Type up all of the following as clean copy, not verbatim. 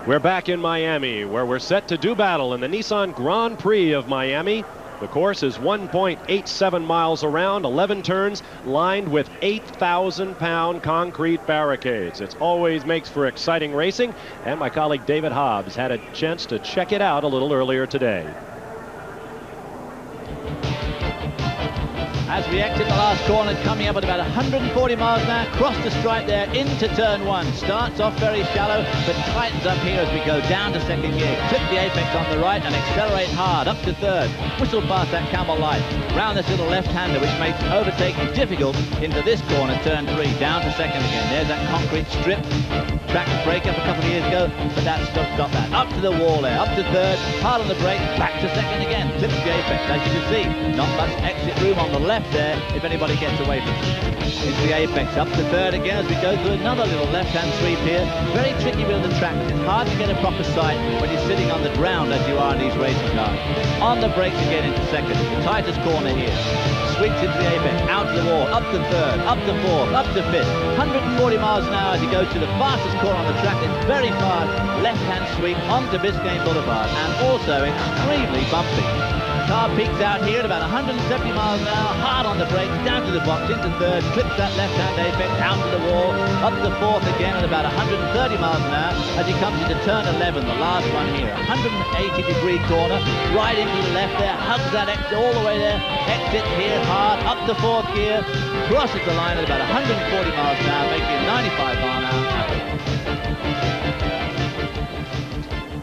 We're back in Miami, where we're set to do battle in the Nissan Grand Prix of Miami. The course is 1.87 miles around, 11 turns, lined with 8,000-pound concrete barricades. It always makes for exciting racing, and my colleague David Hobbs had a chance to check it out a little earlier today. As we exit the last corner, coming up at about 140 miles an hour, cross the stripe there into turn one. Starts off very shallow, but tightens up here as we go down to second gear. Clip the apex on the right and accelerate hard up to third. Whistle past that camel light. Round this little left-hander, which makes overtaking difficult into this corner, turn three. Down to second again. There's that concrete strip. Track break-up a couple of years ago, but that's stopped that. Up to the wall there, up to third. Hard on the brake, back to second again. Clips the apex, as you can see. Not much exit room on the left there if anybody gets away from it. Into the apex, up to third again as we go through another little left-hand sweep here. Very tricky with the track. It's hard to get a proper sight when you're sitting on the ground as you are in these racing cars. On the brakes again into second, the tightest corner here. Sweeps into the apex, out to the wall, up to third, up to fourth, up to fifth. 140 miles an hour as you go to the fastest corner on the track. It's very fast, left-hand sweep onto Biscayne Boulevard, and also extremely bumpy. Car peaks out here at about 170 miles an hour, hard on the brakes, down to the box, into third, clips that left-hand apex, down to the wall, up to fourth again at about 130 miles an hour as he comes into turn 11, the last one here. 180-degree corner, right into the left there, hugs that exit all the way there, exits here hard, up to fourth gear, crosses the line at about 140 miles an hour, making it 95 mile an hour average.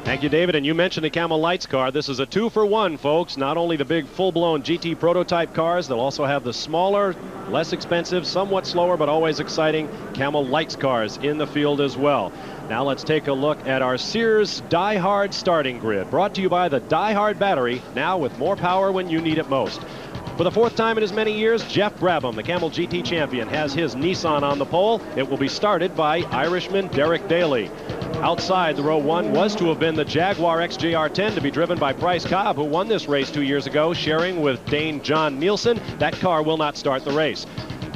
Thank you, David. And you mentioned the Camel Lights car. This is a 2-for-1, folks. Not only the big full-blown GT prototype cars, they'll also have the smaller, less expensive, somewhat slower, but always exciting Camel Lights cars in the field as well. Now let's take a look at our Sears Die Hard starting grid. Brought to you by the Die Hard battery, now with more power when you need it most. For the fourth time in as many years, Geoff Brabham, the Camel GT champion, has his Nissan on the pole. It will be started by Irishman Derek Daly. Outside the row one was to have been the Jaguar XJR10 to be driven by Cobb, who won this race 2 years ago, sharing with Dane John Nielsen. That car will not start the race.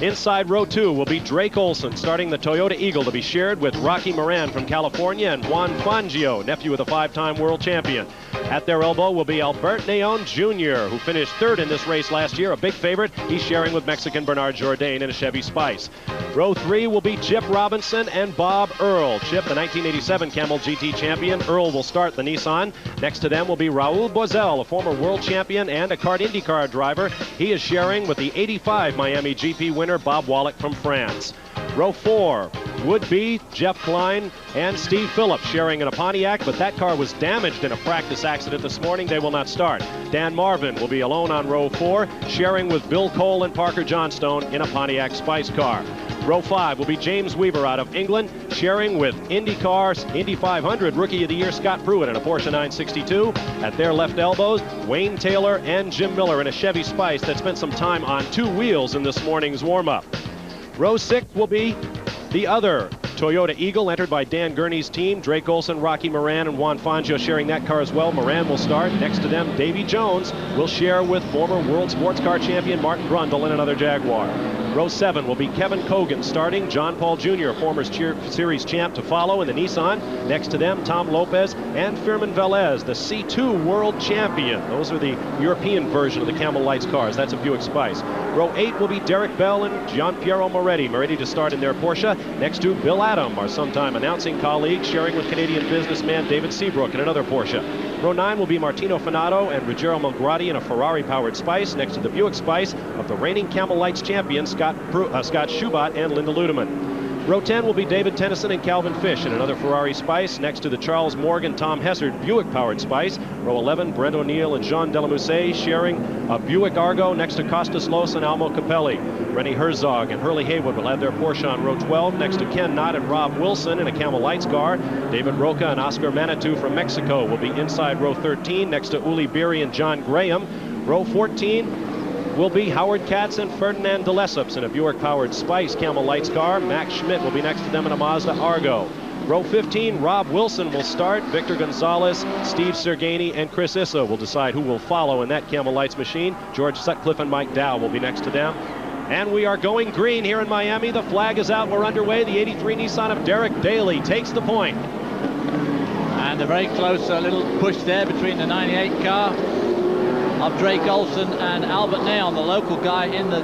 Inside row two will be Drake Olson, starting the Toyota Eagle, to be shared with Rocky Moran from California and Juan Fangio, nephew of the 5-time world champion. At their elbow will be Albert Neon Jr., who finished third in this race last year, a big favorite. He's sharing with Mexican Bernard Jourdain in a Chevy Spice. Row three will be Chip Robinson and Bob Earl. Chip, the 1987 Camel GT champion. Earl will start the Nissan. Next to them will be Raul Boesel, a former world champion and a kart IndyCar driver. He is sharing with the 85 Miami GP winner Bob Wallach from France. Row four would be Jeff Klein and Steve Phillips sharing in a Pontiac, but that car was damaged in a practice accident this morning. They will not start. Dan Marvin will be alone on row four, sharing with Bill Cole and Parker Johnstone in a Pontiac Spice car. Row five will be James Weaver out of England, sharing with IndyCar's Indy 500 Rookie of the Year Scott Pruitt in a Porsche 962. At their left elbows, Wayne Taylor and Jim Miller in a Chevy Spice that spent some time on two wheels in this morning's warm-up. Row six will be the other Toyota Eagle, entered by Dan Gurney's team. Drake Olson, Rocky Moran, and Juan Fangio sharing that car as well. Moran will start. Next to them, Davy Jones will share with former World Sports Car champion Martin Brundle in another Jaguar. Row 7 will be Kevin Cogan starting. John Paul Jr., former series champ, to follow in the Nissan. Next to them, Tom Lopez and Firmin Velez, the C2 world champion. Those are the European version of the Camel Lights cars. That's a Buick Spice. Row 8 will be Derek Bell and Gianpiero Moretti. Moretti to start in their Porsche. Next to Bill Adam, our sometime announcing colleague, sharing with Canadian businessman David Seabrook in another Porsche. Row 9 will be Martino Fanato and Ruggero Malgrati in a Ferrari-powered Spice, next to the Buick Spice of the reigning Camel Lights champion Scott Schubot and Linda Ludeman. Row 10 will be David Tennyson and Calvin Fish in another Ferrari Spice, next to the Charles Morgan, Tom Hessard Buick-powered Spice. Row 11, Brent O'Neill and Jean Delamousse sharing a Buick Argo next to Costas Los and Almo Capelli. Rennie Herzog and Hurley Haywood will have their Porsche on row 12, next to Ken Knott and Rob Wilson in a Camel Lights car. David Roca and Oscar Manitou from Mexico will be inside row 13, next to Uli Beery and John Graham. Row 14 will be Howard Katz and Ferdinand de Lesseps in a Buick-powered Spice Camel Lights car. Max Schmidt will be next to them in a Mazda Argo. Row 15, Rob Wilson will start. Victor Gonzalez, Steve Sergani, and Chris Issa will decide who will follow in that Camel Lights machine. George Sutcliffe and Mike Dow will be next to them. And we are going green here in Miami. The flag is out. We're underway. The 83 Nissan of Derek Daly takes the point. And they're very close, a little push there between the 98 car of Drake Olson and Albert Neon, the local guy in the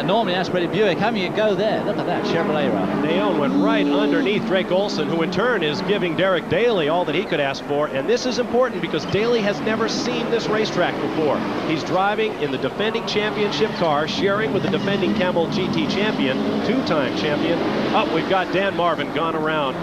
normally aspirated Buick. Having a go there. Look at that Chevrolet ride. Neon went right underneath Drake Olson, who in turn is giving Derek Daly all that he could ask for. And this is important because Daly has never seen this racetrack before. He's driving in the defending championship car, sharing with the defending Camel GT champion, two-time champion. Oh, we've got Dan Marvin gone around.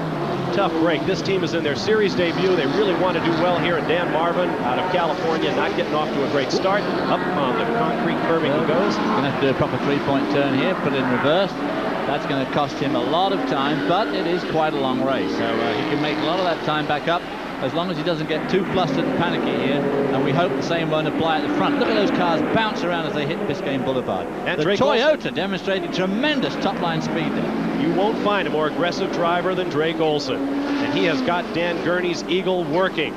Tough break. This team is in their series debut. They really want to do well here, and Dan Marvin out of California not getting off to a great start. Up on the concrete curving he goes. Going to have to do a proper three-point turn here, put it in reverse. That's going to cost him a lot of time, but it is quite a long race, so he can make a lot of that time back up as long as he doesn't get too flustered and panicky here, and we hope the same won't apply at the front. Look at those cars bounce around as they hit Biscayne Boulevard. And the Toyota demonstrated tremendous top-line speed there. You won't find a more aggressive driver than Drake Olson, and he has got Dan Gurney's Eagle working.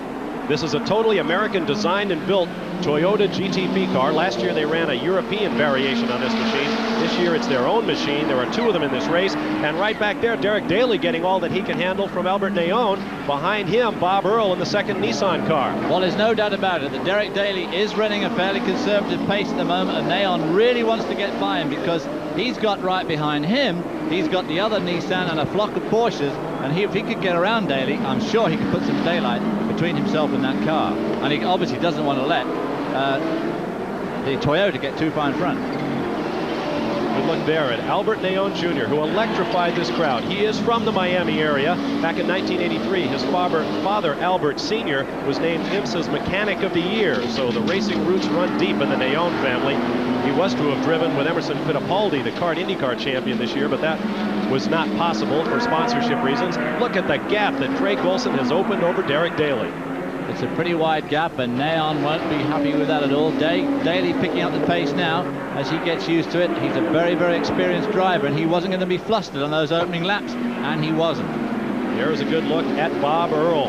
This is a totally American designed and built Toyota GTP car. Last year they ran a European variation on this machine. This year it's their own machine. There are two of them in this race. And right back there, Derek Daly getting all that he can handle from Albert Neon. Behind him, Bob Earl in the second Nissan car. Well, there's no doubt about it that Derek Daly is running a fairly conservative pace at the moment, and Neon really wants to get by him because he's got right behind him, he's got the other Nissan and a flock of Porsches, and if he could get around Daly, I'm sure he could put some daylight between himself and that car. And he obviously doesn't want to let the Toyota get too far in front. Good look there at Albert Neon Jr., who electrified this crowd. He is from the Miami area. Back in 1983, his father Albert Sr. was named IMSA's Mechanic of the Year, so the racing roots run deep in the Neon family. He was to have driven with Emerson Fittipaldi, the kart IndyCar champion this year, but that was not possible for sponsorship reasons. Look at the gap that Drake Olson has opened over Derek Daly. It's a pretty wide gap, and Neon won't be happy with that at all. Daly picking up the pace now as he gets used to it. He's a very, very experienced driver, and he wasn't going to be flustered on those opening laps, and he wasn't. There's a good look at Bob Earl.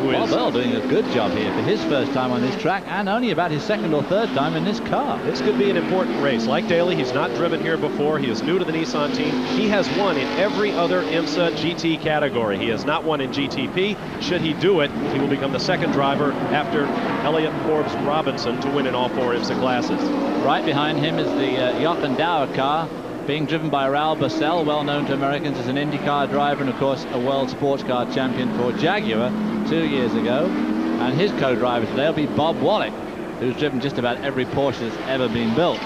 Bob Earl doing a good job here for his first time on this track, and only about his second or third time in this car. This could be an important race. Like Daly, he's not driven here before. He is new to the Nissan team. He has won in every other IMSA GT category. He has not won in GTP. Should he do it, he will become the second driver after Elliott Forbes Robinson to win in all four IMSA classes. Right behind him is the Jochen Dauer car, being driven by Raul Bussell, well known to Americans as an IndyCar driver and of course a world sports car champion for Jaguar 2 years ago. And his co-driver today will be Bob Wallach, who's driven just about every Porsche that's ever been built.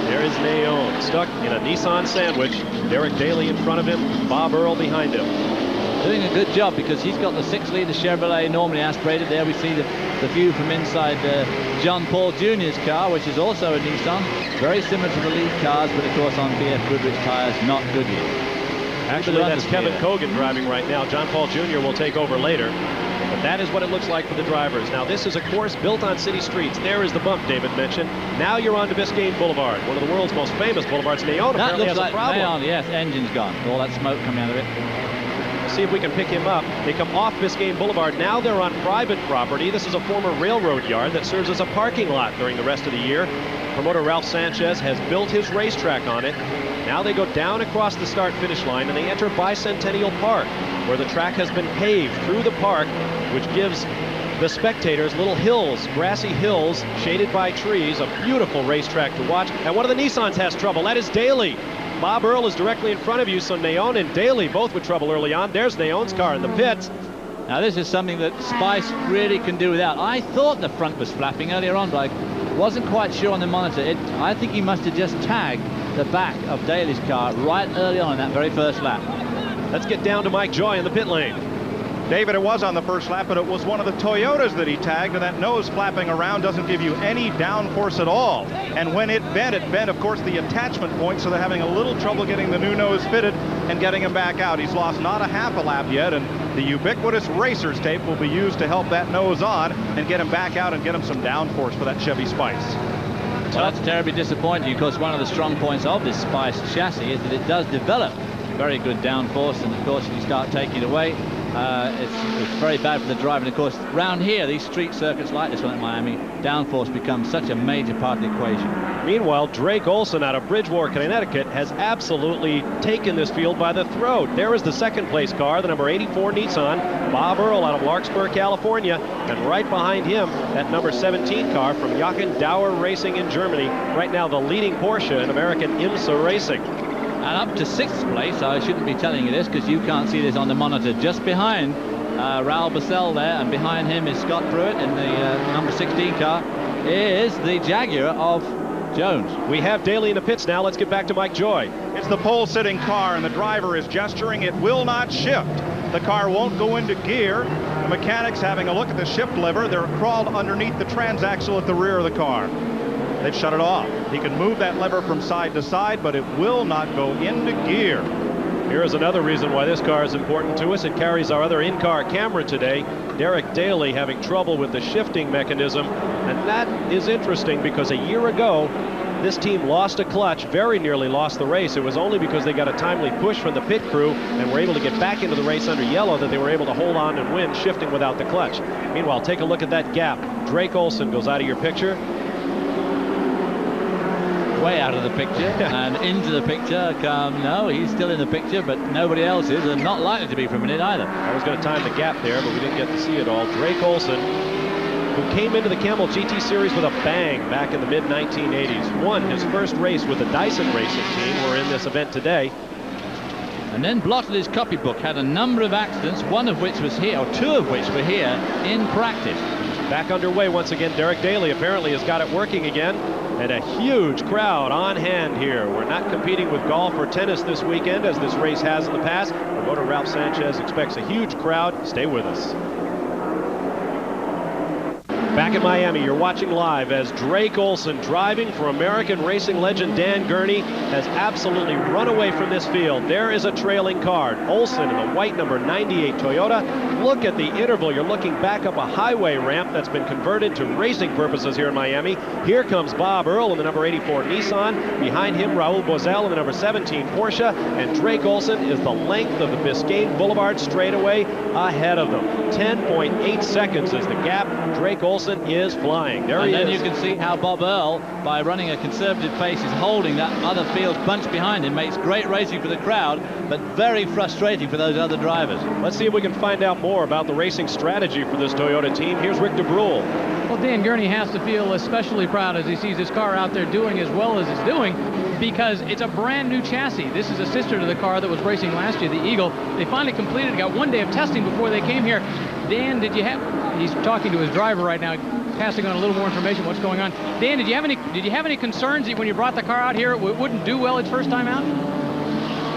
There is Neon stuck in a Nissan sandwich. Derek Daly in front of him, Bob Earl behind him. Doing a good job because he's got the 6-litre Chevrolet normally aspirated. There we see the view from inside John Paul Jr.'s car, which is also a Nissan. Very similar to the lead cars, but of course on BF Goodrich tires, not Goodyear. Actually, that's Kevin Kogan driving right now. John Paul Jr. will take over later. But that is what it looks like for the drivers. Now, this is a course built on city streets. There is the bump David mentioned. Now you're on to Biscayne Boulevard, one of the world's most famous boulevards. Neon apparently has a problem. Neon, yes, engine's gone. All that smoke coming out of it. See if we can pick him up. They come off Biscayne Boulevard. Now they're on private property. This is a former railroad yard that serves as a parking lot during the rest of the year. Promoter Ralph Sanchez has built his racetrack on it. Now they go down across the start-finish line and they enter Bicentennial Park, where the track has been paved through the park, which gives the spectators little hills, grassy hills, shaded by trees. A beautiful racetrack to watch. And one of the Nissans has trouble. That is Daly. Bob Earl is directly in front of you, so Neon and Daly both with trouble early on. There's Neon's car in the pits. Now this is something that Spice really can do without. I thought the front was flapping earlier on, but I wasn't quite sure on the monitor. I think he must have just tagged the back of Daly's car right early on in that very first lap. Let's get down to Mike Joy in the pit lane. David, it was on the first lap, but it was one of the Toyotas that he tagged, and that nose flapping around doesn't give you any downforce at all. And when it bent, of course, the attachment point, so they're having a little trouble getting the new nose fitted and getting him back out. He's lost not a half a lap yet, and the ubiquitous racers tape will be used to help that nose on and get him back out and get him some downforce for that Chevy Spice. Well, that's terribly disappointing, because one of the strong points of this Spice chassis is that it does develop very good downforce, and of course if you start taking it away, It's very bad for the driver. And of course, round here, these street circuits like this one at Miami, downforce becomes such a major part of the equation. Meanwhile, Drake Olson out of Bridgewater, Connecticut, has absolutely taken this field by the throat. There is the second place car, the number 84 Nissan, Bob Earl out of Larkspur, California, and right behind him, that number 17 car from Jochen Dauer Racing in Germany. Right now, the leading Porsche in American IMSA Racing. And up to 6th place, I shouldn't be telling you this because you can't see this on the monitor, just behind Raoul Bassel there, and behind him is Scott Pruitt in the number 16 car, is the Jaguar of Jones. We have Daly in the pits now. Let's get back to Mike Joy. It's the pole-sitting car, and the driver is gesturing. It will not shift. The car won't go into gear. The mechanics having a look at the shift lever. They're crawled underneath the transaxle at the rear of the car. They've shut it off. He can move that lever from side to side, but it will not go into gear. Here is another reason why this car is important to us. It carries our other in-car camera today. Derek Daly having trouble with the shifting mechanism, and that is interesting because a year ago this team lost a clutch, very nearly lost the race. It was only because they got a timely push from the pit crew and were able to get back into the race under yellow that they were able to hold on and win, shifting without the clutch. Meanwhile, take a look at that gap. Drake Olson goes out of your picture. Way out of the picture and into the picture. No, he's still in the picture, but nobody else is, and not likely to be for a minute either. I was going to time the gap there, but we didn't get to see it all. Drake Olson, who came into the Camel GT Series with a bang back in the mid-1980s, won his first race with the Dyson Racing team. We're in this event today. And then blotted his copybook, had a number of accidents, one of which was here, or two of which were here in practice. Back underway once again. Derek Daly apparently has got it working again. And a huge crowd on hand here. We're not competing with golf or tennis this weekend, as this race has in the past. Promoter Ralph Sanchez expects a huge crowd. Stay with us. Back in Miami, you're watching live as Drake Olson, driving for American racing legend Dan Gurney, has absolutely run away from this field. There is a trailing car. Olson in the white number 98 Toyota. Look at the interval. You're looking back up a highway ramp that's been converted to racing purposes here in Miami. Here comes Bob Earl in the number 84 Nissan. Behind him, Raoul Boesel in the number 17 Porsche. And Drake Olson is the length of the Biscayne Boulevard straightaway ahead of them. 10.8 seconds is the gap. Drake Olson is flying. There he is. And then you can see how Bob Earl, by running a conservative pace, is holding that other field bunch behind him. Makes great racing for the crowd, but very frustrating for those other drivers. Let's see if we can find out more about the racing strategy for this Toyota team. Here's Rick DeBrule. Well, Dan Gurney has to feel especially proud as he sees his car out there doing as well as it's doing, because it's a brand new chassis. This is a sister to the car that was racing last year, the Eagle. They finally completed, got one day of testing before they came here. Dan, did you have, he's talking to his driver right now, passing on a little more information what's going on. Dan, did you have any concerns that when you brought the car out here it wouldn't do well its first time out?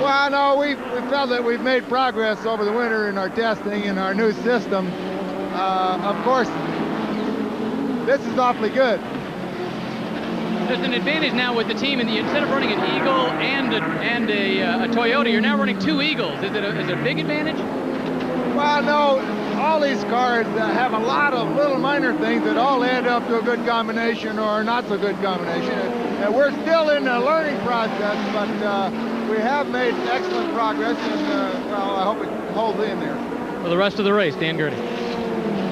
Well, no, we felt that we've made progress over the winter in our testing and our new system. Of course, this is awfully good. There's an advantage now with the team, and instead of running an Eagle and a Toyota, you're now running two Eagles. Is it a big advantage? Well, no. All these cars have a lot of little minor things that all add up to a good combination or not so good combination. And we're still in the learning process, but we have made excellent progress, and well, I hope it holds in there. For the rest of the race, Dan Gurney.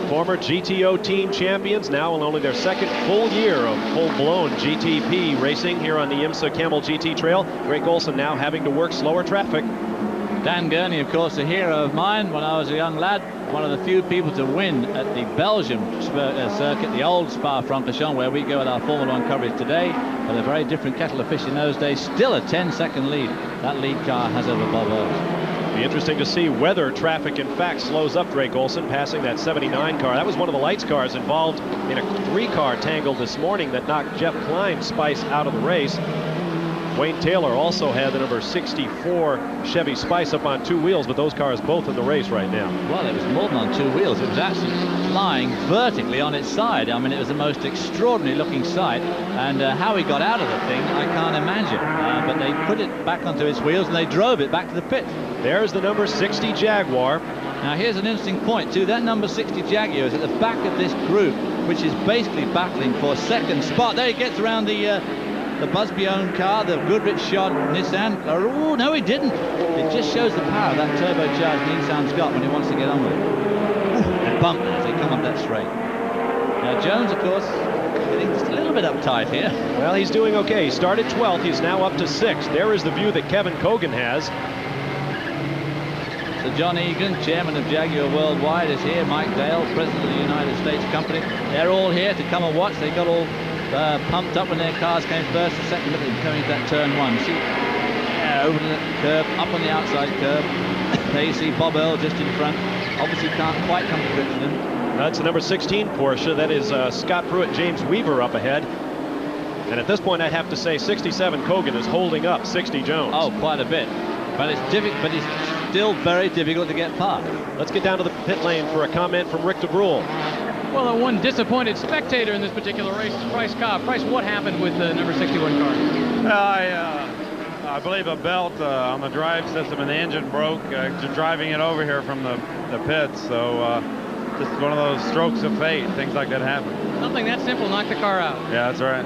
Former GTO team champions, now in only their second full year of full-blown GTP racing here on the IMSA Camel GT Trail. Drake Olson now having to work slower traffic. Dan Gurney, of course, a hero of mine when I was a young lad. One of the few people to win at the Belgium circuit, the old Spa-Francorchamps, where we go with our Formula 1 coverage today. But a very different kettle of fish in those days. Still a 10-second lead that lead car has over Bob Earl. Be interesting to see whether traffic, in fact, slows up Drake Olson passing that 79 car. That was one of the lights cars involved in a three-car tangle this morning that knocked Jeff Klein's Spice out of the race. Wayne Taylor also had the number 64 Chevy Spice up on two wheels, but those cars both in the race right now. Well, it was more than on two wheels. It was actually flying vertically on its side. I mean, it was the most extraordinary looking sight, and how he got out of the thing, I can't imagine. But they put it back onto its wheels and they drove it back to the pit. There's the number 60 Jaguar. Now, here's an interesting point, too. That number 60 Jaguar is at the back of this group, which is basically battling for second spot. There he gets around the the Busby-owned car, the Goodrich-shod Nissan. Oh, no, he didn't. It just shows the power that turbocharged Nissan's got when he wants to get on with it. Ooh, and bump as they come up that straight. Now, Jones, of course, getting just a little bit uptight here. Well, he's doing okay. He started 12th. He's now up to 6th. There is the view that Kevin Kogan has. So John Egan, chairman of Jaguar Worldwide, is here. Mike Dale, president of the United States company. They're all here to come and watch. They got all pumped up when their cars came first and second. Look at them coming to that turn 1. See, over the curb, up on the outside curb. There you see Bob Earl just in front. Obviously can't quite come to grips with him. That's the number 16 Porsche. That is Scott Pruitt, James Weaver up ahead. And at this point, I'd have to say 67 Kogan is holding up 60 Jones. Oh, quite a bit. But it's difficult. But it's still very difficult to get past. Let's get down to the pit lane for a comment from Rick DeBrule. Well, the one disappointed spectator in this particular race is Price Cobb. Price, what happened with the number 61 car? I believe a belt on the drive system and the engine broke driving it over here from the pits. So just one of those strokes of fate. Things like that happen. Something that simple knocked the car out. Yeah, that's right.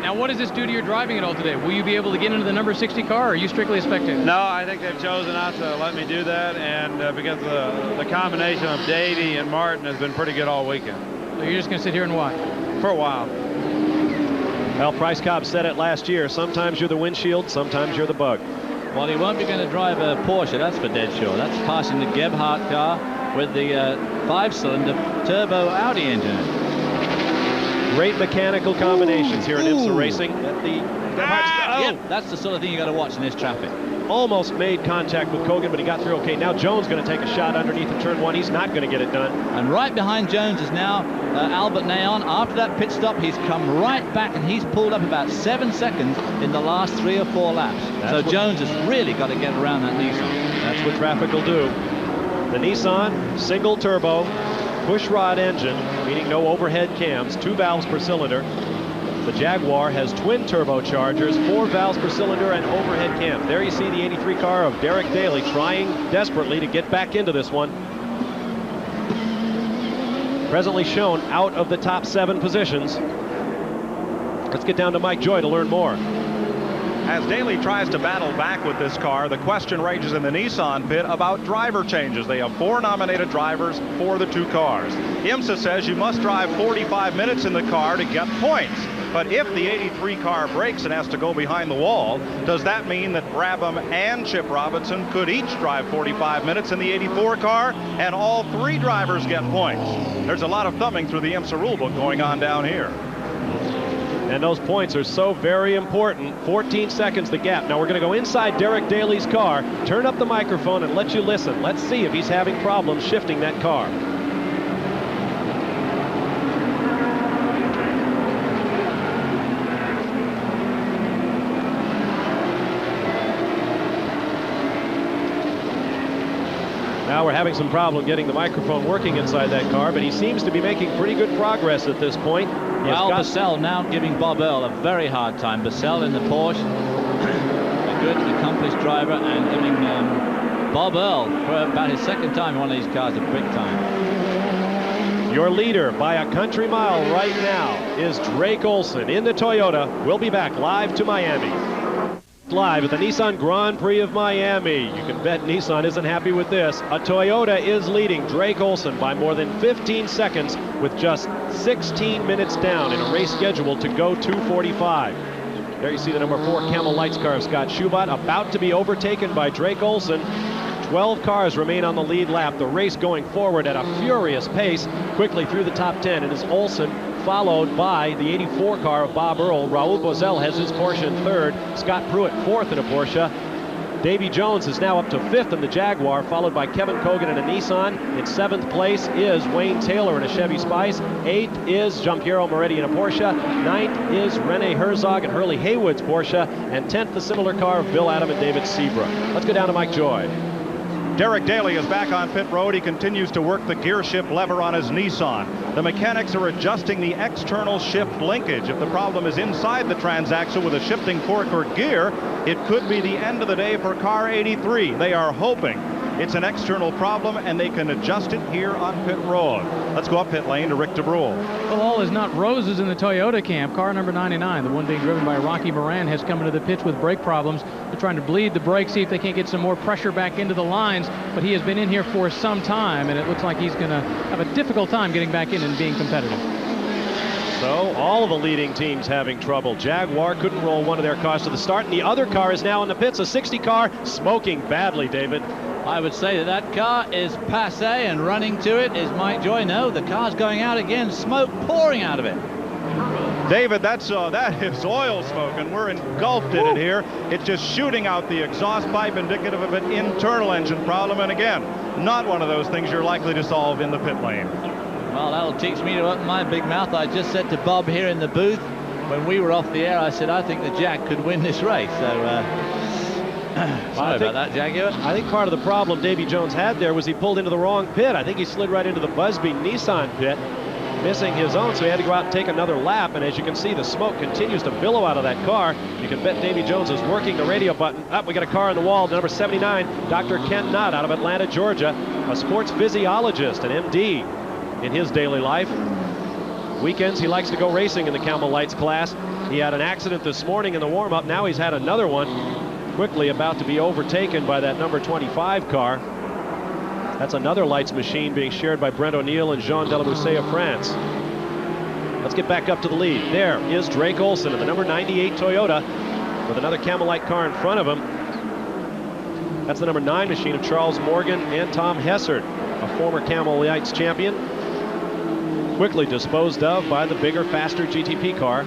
Now, what does this do to your driving at all today? Will you be able to get into the number 60 car, or are you strictly a spectator? No, I think they've chosen not to let me do that, and because the combination of Davey and Martin has been pretty good all weekend. So you're just going to sit here and watch? For a while. Well, Price Cobb said it last year. Sometimes you're the windshield, sometimes you're the bug. Well, he won't be going to drive a Porsche, that's for dead sure. That's passing the Gebhardt car with the 5-cylinder turbo Audi engine. Great mechanical combinations here at IMSA Racing. Yep, that's the sort of thing you got to watch in this traffic. Almost made contact with Kogan, but he got through okay. Now Jones going to take a shot underneath in turn 1. He's not going to get it done. And right behind Jones is now Albert Naon. After that pit stop, he's come right back and he's pulled up about 7 seconds in the last 3 or 4 laps. So Jones has really got to get around that Nissan. That's what traffic will do. The Nissan, single turbo, push rod engine, meaning no overhead cams, 2 valves per cylinder. The Jaguar has twin turbochargers, 4 valves per cylinder and overhead cams. There you see the 83 car of Derek Daly trying desperately to get back into this one. Presently shown out of the top 7 positions. Let's get down to Mike Joy to learn more. As Daly tries to battle back with this car, the question rages in the Nissan pit about driver changes. They have 4 nominated drivers for the 2 cars. IMSA says you must drive 45 minutes in the car to get points. But if the 83 car breaks and has to go behind the wall, does that mean that Brabham and Chip Robinson could each drive 45 minutes in the 84 car and all 3 drivers get points? There's a lot of thumbing through the IMSA rulebook going on down here. And those points are so very important. 14 seconds the gap. Now we're going to go inside Derek Daly's car, turn up the microphone and let you listen. Let's see if he's having problems shifting that car. Now we're having some problem getting the microphone working inside that car, but he seems to be making pretty good progress at this point. Al Bassell now giving Bob Earl a very hard time. Bassell in the Porsche, a good accomplished driver, and giving Bob Earl for about his 2nd time in one of these cars a quick time. Your leader by a country mile right now is Drake Olson in the Toyota. We'll be back live to Miami. Live at the Nissan Grand Prix of Miami. You can bet Nissan isn't happy with this. A Toyota is leading Drake Olson by more than 15 seconds with just 16 minutes down in a race scheduled to go 2:45. There you see the number 4 Camel Lights car of Scott Schubert about to be overtaken by Drake Olson. 12 cars remain on the lead lap. The race going forward at a furious pace quickly through the top 10. It is Olson followed by the 84 car of Bob Earl. Raul Boesel has his Porsche in 3rd. Scott Pruitt 4th in a Porsche. Davy Jones is now up to 5th in the Jaguar, followed by Kevin Kogan in a Nissan. In 7th place is Wayne Taylor in a Chevy Spice. 8th is Giampiero Moretti in a Porsche. 9th is Rene Herzog and Hurley Haywood's Porsche. And 10th, the similar car of Bill Adam and David Seabrook. Let's go down to Mike Joy. Derek Daly is back on pit road. He continues to work the gear shift lever on his Nissan. The mechanics are adjusting the external shift linkage. If the problem is inside the transaxle with a shifting fork or gear, it could be the end of the day for car 83. They are hoping It's an external problem, and they can adjust it here on pit road. Let's go up pit lane to Rick DeBrule. Well, all is not roses in the Toyota camp. Car number 99, the one being driven by Rocky Moran, has come into the pits with brake problems. They're trying to bleed the brakes, see if they can't get some more pressure back into the lines. But he has been in here for some time, and it looks like he's going to have a difficult time getting back in and being competitive. So all of the leading teams having trouble. Jaguar couldn't roll one of their cars to the start, and the other car is now in the pits, a 60 car, smoking badly, David. I would say that that car is passé, and running to it is Mike Joy. No, the car's going out again, smoke pouring out of it. David, that is oil smoke, and we're engulfed in it here. It's just shooting out the exhaust pipe, indicative of an internal engine problem, and again, not one of those things you're likely to solve in the pit lane. Well, that'll teach me to open my big mouth. I just said to Bob here in the booth, when we were off the air, I said, I think the Jag could win this race. So, sorry about that, Jaguar. I think part of the problem Davy Jones had there was he pulled into the wrong pit. I think he slid right into the Busby Nissan pit, missing his own, so he had to go out and take another lap. And as you can see, the smoke continues to billow out of that car. You can bet Davy Jones is working the radio button. Up, we got a car on the wall, number 79, Dr. Ken Nutt out of Atlanta, Georgia, a sports physiologist, an MD in his daily life. Weekends, he likes to go racing in the Camel Lights class. He had an accident this morning in the warm-up. Now he's had another one. Quickly about to be overtaken by that number 25 car. That's another lights machine being shared by Brent O'Neill and Jean Delamousset of France. Let's get back up to the lead. There is Drake Olson in the number 98 Toyota with another Camel Light car in front of him. That's the number 9 machine of Charles Morgan and Tom Hessert, a former Camel Lights champion. Quickly disposed of by the bigger, faster GTP car.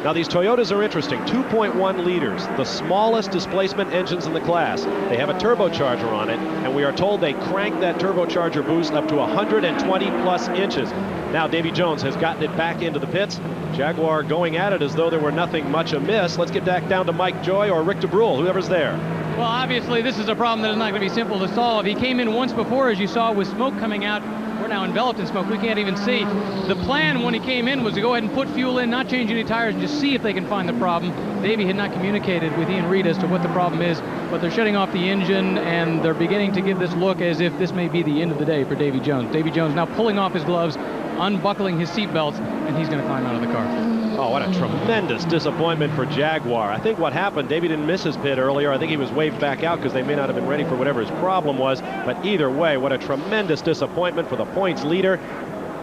Now these Toyotas are interesting. 2.1 liters, the smallest displacement engines in the class. They have a turbocharger on it, and we are told they crank that turbocharger boost up to 120 plus inches. Now Davy Jones has gotten it back into the pits. Jaguar going at it as though there were nothing much amiss. Let's get back down to Mike Joy or Rick DeBrule, whoever's there. Well, obviously this is a problem that is not going to be simple to solve. He came in once before, as you saw, with smoke coming out. We're now enveloped in smoke. We can't even see. The plan when he came in was to go ahead and put fuel in, not change any tires, and just see if they can find the problem. Davey had not communicated with Ian Reed as to what the problem is, but they're shutting off the engine, and they're beginning to give this look as if this may be the end of the day for Davy Jones. Davy Jones now pulling off his gloves, unbuckling his seat belts, and he's going to climb out of the car. Oh, what a tremendous disappointment for Jaguar. I think what happened, Davy didn't miss his pit earlier. I think he was waved back out because they may not have been ready for whatever his problem was. But either way, what a tremendous disappointment for the points leader.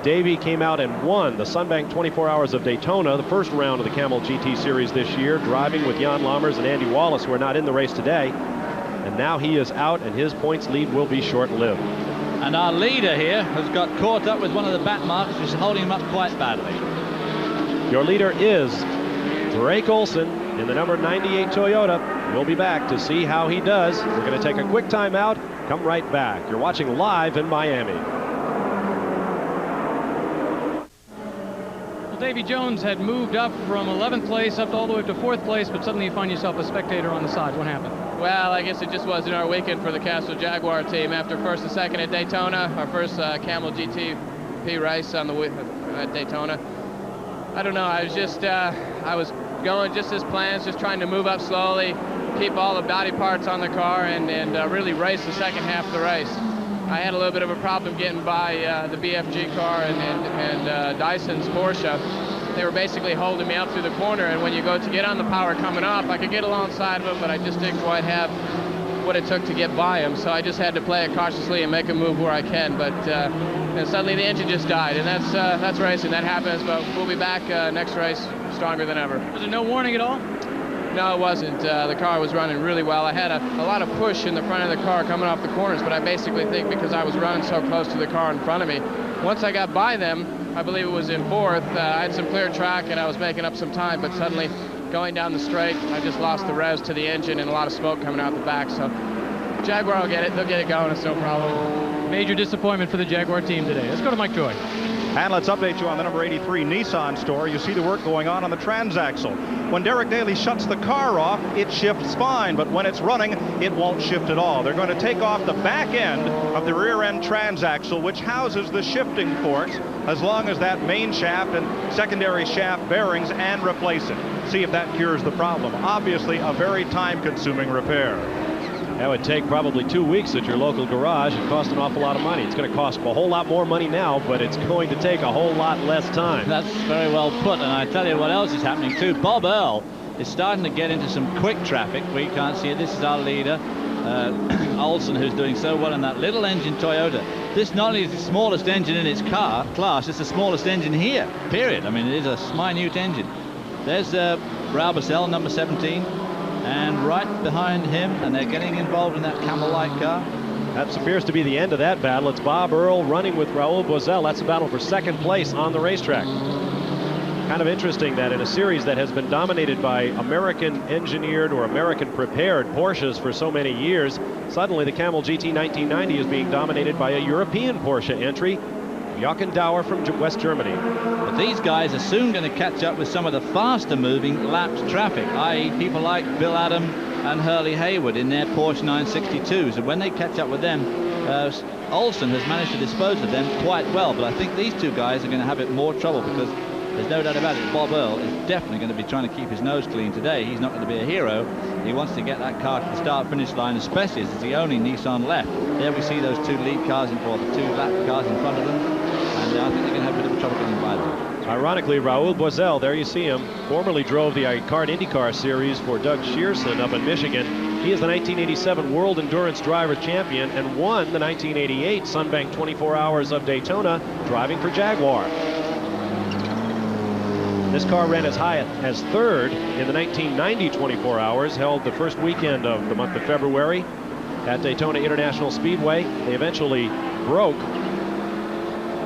Davy came out and won the Sunbank 24 Hours of Daytona, the first round of the Camel GT Series this year, driving with Jan Lammers and Andy Wallace, who are not in the race today. And now he is out, and his points lead will be short-lived. And our leader here has got caught up with one of the back marks, which is holding him up quite badly. Your leader is Drake Olson in the number 98 Toyota. We'll be back to see how he does. We're going to take a quick time out, come right back. You're watching live in Miami. Well, Davy Jones had moved up from 11th place up all the way to 4th place, but suddenly you find yourself a spectator on the side. What happened? Well, I guess it just wasn't our weekend for the Castro Jaguar team. After first and second at Daytona, our first Camel GTP race on the at Daytona. I don't know, I was just, I was going just as planned, just trying to move up slowly, keep all the body parts on the car, and really race the second half of the race. I had a little bit of a problem getting by the BFG car and Dyson's Porsche. They were basically holding me up through the corner, and when you go to get on the power coming up, I could get alongside of them, but I just didn't quite have what it took to get by them, so I just had to play it cautiously and make a move where I can, but and suddenly the engine just died, and that's racing. That happens, but we'll be back next race stronger than ever. Was there no warning at all? No, it wasn't. The car was running really well. I had a lot of push in the front of the car coming off the corners, but I basically think because I was running so close to the car in front of me, once I got by them, I believe it was in 4th, I had some clear track and I was making up some time, but suddenly going down the straight, I just lost the revs to the engine and a lot of smoke coming out the back. So Jaguar will get it. They'll get it going. It's no problem. Major disappointment for the Jaguar team today. Let's go to Mike Joy. And let's update you on the number 83 Nissan store. You see the work going on the transaxle. When Derek Daly shuts the car off, it shifts fine, but when it's running, it won't shift at all. They're going to take off the back end of the rear end transaxle, which houses the shifting forks, as long as that main shaft and secondary shaft bearings, and replace it. See if that cures the problem. Obviously, a very time-consuming repair. That would take probably 2 weeks at your local garage and cost an awful lot of money. It's going to cost a whole lot more money now, but it's going to take a whole lot less time. That's very well put, and I tell you what else is happening too. Bob Earl is starting to get into some quick traffic. We can't see it. This is our leader, Olson, who's doing so well in that little engine Toyota. This not only is the smallest engine in its class, it's the smallest engine here, period. I mean, it is a minute engine. There's Brabham, number 17. And right behind him, and they're getting involved in that Camel Light car. That appears to be the end of that battle. It's Bob Earl running with Raul Boesel. That's a battle for second place on the racetrack. Kind of interesting that in a series that has been dominated by American-engineered or American-prepared Porsches for so many years, suddenly the Camel GT 1990 is being dominated by a European Porsche entry, Jaguar from West Germany. But these guys are soon going to catch up with some of the faster moving lapped traffic, i.e. people like Bill Adam and Hurley Haywood in their Porsche 962s. And when they catch up with them, Olson has managed to dispose of them quite well. But I think these two guys are going to have it more trouble, because there's no doubt about it, Bob Earl is definitely going to be trying to keep his nose clean today. He's not going to be a hero. He wants to get that car to the start-finish line, especially as it's the only Nissan left. There we see those two lead cars, or the two lap cars in front of them. And I think they're going to have a bit of trouble getting by them. Ironically, Raul Boesel, there you see him, formerly drove the Icard IndyCar Series for Doug Shearson up in Michigan. He is the 1987 World Endurance Driver Champion and won the 1988 Sunbank 24 Hours of Daytona driving for Jaguar. This car ran as high as third in the 1990 24 Hours, held the first weekend of the month of February at Daytona International Speedway. They eventually broke,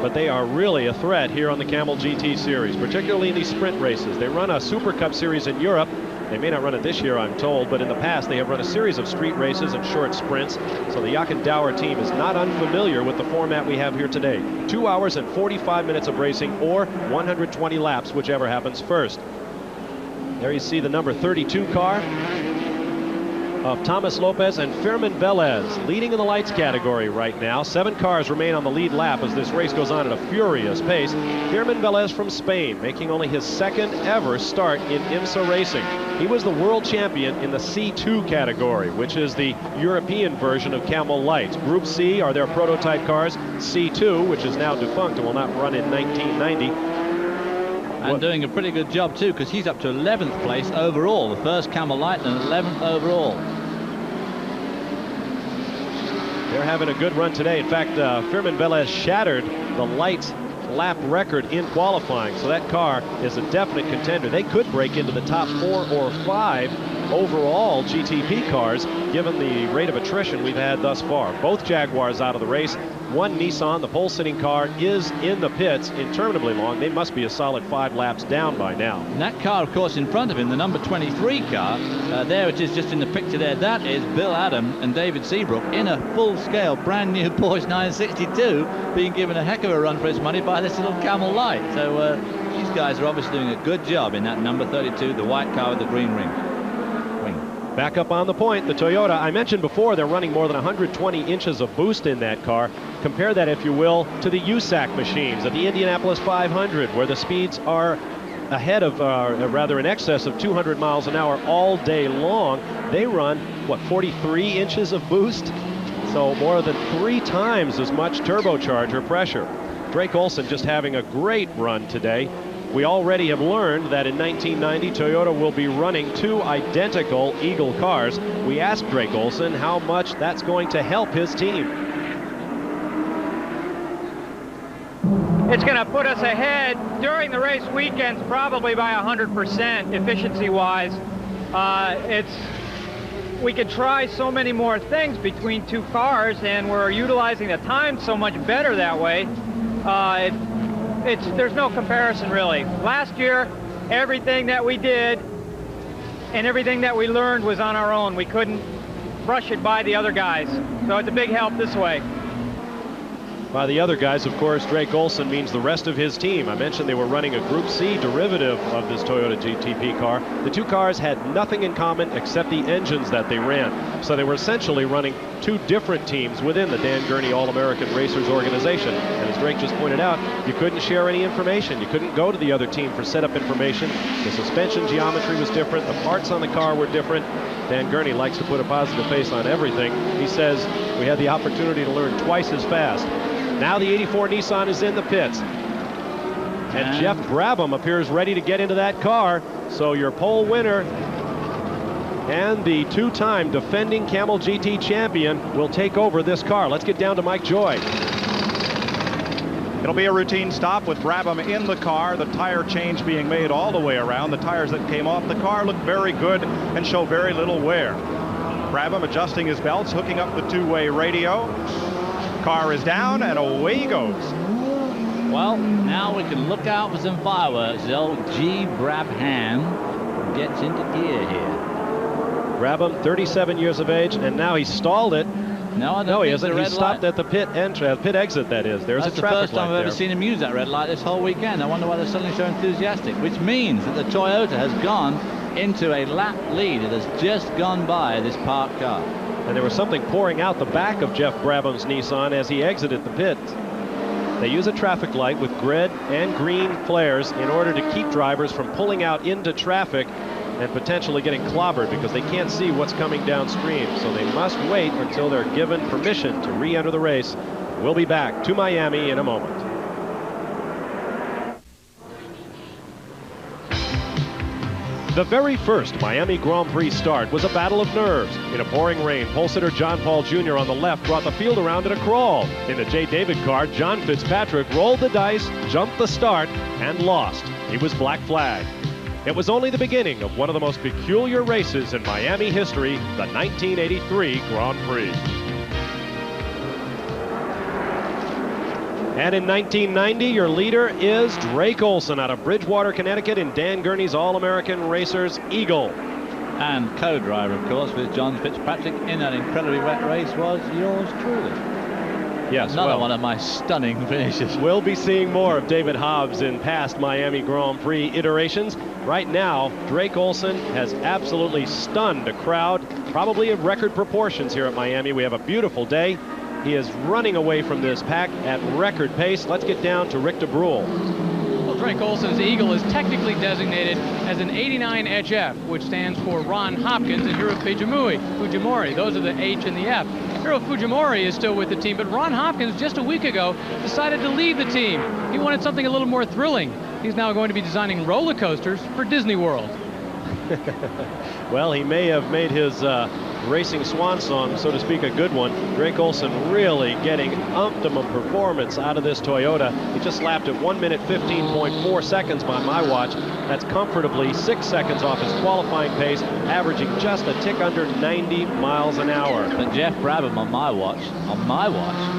but they are really a threat here on the Camel GT Series, particularly in these sprint races. They run a Super Cup Series in Europe. They may not run it this year, I'm told, but in the past they have run a series of street races and short sprints. So the Jaguar team is not unfamiliar with the format we have here today. 2 hours and 45 minutes of racing, or 120 laps, whichever happens first. There you see the number 32 car of Thomas Lopez and Firmin Velez leading in the lights category right now. 7 cars remain on the lead lap as this race goes on at a furious pace. Firmin Velez from Spain, making only his second ever start in IMSA racing. He was the world champion in the C2 category, which is the European version of Camel Lights. Group C are their prototype cars. C2, which is now defunct and will not run in 1990. And doing a pretty good job too, because he's up to 11th place overall, the first Camel Light, and 11th overall. They're having a good run today. In fact, Firmin Velez shattered the lights lap record in qualifying, so that car is a definite contender. They could break into the top 4 or 5 overall GTP cars, given the rate of attrition we've had thus far. Both Jaguars out of the race. One Nissan, the pole-sitting car, is in the pits interminably long. They must be a solid 5 laps down by now. And that car, of course, in front of him, the number 23 car, there it is just in the picture there. That is Bill Adam and David Seabrook in a full-scale, brand-new Porsche 962, being given a heck of a run for his money by this little Camel Light. So these guys are obviously doing a good job in that number 32, the white car with the green ring. Back up on the point, the Toyota, I mentioned before, they're running more than 120 inches of boost in that car. Compare that, if you will, to the USAC machines at the Indianapolis 500, where the speeds are ahead of, rather in excess of 200 miles an hour all day long. They run, what, 43 inches of boost? So more than 3 times as much turbocharger pressure. Drake Olson just having a great run today. We already have learned that in 1990, Toyota will be running 2 identical Eagle cars. We asked Drake Olson how much that's going to help his team. It's going to put us ahead during the race weekends probably by 100% efficiency-wise. We could try so many more things between 2 cars, and we're utilizing the time so much better that way. There's no comparison, really. Last year, everything that we did and everything that we learned was on our own. We couldn't brush it by the other guys. So it's a big help this way. By the other guys, of course, Drake Olson means the rest of his team. I mentioned they were running a Group C derivative of this Toyota GTP car. The 2 cars had nothing in common except the engines that they ran. So they were essentially running two different teams within the Dan Gurney All-American Racers organization. And as Drake just pointed out, you couldn't share any information. You couldn't go to the other team for setup information. The suspension geometry was different. The parts on the car were different. Dan Gurney likes to put a positive face on everything. He says we had the opportunity to learn twice as fast. Now the 84 Nissan is in the pits. And Geoff Brabham appears ready to get into that car. So your pole winner and the two-time defending Camel GT champion will take over this car. Let's get down to Mike Joy. It'll be a routine stop with Brabham in the car, the tire change being made all the way around. The tires that came off the car look very good and show very little wear. Brabham adjusting his belts, hooking up the two-way radio. Car is down and away he goes. Well, now we can look out for some fireworks. The old G. Brabham gets into gear here. Brabham, 37 years of age, and now he stalled it. No, he hasn't. He stopped at the pit exit, that is. There's a traffic light. That's the first time I've ever seen him use that red light this whole weekend. I wonder why they're suddenly so enthusiastic, which means that the Toyota has gone into a lap lead. It has just gone by this parked car. And there was something pouring out the back of Geoff Brabham's Nissan as he exited the pit. They use a traffic light with red and green flares in order to keep drivers from pulling out into traffic and potentially getting clobbered because they can't see what's coming downstream. So they must wait until they're given permission to re-enter the race. We'll be back to Miami in a moment. The very first Miami Grand Prix start was a battle of nerves. In a pouring rain, pole sitter John Paul Jr. on the left brought the field around in a crawl. In the J. David car, John Fitzpatrick rolled the dice, jumped the start, and lost. He was black flagged. It was only the beginning of one of the most peculiar races in Miami history, the 1983 Grand Prix. And in 1990, your leader is Drake Olson out of Bridgewater, Connecticut in Dan Gurney's All-American Racers Eagle. And co-driver, of course, with John Fitzpatrick in that incredibly wet race was yours truly. Yes, another one of my stunning finishes. We'll be seeing more of David Hobbs in past Miami Grand Prix iterations. Right now, Drake Olson has absolutely stunned a crowd, probably of record proportions here at Miami. We have a beautiful day. He is running away from this pack at record pace. Let's get down to Rick DeBrule. Well, Drake Olson's Eagle is technically designated as an 89 HF, which stands for Ron Hopkins and Hiro Fujimori. Those are the H and the F. Hiro Fujimori is still with the team, but Ron Hopkins just a week ago decided to leave the team. He wanted something a little more thrilling. He's now going to be designing roller coasters for Disney World. Well, he may have made his racing swan song, so to speak, a good one. Drake Olson really getting optimum performance out of this Toyota. He just lapped at 1 minute 15.4 seconds by my watch. That's comfortably 6 seconds off his qualifying pace, averaging just a tick under 90 miles an hour. But Geoff Brabham on my watch,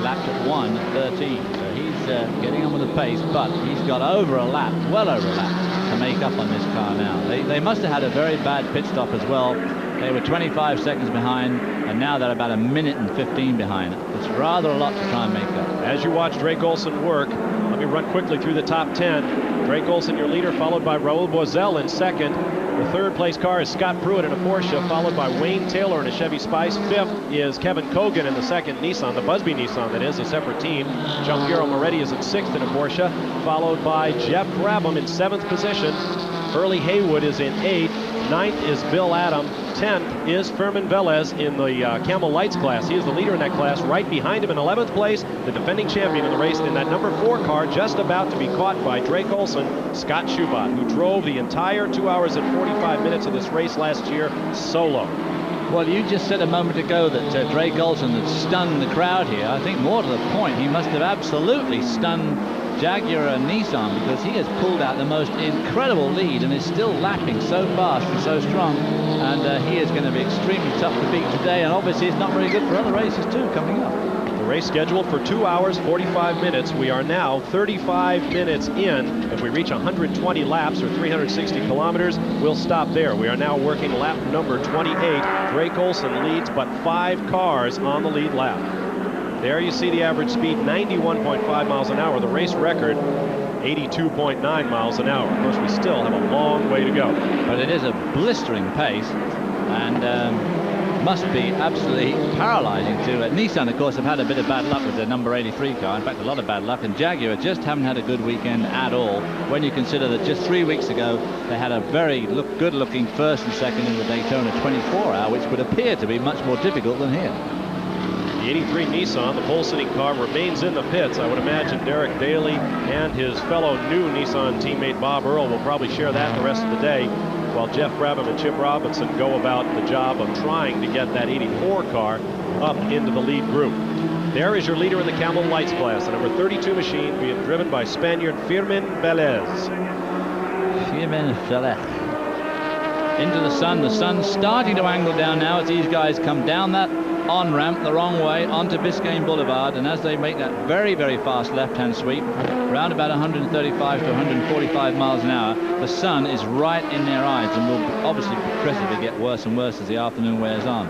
lapped at 1:13. So he's getting on with the pace, but he's got over a lap, well over a lap, to make up on this car now. They must have had a very bad pit stop as well. They were 25 seconds behind, and now they're about 1 minute and 15 behind. It's rather a lot to try and make up. As you watch Drake Olson work, let me run quickly through the top 10. Drake Olson, your leader, followed by Raul Boesel in second. The third place car is Scott Pruitt in a Porsche, followed by Wayne Taylor in a Chevy Spice. Fifth is Kevin Kogan in the second Nissan, the Busby Nissan that is, a separate team. Gianpiero Moretti is in sixth in a Porsche, followed by Geoff Brabham in seventh position. Early Haywood is in eighth. Ninth is Bill Adam. 10th is Fermin Velez in the Camel Lights class. He is the leader in that class. Right behind him in 11th place, the defending champion in the race in that number 4 car, just about to be caught by Drake Olson, Scott Schubot, who drove the entire 2 hours and 45 minutes of this race last year solo. Well, you just said a moment ago that Drake Olson had stunned the crowd here. I think more to the point, he must have absolutely stunned Jaguar and Nissan, because he has pulled out the most incredible lead and is still lapping so fast and so strong, and he is going to be extremely tough to beat today, and obviously it's not very good for other races too coming up. The race scheduled for 2 hours 45 minutes. We are now 35 minutes in. If we reach 120 laps or 360 kilometers, we'll stop there. We are now working lap number 28. Drake Olson leads but 5 cars on the lead lap. There you see the average speed, 91.5 miles an hour. The race record, 82.9 miles an hour. Of course, we still have a long way to go. But it is a blistering pace, and must be absolutely paralyzing to Nissan, of course, have had a bit of bad luck with their number 83 car. In fact, a lot of bad luck. And Jaguar just haven't had a good weekend at all, when you consider that just 3 weeks ago they had a very good-looking first and second in the Daytona 24-hour, which would appear to be much more difficult than here. The 83 Nissan, the pole-sitting car, remains in the pits. I would imagine Derek Daly and his fellow new Nissan teammate Bob Earl will probably share that the rest of the day, while Jeff Brabham and Chip Robinson go about the job of trying to get that 84 car up into the lead group. There is your leader in the Camel Lights class, the number 32 machine being driven by Spaniard Firmin Velez. Firmin Velez. Into the sun's starting to angle down now as these guys come down that on-ramp the wrong way onto Biscayne Boulevard, and as they make that very, very fast left-hand sweep, around about 135 to 145 miles an hour, the sun is right in their eyes and will obviously progressively get worse and worse as the afternoon wears on.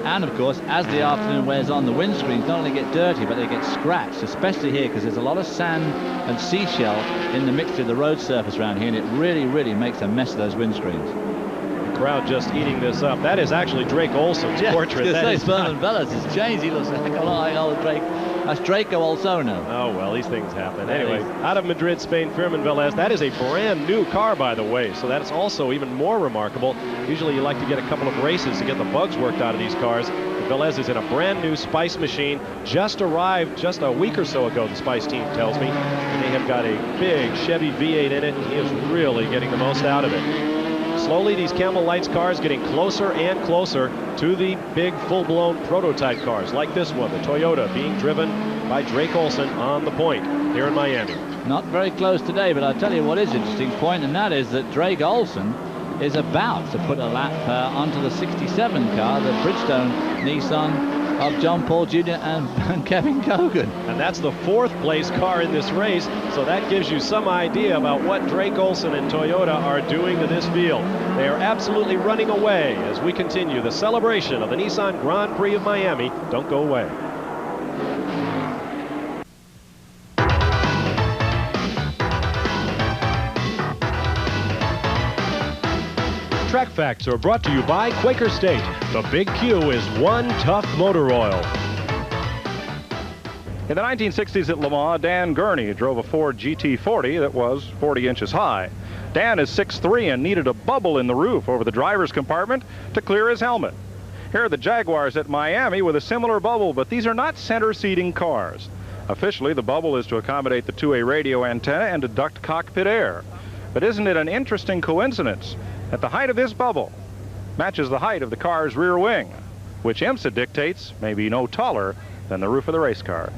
And of course, as the afternoon wears on, the windscreens not only get dirty, but they get scratched, especially here because there's a lot of sand and seashell in the mixture of the road surface around here, and it really, really makes a mess of those windscreens. Crowd just eating this up. That is actually Drake Olson's portrait. That is Firmin Velez has changed. He looks like a lot like old Drake. That's Draco Olsono. Oh, well, these things happen. Anyway, out of Madrid, Spain, Firmin Velez. That is a brand new car, by the way, so that's also even more remarkable. Usually you like to get a couple of races to get the bugs worked out of these cars. Velez is in a brand new Spice machine, just arrived just a week or so ago, the Spice team tells me. And they have got a big Chevy V8 in it, and he is really getting the most out of it. Slowly, these Camel Lights cars getting closer and closer to the big full-blown prototype cars, like this one, the Toyota, being driven by Drake Olson on the point here in Miami. Not very close today, but I'll tell you what is an interesting point, and that is that Drake Olson is about to put a lap onto the 67 car, the Bridgestone Nissan of John Paul Jr. and Kevin Kogan. And that's the 4th place car in this race, so that gives you some idea about what Drake Olson and Toyota are doing to this field. They are absolutely running away as we continue the celebration of the Nissan Grand Prix of Miami. Don't go away. Track Facts are brought to you by Quaker State. The Big Q is one tough motor oil. In the 1960s at Le Mans, Dan Gurney drove a Ford GT40 that was 40 inches high. Dan is 6'3" and needed a bubble in the roof over the driver's compartment to clear his helmet. Here are the Jaguars at Miami with a similar bubble, but these are not center seating cars. Officially, the bubble is to accommodate the two-way radio antenna and to duct cockpit air. But isn't it an interesting coincidence that the height of this bubble matches the height of the car's rear wing, which IMSA dictates may be no taller than the roof of the race car?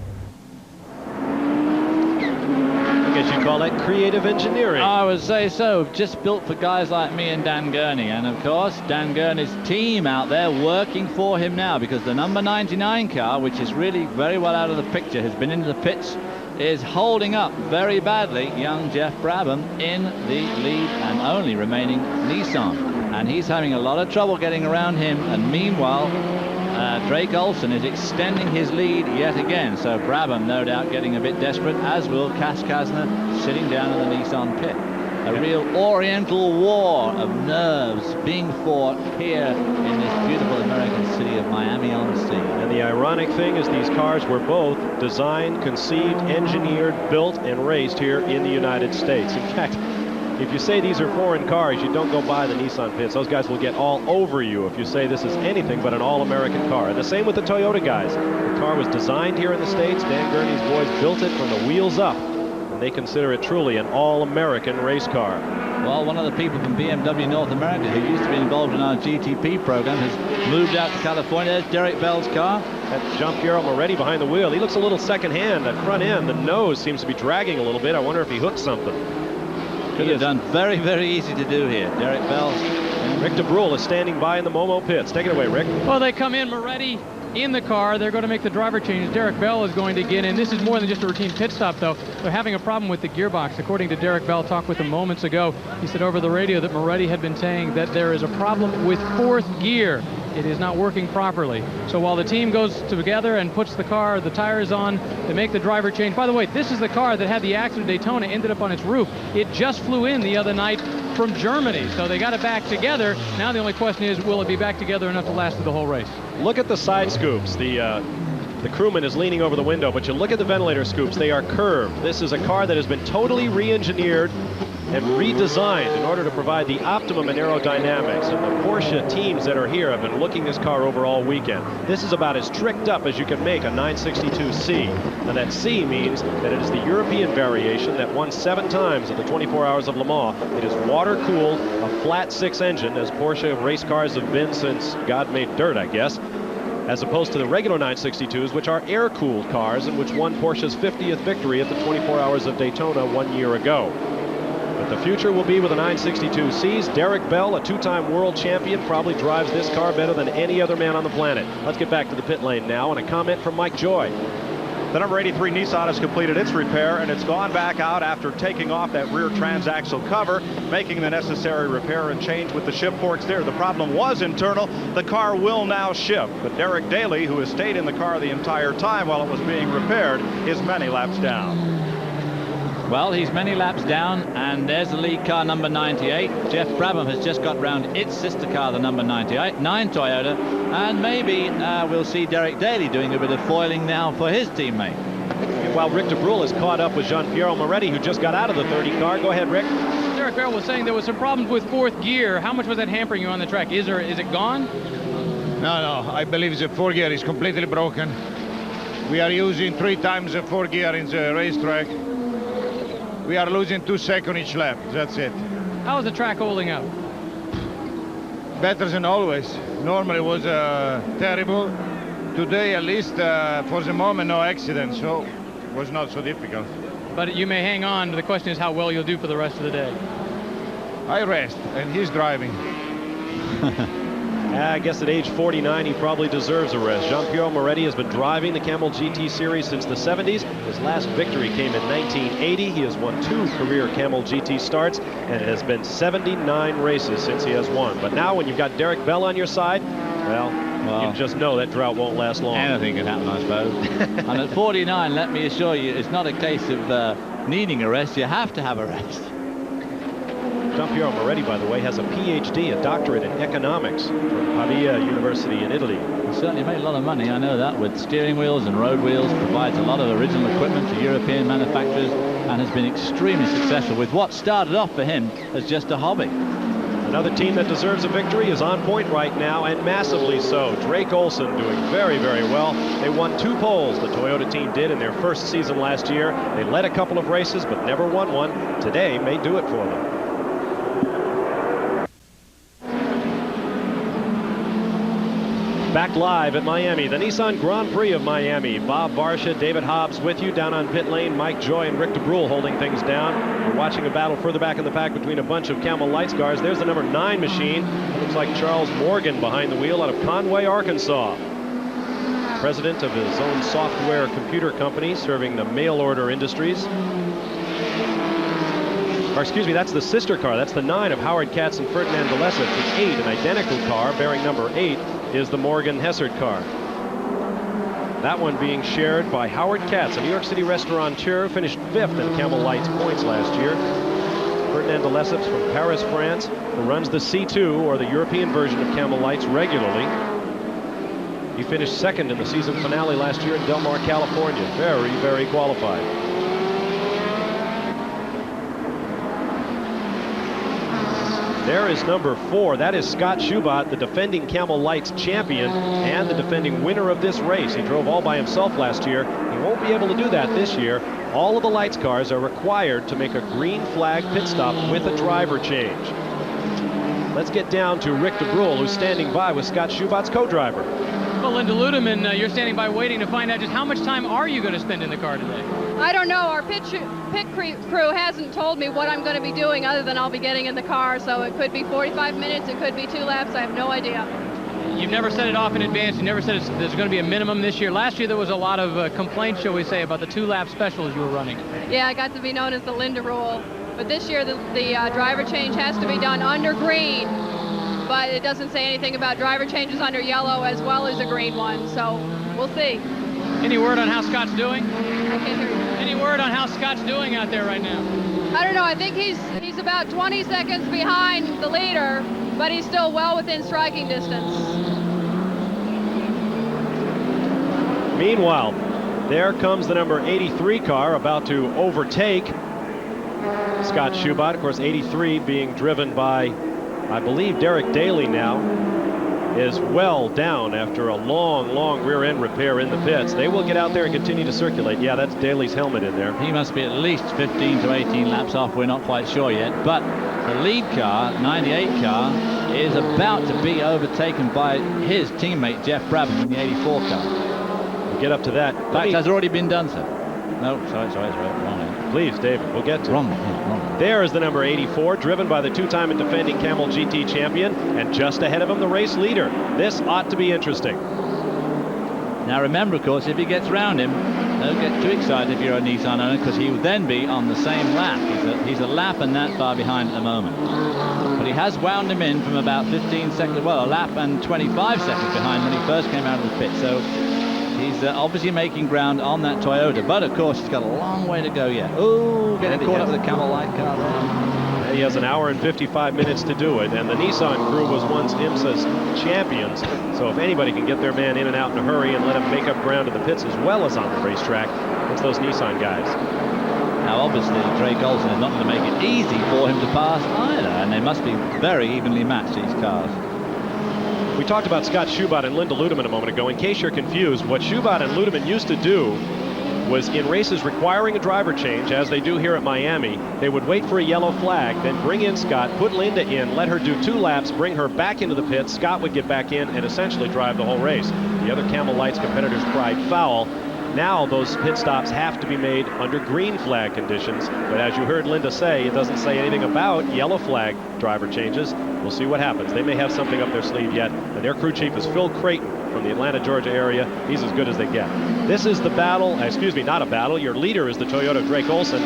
I guess you'd call that creative engineering. I would say so. Just built for guys like me and Dan Gurney. And of course, Dan Gurney's team out there working for him now, because the number 99 car, which is really very well out of the picture, has been into the pits, is holding up very badly young Jeff Brabham in the lead and only remaining Nissan. And he's having a lot of trouble getting around him. And meanwhile, Drake Olson is extending his lead yet again. So Brabham, no doubt, getting a bit desperate, as will Cass Kasner sitting down in the Nissan pit. A real oriental war of nerves being fought here in this beautiful American city of Miami on the Sea. And the ironic thing is these cars were both designed, conceived, engineered, built, and raced here in the United States. In fact, if you say these are foreign cars, you don't go by the Nissan pits. Those guys will get all over you if you say this is anything but an all-American car. And the same with the Toyota guys. The car was designed here in the States. Dan Gurney's boys built it from the wheels up. They consider it truly an all-American race car. Well, one of the people from BMW North America who used to be involved in our GTP program has moved out to California. There's Derek Bell's car. That's Jean-Pierre Moretti behind the wheel. He looks a little second-hand. That front end, the nose seems to be dragging a little bit. I wonder if he hooked something. Could have done very, very easy to do here. Derek Bell. Rick DeBrule is standing by in the Momo pits. Take it away, Rick. Well, they come in, Moretti in the car. They're going to make the driver change. Derek Bell is going to get in. This is more than just a routine pit stop, though. They're having a problem with the gearbox. According to Derek Bell, talked with him moments ago, he said over the radio that Moretti had been saying that there is a problem with 4th gear. It is not working properly. So while the team goes together and puts the tires on, they make the driver change. By the way, this is the car that had the accident at Daytona, ended up on its roof. It just flew in the other night from Germany. So they got it back together. Now the only question is, will it be back together enough to last through the whole race? Look at the side scoops. The crewman is leaning over the window, but you look at the ventilator scoops. They are curved. This is a car that has been totally re-engineered and redesigned in order to provide the optimum in aerodynamics. And the Porsche teams that are here have been looking this car over all weekend. This is about as tricked up as you can make a 962C. And that C means that it is the European variation that won 7 times at the 24 Hours of Le Mans. It is water-cooled, a flat 6 engine, as Porsche race cars have been since God made dirt, I guess, as opposed to the regular 962s, which are air-cooled cars and which won Porsche's 50th victory at the 24 Hours of Daytona 1 year ago. But the future will be with the 962Cs. Derek Bell, a 2-time world champion, probably drives this car better than any other man on the planet. Let's get back to the pit lane now, and a comment from Mike Joy. The number 83 Nissan has completed its repair, and it's gone back out after taking off that rear transaxle cover, making the necessary repair and change with the shift forks there. The problem was internal. The car will now shift, but Derek Daly, who has stayed in the car the entire time while it was being repaired, is many laps down. Well, he's many laps down, and there's the lead car, number 98. Geoff Brabham has just got round its sister car, the number 98, 9 Toyota, and maybe we'll see Derek Daly doing a bit of foiling now for his teammate. While Rick de Brule is caught up with Jean-Pierre Moretti, who just got out of the 30 car. Go ahead, Rick. Derek Bell was saying there was some problems with 4th gear. How much was that hampering you on the track? Is it gone? No, I believe the 4th gear is completely broken. We are using 3 times the 4th gear in the racetrack. We are losing 2 seconds each lap. That's it. How is the track holding up? Better than always. Normally it was terrible. Today, at least, for the moment, no accidents, so it was not so difficult. But you may hang on. The question is how well you'll do for the rest of the day. I rest, and he's driving. I guess at age 49, he probably deserves a rest. Jean-Pierre Moretti has been driving the Camel GT Series since the 70s. His last victory came in 1980. He has won 2 career Camel GT starts, and it has been 79 races since he has won. But now when you've got Derek Bell on your side, well, you just know that drought won't last long. Anything can happen, I suppose. And at 49, let me assure you, it's not a case of needing a rest. You have to have a rest. Jean-Pierre Moretti, by the way, has a PhD, a doctorate in economics from Pavia University in Italy. He certainly made a lot of money, I know that, with steering wheels and road wheels, provides a lot of original equipment to European manufacturers, and has been extremely successful with what started off for him as just a hobby. Another team that deserves a victory is on point right now, and massively so. Drake Olson doing very, very well. They won 2 poles, the Toyota team did in their first season last year. They led a couple of races, but never won one. Today may do it for them. Back live at Miami, the Nissan Grand Prix of Miami. Bob Barsha, David Hobbs with you down on pit lane. Mike Joy and Rick de Brule holding things down. We're watching a battle further back in the pack between a bunch of Camel Lights cars. There's the number 9 machine. It looks like Charles Morgan behind the wheel out of Conway, Arkansas. President of his own software computer company serving the mail order industries. Or excuse me, that's the sister car. That's the 9 of Howard Katz and Ferdinand Delessert. The 8, an identical car bearing number 8, is the Morgan Hessert car. That one being shared by Howard Katz, a New York City restaurateur, finished 5th in Camel Lights points last year. Ferdinand Delessert from Paris, France, who runs the C2, or the European version of Camel Lights, regularly. He finished 2nd in the season finale last year in Del Mar, California. Very, very qualified. There is number 4. That is Scott Schubot, the defending Camel Lights champion and the defending winner of this race. He drove all by himself last year. He won't be able to do that this year. All of the Lights cars are required to make a green flag pit stop with a driver change. Let's get down to Rick de Brule, who's standing by with Scott Schubot's co-driver. Well, Linda Ludeman, you're standing by waiting to find out just how much time are you going to spend in the car today? I don't know. Our pit crew hasn't told me what I'm going to be doing other than I'll be getting in the car. So it could be 45 minutes. It could be 2 laps. I have no idea. You've never set it off in advance. You never said there's going to be a minimum this year. Last year there was a lot of complaints, shall we say, about the 2-lap specials you were running. Yeah, I got to be known as the Linda rule. But this year the driver change has to be done under green. But it doesn't say anything about driver changes under yellow as well as a green one. So we'll see. Any word on how Scott's doing? I can't hear you. Any word on how Scott's doing out there right now? I don't know. I think he's about 20 seconds behind the leader, but he's still well within striking distance. Meanwhile, there comes the number 83 car about to overtake Scott Schubert. Of course, 83 being driven by, I believe, Derek Daly now, is well down after a long rear end repair in the pits. They will get out there and continue to circulate. Yeah, that's Daly's helmet in there. He must be at least 15 to 18 laps off. We're not quite sure yet. But the lead car, 98 car, is about to be overtaken by his teammate, Geoff Brabham, in the 84 car. We'll get up to that. In fact, has already been done, sir. No, sorry, wrong. Please, David, we'll get to wrong. There is the number 84, driven by the two-time and defending Camel GT champion, and just ahead of him, the race leader. This ought to be interesting. Now remember, of course, if he gets round him, don't get too excited if you're a Nissan owner, because he would then be on the same lap. He's a lap and that far behind at the moment. But he has wound him in from about 15 seconds, well, a lap and 25 seconds behind when he first came out of the pit. So he's obviously making ground on that Toyota, but of course he's got a long way to go yet. Oh, getting caught up with the Camel Light car there. He has an hour and 55 minutes to do it, and the Nissan crew was once IMSA's champions, so if anybody can get their man in and out in a hurry and let him make up ground at the pits as well as on the racetrack, it's those Nissan guys. Now obviously Drake Olson is not going to make it easy for him to pass either, and they must be very evenly matched, these cars. We talked about Scott Schubert and Linda Ludeman a moment ago. In case you're confused, what Schubert and Ludeman used to do was in races requiring a driver change, as they do here at Miami, they would wait for a yellow flag, then bring in Scott, put Linda in, let her do 2 laps, bring her back into the pits. Scott would get back in and essentially drive the whole race. The other Camel Lights competitors cried foul. Now those pit stops have to be made under green flag conditions, but as you heard Linda say, it doesn't say anything about yellow flag driver changes. We'll see what happens. They may have something up their sleeve yet, and their crew chief is Phil Creighton from the Atlanta, Georgia area. He's as good as they get. This is the battle, excuse me, not a battle. Your leader is the Toyota Drake Olson.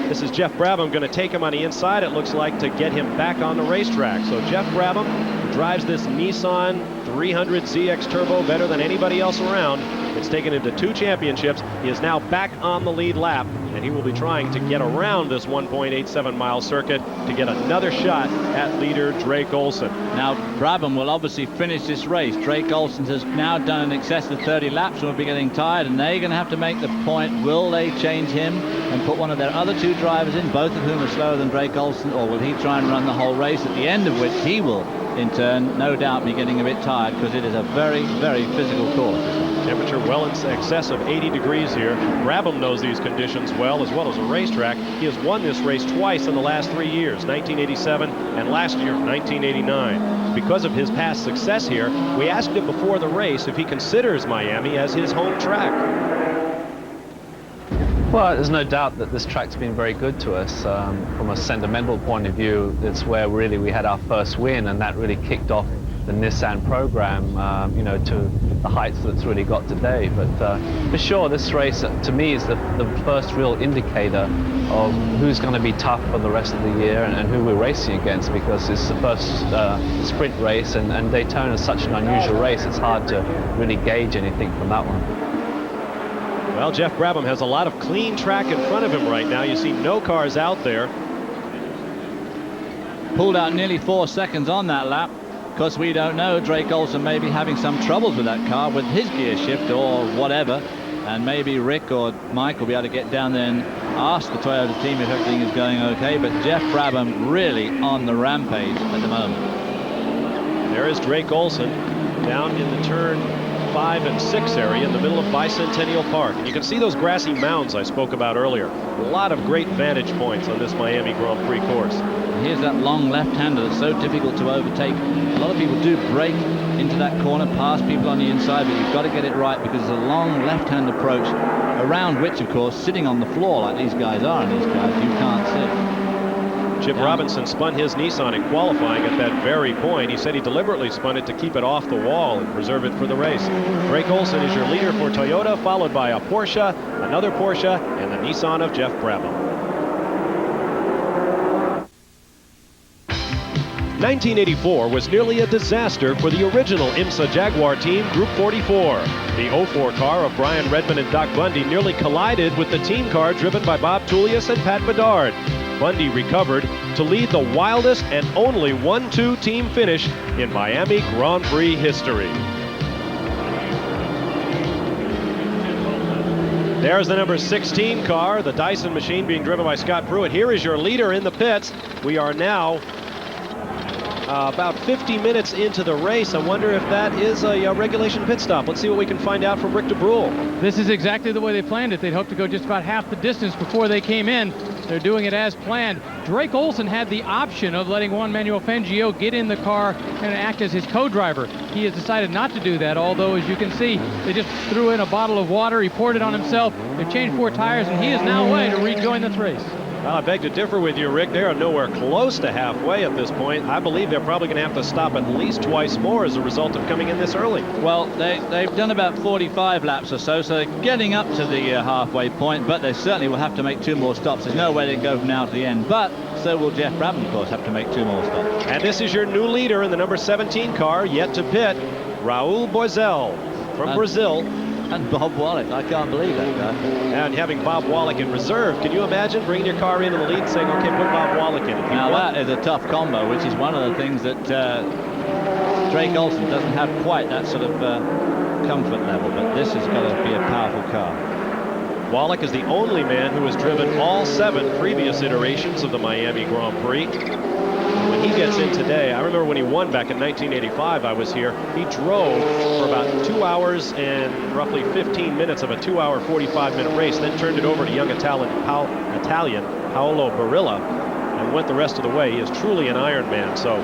This is Geoff Brabham going to take him on the inside, it looks like, to get him back on the racetrack. So Geoff Brabham, who drives this Nissan 300 ZX Turbo better than anybody else around. It's taken him to 2 championships. He is now back on the lead lap, and he will be trying to get around this 1.87-mile circuit to get another shot at leader Drake Olson. Now, Brabham will obviously finish this race. Drake Olson has now done in excess of 30 laps and will be getting tired, and they're going to have to make the point. Will they change him and put one of their other 2 drivers in, both of whom are slower than Drake Olson, or will he try and run the whole race, at the end of which he will, in turn, no doubt be getting a bit tired, because it is a very physical course. Temperature well in excess of 80 degrees here. Brabham knows these conditions well as a racetrack. He has won this race twice in the last 3 years, 1987 and last year, 1989. Because of his past success here, we asked him before the race if he considers Miami as his home track. Well, there's no doubt that this track's been very good to us. From a sentimental point of view, it's where really we had our first win, and that really kicked off the Nissan program, you know, to the heights that it's really got today. But for sure, this race, to me, is the first real indicator of who's going to be tough for the rest of the year and who we're racing against, because it's the first sprint race, and Daytona is such an unusual race, it's hard to really gauge anything from that one. Well, Geoff Brabham has a lot of clean track in front of him right now. You see no cars out there. Pulled out nearly 4 seconds on that lap. Of course, we don't know. Drake Olson may be having some troubles with that car, with his gear shift or whatever. And maybe Rick or Mike will be able to get down there and ask the Toyota team if everything is going okay. But Geoff Brabham really on the rampage at the moment. There is Drake Olson down in the turn 5 and 6 area in the middle of Bicentennial Park. And you can see those grassy mounds I spoke about earlier. A lot of great vantage points on this Miami Grand Prix course. And here's that long left-hander that's so difficult to overtake. A lot of people do break into that corner, pass people on the inside, but you've got to get it right, because it's a long left-hand approach, around which, of course, sitting on the floor like these guys are in these cars, you can't sit. Chip Robinson spun his Nissan in qualifying at that very point. He said he deliberately spun it to keep it off the wall and preserve it for the race. Drake Olson is your leader for Toyota, followed by a Porsche, another Porsche, and the Nissan of Geoff Brabham. 1984 was nearly a disaster for the original IMSA Jaguar team, Group 44. The 04 car of Brian Redmond and Doc Bundy nearly collided with the team car driven by Bob Tullius and Pat Bedard. Bundy recovered to lead the wildest and only 1-2 team finish in Miami Grand Prix history. There's the number 16 car, the Dyson machine being driven by Scott Pruitt. Here is your leader in the pits. We are now about 50 minutes into the race. I wonder if that is a regulation pit stop. Let's see what we can find out from Rick DeBrule. This is exactly the way they planned it. They'd hoped to go just about half the distance before they came in. They're doing it as planned. Drake Olson had the option of letting Juan Manuel Fangio get in the car and act as his co-driver. He has decided not to do that, although, as you can see, they just threw in a bottle of water. He poured it on himself. They've changed 4 tires, and he is now away to rejoin the race. Well, I beg to differ with you, Rick. They are nowhere close to halfway at this point. I believe they're probably going to have to stop at least twice more as a result of coming in this early. Well, they've done about 45 laps or so they're getting up to the halfway point, but they certainly will have to make 2 more stops. There's no way they can go from now to the end, but so will Geoff Brabham, of course, have to make 2 more stops. And this is your new leader in the number 17 car, yet to pit, Raul Boesel from Brazil. And Bob Wallach, I can't believe that guy. And having Bob Wallach in reserve, can you imagine bringing your car into the lead and saying, okay, put Bob Wallach in? Now that is a tough combo, which is one of the things that Drake Olson doesn't have quite that sort of comfort level, but this is going to be a powerful car. Wallach is the only man who has driven all 7 previous iterations of the Miami Grand Prix. When he gets in today, I remember when he won back in 1985, I was here. He drove for about 2 hours and roughly 15 minutes of a 2-hour, 45-minute race, then turned it over to young Italian Paolo Barilla and went the rest of the way. He is truly an Iron Man. So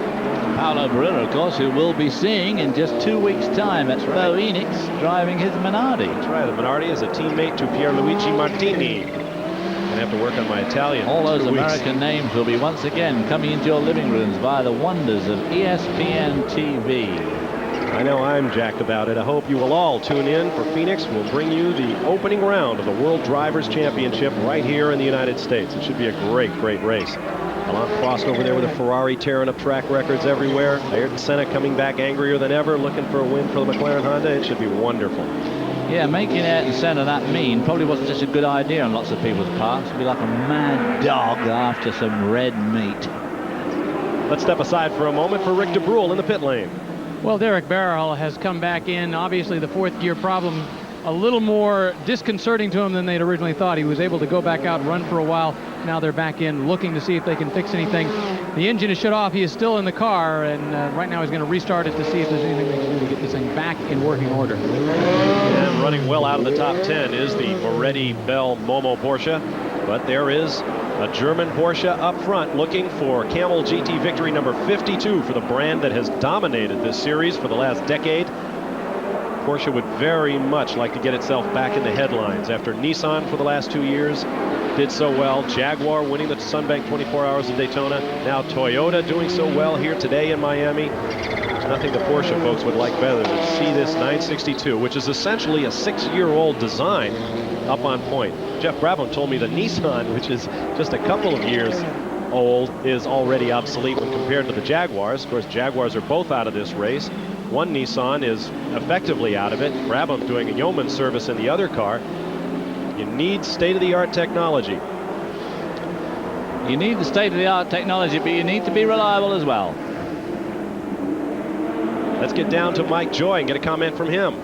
Paolo Barilla, of course, who we'll be seeing in just 2 weeks' time. That's Bo Enix driving his Minardi. That's right. The Minardi is a teammate to Pierluigi Martini. I have to work on my Italian. All those American names will be once again coming into your living rooms via the wonders of ESPN TV. I know I'm jacked about it. I hope you will all tune in for Phoenix. We'll bring you the opening round of the World Drivers' Championship right here in the United States. It should be a great, great race. Alain Prost over there with a Ferrari tearing up track records everywhere. Ayrton Senna coming back angrier than ever, looking for a win for the McLaren Honda. It should be wonderful. Yeah, making Ayrton Senna that mean probably wasn't such a good idea on lots of people's parts. It'd be like a mad dog after some red meat. Let's step aside for a moment for Rick DeBrule in the pit lane. Well, Derek Barrell has come back in. Obviously, the 4th gear problem a little more disconcerting to him than they'd originally thought. He was able to go back out and run for a while. Now they're back in looking to see if they can fix anything. The engine is shut off. He is still in the car, and right now he's going to restart it to see if there's anything they can do to get this thing back in working order. And running well out of the top 10 is the Moretti Bell Momo Porsche, but there is a German Porsche up front looking for Camel GT victory number 52 for the brand that has dominated this series for the last decade. Porsche would very much like to get itself back in the headlines after Nissan for the last 2 years did so well. Jaguar winning the Sunbank 24 Hours of Daytona. Now Toyota doing so well here today in Miami. There's nothing the Porsche folks would like better than to see this 962, which is essentially a 6-year-old design, up on point. Geoff Brabham told me the Nissan, which is just a couple of years old, is already obsolete when compared to the Jaguars. Of course, Jaguars are both out of this race. One Nissan is effectively out of it. Brabham doing a yeoman service in the other car. You need state-of-the-art technology. You need the state-of-the-art technology, but you need to be reliable as well. Let's get down to Mike Joy and get a comment from him.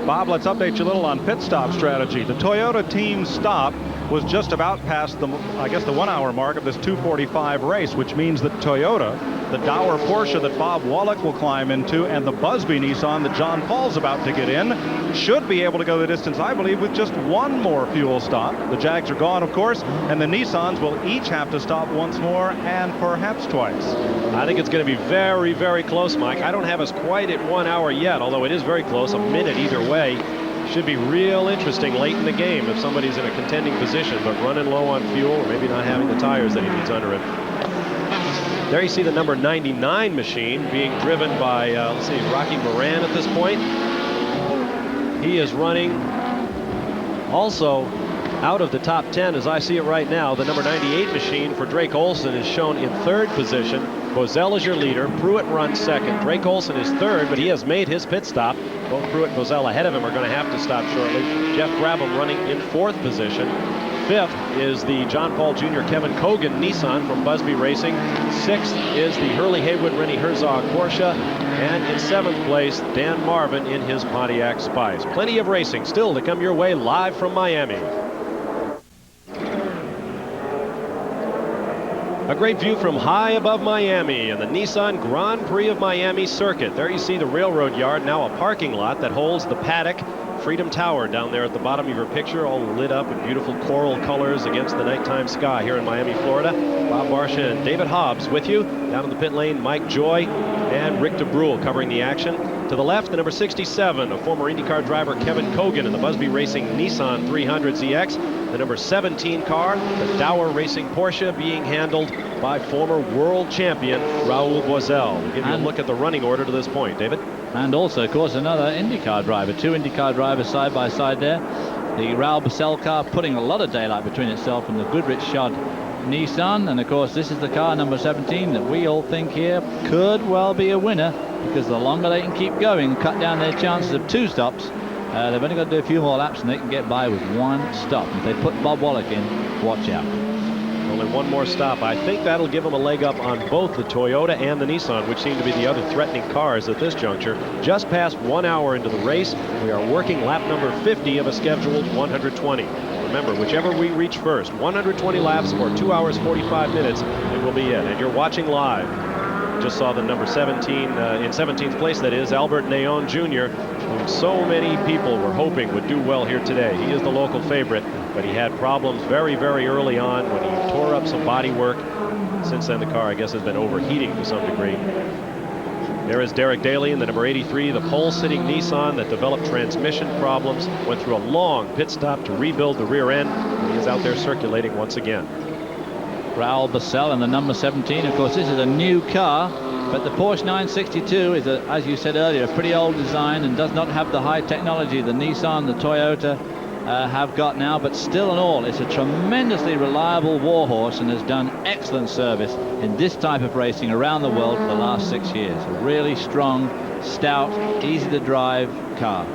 Bob, let's update you a little on pit stop strategy. The Toyota team stop was just about past the, I guess, the 1-hour mark of this 2:45 race, which means that Toyota, the dour Porsche that Bob Wallach will climb into, and the Busby Nissan that John Paul's about to get in, should be able to go the distance, I believe, with just 1 more fuel stop. The Jags are gone, of course, and the Nissans will each have to stop once more and perhaps twice. I think it's going to be very, very close, Mike. I don't have us quite at 1 hour yet, although it is very close, a minute either way. Should be real interesting late in the game if somebody's in a contending position, but running low on fuel or maybe not having the tires that he needs under him. There you see the number 99 machine being driven by, let's see, Rocky Moran at this point. He is running also out of the top 10 as I see it right now. The number 98 machine for Drake Olson is shown in 3rd position. Boesel is your leader. Pruitt runs 2nd. Drake Olson is 3rd, but he has made his pit stop. Both Pruitt and Boesel ahead of him are going to have to stop shortly. Geoff Brabham running in 4th position. 5th is the John Paul Jr. Kevin Kogan Nissan from Busby Racing. 6th is the Hurley Haywood Rennie Herzog Porsche. And in 7th place, Dan Marvin in his Pontiac Spice. Plenty of racing still to come your way live from Miami. A great view from high above Miami and the Nissan Grand Prix of Miami circuit. There you see the railroad yard, now a parking lot that holds the paddock. Freedom Tower down there at the bottom of your picture, all lit up in beautiful coral colors against the nighttime sky here in Miami, Florida. Bob Barsha and David Hobbs with you. Down in the pit lane, Mike Joy and Rick DeBrule covering the action. To the left, the number 67, a former IndyCar driver, Kevin Kogan in the Busby Racing Nissan 300ZX. The number 17 car, the Dower Racing Porsche, being handled by former world champion Raul Boesel. We'll give you a look at the running order to this point, David. And also, of course, another IndyCar driver. 2 IndyCar drivers side by side there. The Raul Boesel car putting a lot of daylight between itself and the Goodrich shod Nissan. And of course, this is the car number 17 that we all think here could well be a winner, because the longer they can keep going, cut down their chances of 2 stops. They've only got to do a few more laps and they can get by with 1 stop. If they put Bob Wallach in, watch out. Only 1 more stop. I think that'll give them a leg up on both the Toyota and the Nissan, which seem to be the other threatening cars at this juncture. Just past 1 hour into the race, we are working lap number 50 of a scheduled 120. Remember, whichever we reach first, 120 laps or 2 hours 45 minutes, it will be it. And you're watching live. Just saw the number 17 in 17th place, that is Albert Neon Jr., whom so many people were hoping would do well here today. He is the local favorite, but he had problems very, very early on when he tore up some body work. Since then, the car, I guess, has been overheating to some degree. There is Derek Daly in the number 83, the pole-sitting Nissan that developed transmission problems, went through a long pit stop to rebuild the rear end, and he is out there circulating once again. Raul Boesel in the number 17. Of course, this is a new car, but the Porsche 962 is, as you said earlier, a pretty old design and does not have the high technology the Nissan, the Toyota have got now, but still in all, it's a tremendously reliable warhorse and has done excellent service in this type of racing around the world for the last 6 years. A really strong, stout, easy to drive car.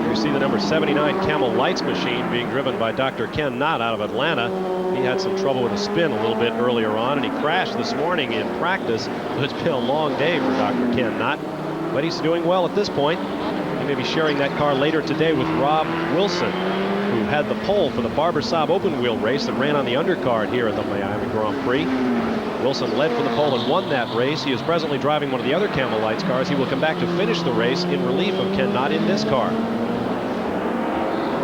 You see the number 79 Camel Lights machine being driven by Dr. Ken Knott out of Atlanta. He had some trouble with a spin a little bit earlier on, and he crashed this morning in practice. So it's been a long day for Dr. Ken Knott, but he's doing well at this point. He may be sharing that car later today with Rob Wilson, who had the pole for the Barber Saab open wheel race that ran on the undercard here at the Miami Grand Prix. Wilson led for the pole and won that race. He is presently driving one of the other Camel Lights cars. He will come back to finish the race in relief of Ken Knott in this car.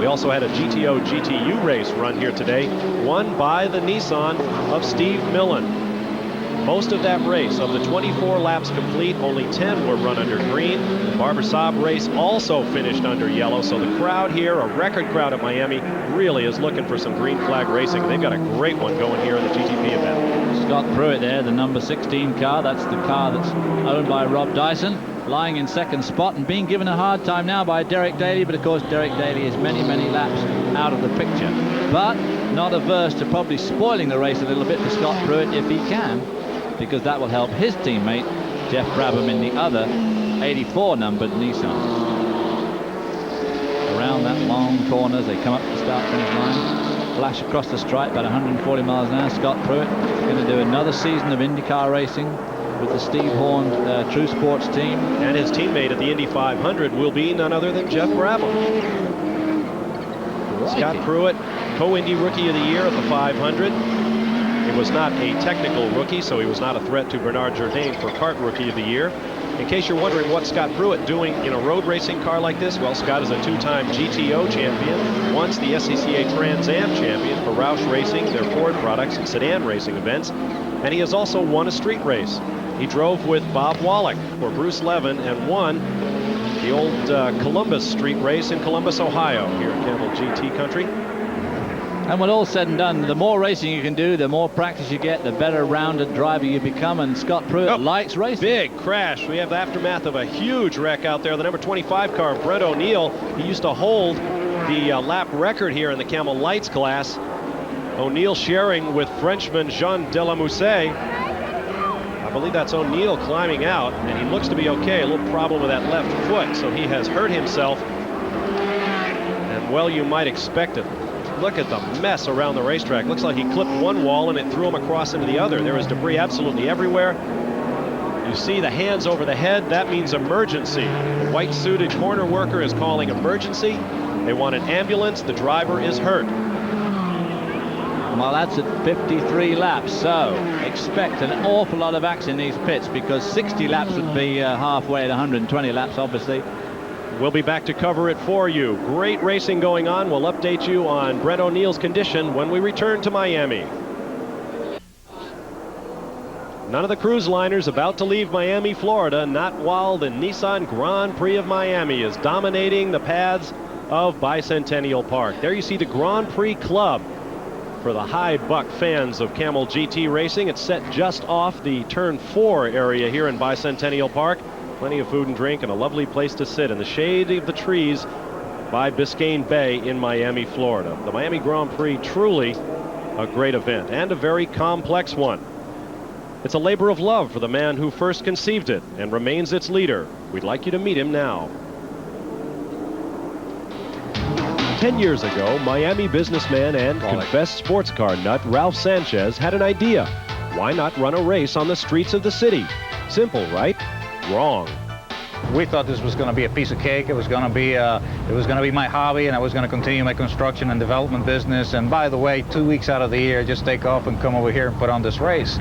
We also had a GTO GTU race run here today, won by the Nissan of Steve Millen. Most of that race, of the 24 laps complete, only 10 were run under green. The Barber Saab race also finished under yellow, so the crowd here, a record crowd at Miami, really is looking for some green flag racing. They've got a great one going here in the GTP event. Scott Pruitt there, the number 16 car. That's the car that's owned by Rob Dyson, lying in second spot and being given a hard time now by Derek Daly, but of course Derek Daly is many, many laps out of the picture, but not averse to probably spoiling the race a little bit for Scott Pruitt if he can, because that will help his teammate Geoff Brabham in the other 84 numbered Nissan. Around that long corner as they come up to the start finish line, flash across the stripe about 140 miles an hour. Scott Pruitt is going to do another season of IndyCar racing with the Steve Horn True Sports team. And his teammate at the Indy 500 will be none other than Geoff Brabham. Right. Scott Pruitt, co-Indy Rookie of the Year at the 500. He was not a technical rookie, so he was not a threat to Bernard Jourdain for Kart Rookie of the Year. In case you're wondering what Scott Pruitt doing in a road racing car like this, well, Scott is a 2-time GTO champion, once the SCCA Trans Am champion for Roush Racing, their Ford products and sedan racing events, and he has also won a street race. He drove with Bob Wallach for Bruce Levin and won the old Columbus street race in Columbus, Ohio, here in Camel GT country. And when all's said and done, the more racing you can do, the more practice you get, the better rounded driver you become, and Scott Pruitt likes racing. Big crash. We have the aftermath of a huge wreck out there. The number 25 car, Brent O'Neill, he used to hold the lap record here in the Camel Lights class. O'Neill sharing with Frenchman Jean Delamousse. I believe that's O'Neill climbing out, and he looks to be okay. A little problem with that left foot, so he has hurt himself. And well, you might expect it. look at the mess around the racetrack. Looks like he clipped one wall and it threw him across into the other. There was debris absolutely everywhere. You see the hands over the head. That means emergency. The white-suited corner worker is calling emergency. They want an ambulance. The driver is hurt. Well, that's at 53 laps, so expect an awful lot of action in these pits, because 60 laps would be halfway at 120 laps, obviously. We'll be back to cover it for you. Great racing going on. We'll update you on Brett O'Neill's condition when we return to Miami. None of the cruise liners about to leave Miami, Florida, not while the Nissan Grand Prix of Miami is dominating the paths of Bicentennial Park. There you see the Grand Prix Club for the high buck fans of Camel GT racing. It's set just off the turn 4 area here in Bicentennial Park. Plenty of food and drink and a lovely place to sit in the shade of the trees by Biscayne Bay in Miami, Florida. The Miami Grand Prix, truly a great event and a very complex one. It's a labor of love for the man who first conceived it and remains its leader. We'd like you to meet him now. 10 years ago, Miami businessman and confessed sports car nut Ralph Sanchez had an idea. Why not run a race on the streets of the city? Simple, right? Wrong. We thought this was going to be a piece of cake. It was going to be my hobby, and I was going to continue my construction and development business. And by the way, 2 weeks out of the year, just take off and come over here and put on this race.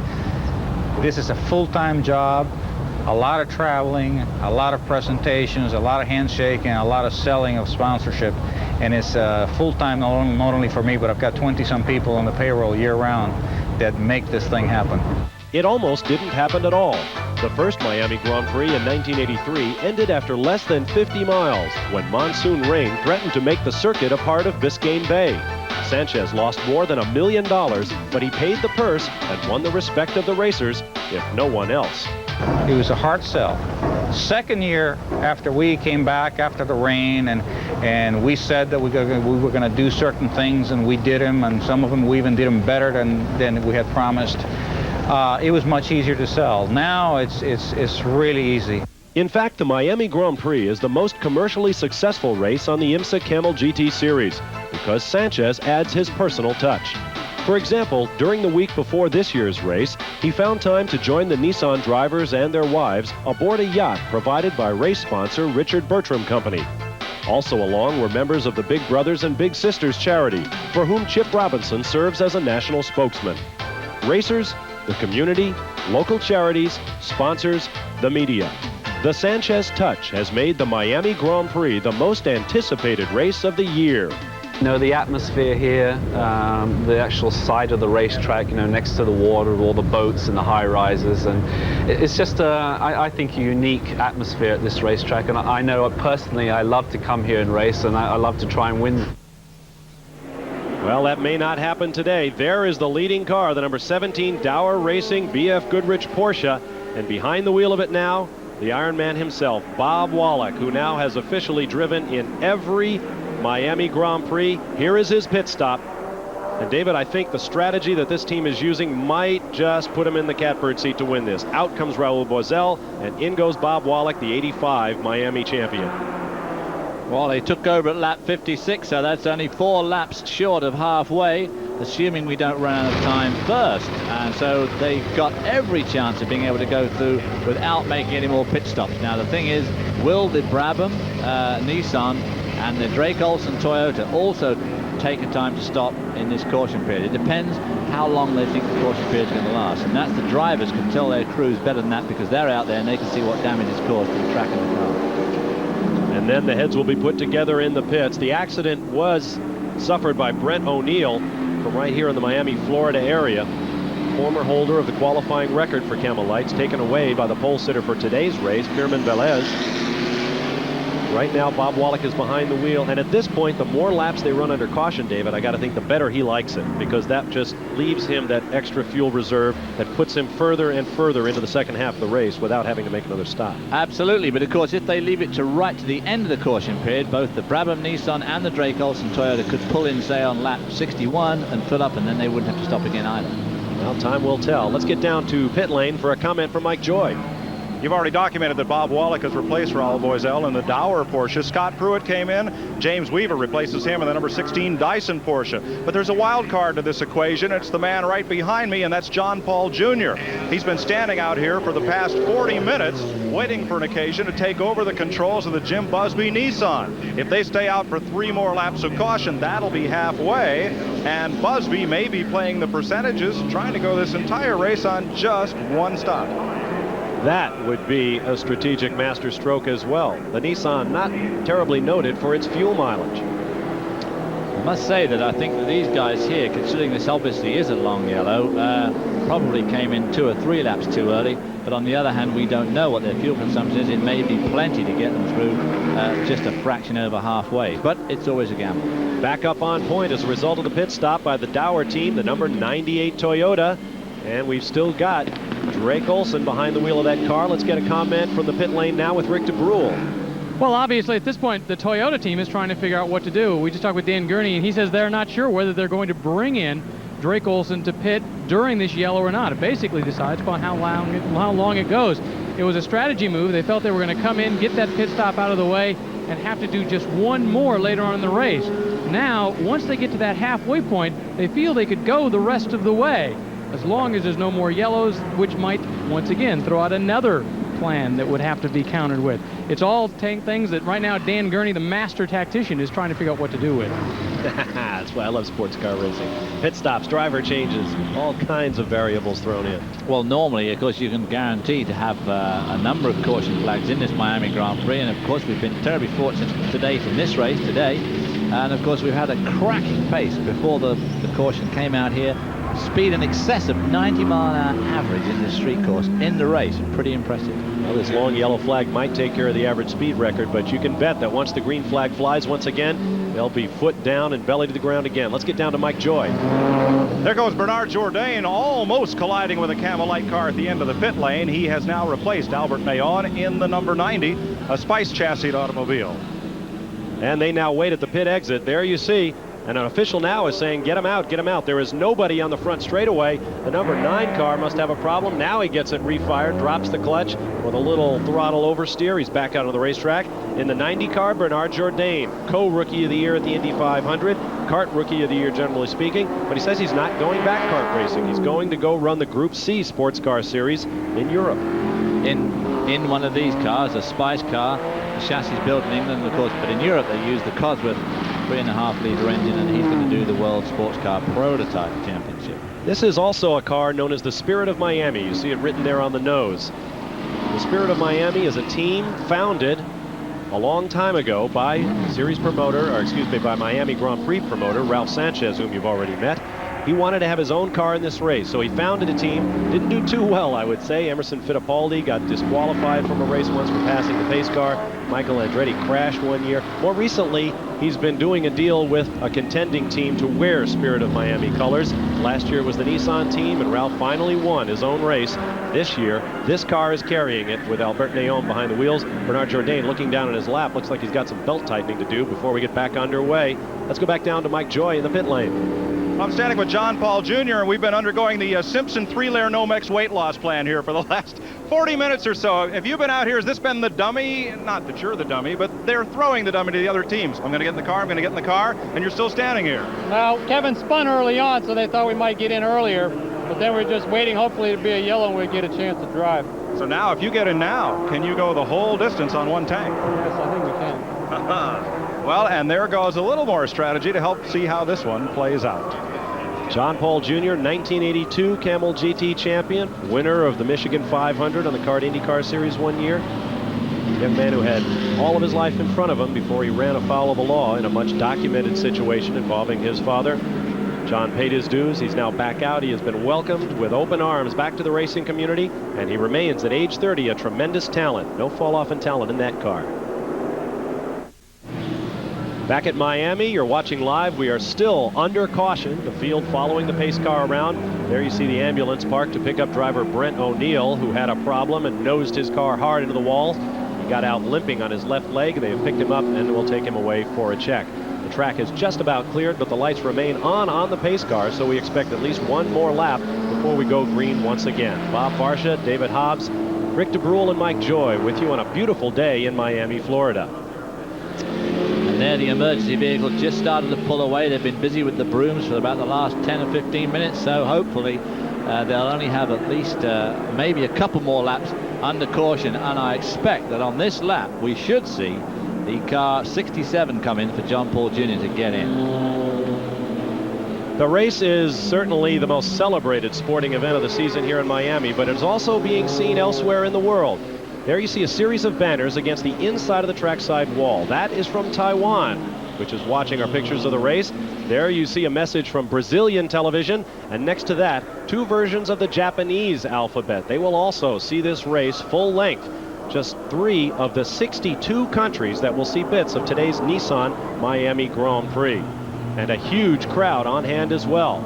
This is a full-time job, a lot of traveling, a lot of presentations, a lot of handshaking, a lot of selling of sponsorship. And it's full-time not only for me, but I've got 20-some people on the payroll year-round that make this thing happen. It almost didn't happen at all. The first Miami Grand Prix in 1983 ended after less than 50 miles when monsoon rain threatened to make the circuit a part of Biscayne Bay. Sanchez lost more than $1 million, but he paid the purse and won the respect of the racers, if no one else. It was a hard sell. Second year after we came back after the rain, and we said that we were going to do certain things, and we did them, and some of them we even did them better than we had promised. It was much easier to sell. Now it's really easy. In fact, the Miami Grand Prix is the most commercially successful race on the IMSA Camel GT Series because Sanchez adds his personal touch. For example, during the week before this year's race, he found time to join the Nissan drivers and their wives aboard a yacht provided by race sponsor Richard Bertram Company. Also along were members of the Big Brothers and Big Sisters charity, for whom Chip Robinson serves as a national spokesman. Racers, the community, local charities, sponsors, the media. The Sanchez touch has made the Miami Grand Prix the most anticipated race of the year. You know, the atmosphere here, the actual side of the racetrack, you know, next to the water, all the boats and the high-rises, and it's just, I think, a unique atmosphere at this racetrack. And I know personally I love to come here and race, and I love to try and win. Well, that may not happen today. There is the leading car, the number 17 Dower Racing BF Goodrich Porsche, and behind the wheel of it now, the Ironman himself, Bob Wallach, who now has officially driven in every Miami Grand Prix. Here is his pit stop. And David, I think the strategy that this team is using might just put him in the catbird seat to win this. Out comes Raul Boesel, and in goes Bob Wallach, the 85 Miami champion. Well, they took over at lap 56, so that's only 4 laps short of halfway, assuming we don't run out of time first. And so they've got every chance of being able to go through without making any more pit stops. Now, the thing is, will the Brabham, Nissan, and the Drake Olson Toyota also take a time to stop in this caution period? It depends how long they think the caution period is going to last. And that's the drivers can tell their crews better than that, because they're out there and they can see what damage is caused to the track and the car. And then the heads will be put together in the pits. The accident was suffered by Brett O'Neill from right here in the Miami, Florida area. Former holder of the qualifying record for Camel Lights, taken away by the pole sitter for today's race, Firmin Velez. Right now, Bob Wallach is behind the wheel, and at this point, the more laps they run under caution, David, I got to think the better he likes it, because that just leaves him that extra fuel reserve that puts him further and further into the second half of the race without having to make another stop. Absolutely, but of course, if they leave it to right to the end of the caution period, both the Brabham Nissan and the Drake Olson Toyota could pull in, say, on lap 61 and fill up, and then they wouldn't have to stop again either. Well, time will tell. Let's get down to pit lane for a comment from Mike Joy. You've already documented that Bob Wallach has replaced Raul Boesel in the Dower Porsche. Scott Pruitt came in. James Weaver replaces him in the number 16 Dyson Porsche. But there's a wild card to this equation. It's the man right behind me, and that's John Paul Jr. He's been standing out here for the past 40 minutes waiting for an occasion to take over the controls of the Jim Busby Nissan. If they stay out for 3 more laps of caution, that'll be halfway, and Busby may be playing the percentages, trying to go this entire race on just 1 stop. That would be a strategic masterstroke as well. The Nissan not terribly noted for its fuel mileage. I must say that I think that these guys here, considering this obviously is a long yellow, probably came in 2 or 3 laps too early. But on the other hand, we don't know what their fuel consumption is. It may be plenty to get them through just a fraction over halfway. But it's always a gamble. Back up on point as a result of the pit stop by the Dower team, the number 98 Toyota. And we've still got Drake Olson behind the wheel of that car. Let's get a comment from the pit lane now with Rick DeBrule. Well, obviously, at this point, the Toyota team is trying to figure out what to do. We just talked with Dan Gurney, and he says they're not sure whether they're going to bring in Drake Olson to pit during this yellow or not. It basically decides upon how long it goes. It was a strategy move. They felt they were going to come in, get that pit stop out of the way, and have to do just 1 more later on in the race. Now, once they get to that halfway point, they feel they could go the rest of the way, as long as there's no more yellows, which might, once again, throw out another plan that would have to be countered with. It's all things that right now Dan Gurney, the master tactician, is trying to figure out what to do with. That's why I love sports car racing. Pit stops, driver changes, all kinds of variables thrown in. Well, normally, of course, you can guarantee to have a number of caution flags in this Miami Grand Prix, and of course we've been terribly fortunate today from this race today, and of course we've had a cracking pace before the caution came out here. Speed in excess of 90 mile an hour average in this street course in the race. Pretty impressive. Well, this long yellow flag might take care of the average speed record, but you can bet that once the green flag flies once again, they'll be foot down and belly to the ground again. Let's get down to Mike Joy. There goes Bernard Jourdain, almost colliding with a Camel Light car at the end of the pit lane. He has now replaced Albert Mayon in the number 90, a Spice chassis automobile. And they now wait at the pit exit. There you see. And an official now is saying, get him out, get him out. There is nobody on the front straightaway. The number 9 car must have a problem. Now he gets it refired, drops the clutch with a little throttle oversteer. He's back out on the racetrack. In the 90 car, Bernard Jourdain, co-rookie of the year at the Indy 500, kart rookie of the year generally speaking. But he says he's not going back kart racing. He's going to go run the Group C sports car series in Europe. In one of these cars, a Spice car, the chassis built in England, of course, but in Europe they use the Cosworth 3.5-litre engine, and he's going to do the World Sports Car Prototype Championship. This is also a car known as the Spirit of Miami. You see it written there on the nose. The Spirit of Miami is a team founded a long time ago by series promoter, or excuse me, by Miami Grand Prix promoter Ralph Sanchez, whom you've already met. He wanted to have his own car in this race, so he founded a team. Didn't do too well, I would say. Emerson Fittipaldi got disqualified from a race once for passing the pace car. Michael Andretti crashed one year. More recently, he's been doing a deal with a contending team to wear Spirit of Miami colors. Last year was the Nissan team, and Ralph finally won his own race. This year, this car is carrying it with Albert Mayon behind the wheels. Bernard Jourdain looking down at his lap. Looks like he's got some belt tightening to do before we get back underway. Let's go back down to Mike Joy in the pit lane. I'm standing with John Paul Jr., and we've been undergoing the Simpson 3-layer Nomex weight loss plan here for the last 40 minutes or so. If you've been out here, has this been the dummy? Not that you're the dummy, but they're throwing the dummy to the other teams. I'm going to get in the car, I'm going to get in the car, and you're still standing here. Well, Kevin spun early on, so they thought we might get in earlier, but then we're just waiting, hopefully, to be a yellow and we'd get a chance to drive. So now, if you get in now, can you go the whole distance on one tank? Yes, I think we can. Well, and there goes a little more strategy to help see how this one plays out. John Paul Jr., 1982 Camel GT champion, winner of the Michigan 500 on the Kart IndyCar Series one year. A man who had all of his life in front of him before he ran afoul of the law in a much documented situation involving his father. John paid his dues. He's now back out. He has been welcomed with open arms back to the racing community, and he remains at age 30 a tremendous talent. No fall off in talent in that car. Back at Miami, you're watching live. We are still under caution. The field following the pace car around. There you see the ambulance parked to pick up driver Brent O'Neill, who had a problem and nosed his car hard into the wall. He got out limping on his left leg. They have picked him up and will take him away for a check. The track is just about cleared, but the lights remain on the pace car, so we expect at least one more lap before we go green once again. Bob Barsha, David Hobbs, Rick DeBrule and Mike Joy with you on a beautiful day in Miami, Florida. And there the emergency vehicle just started to pull away. They've been busy with the brooms for about the last 10 or 15 minutes, so hopefully they'll only have at least maybe a couple more laps under caution, and I expect that on this lap we should see the car 67 come in for John Paul Jr. to get in. The race is certainly the most celebrated sporting event of the season here in Miami, but it's also being seen elsewhere in the world. There you see a series of banners against the inside of the trackside wall. That is from Taiwan, which is watching our pictures of the race. There you see a message from Brazilian television, and next to that, 2 versions of the Japanese alphabet. They will also see this race full length. Just 3 of the 62 countries that will see bits of today's Nissan Miami Grand Prix. And a huge crowd on hand as well.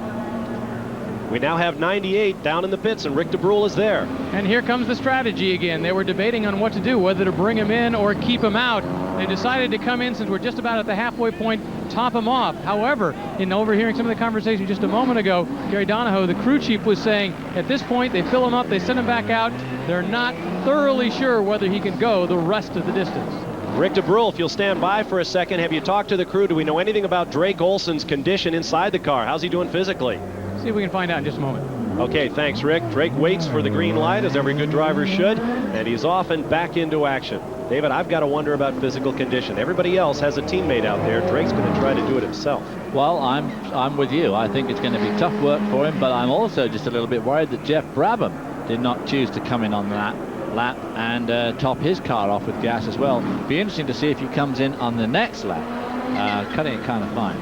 We now have 98 down in the pits, and Rick DeBrule is there. And here comes the strategy again. They were debating on what to do, whether to bring him in or keep him out. They decided to come in since we're just about at the halfway point, top him off. However, in overhearing some of the conversation just a moment ago, Gary Donahoe, the crew chief, was saying at this point they fill him up, they send him back out. They're not thoroughly sure whether he can go the rest of the distance. Rick DeBrule, if you'll stand by for a second, have you talked to the crew? Do we know anything about Drake Olson's condition inside the car? How's he doing physically? See if we can find out in just a moment. Okay, thanks, Rick. Drake waits for the green light, as every good driver should, and he's off and back into action. David, I've got to wonder about physical condition. Everybody else has a teammate out there. Drake's going to try to do it himself. Well, I'm with you. I think it's going to be tough work for him, but I'm also just a little bit worried that Geoff Brabham did not choose to come in on that lap and top his car off with gas as well. Be interesting to see if he comes in on the next lap, cutting it kind of fine.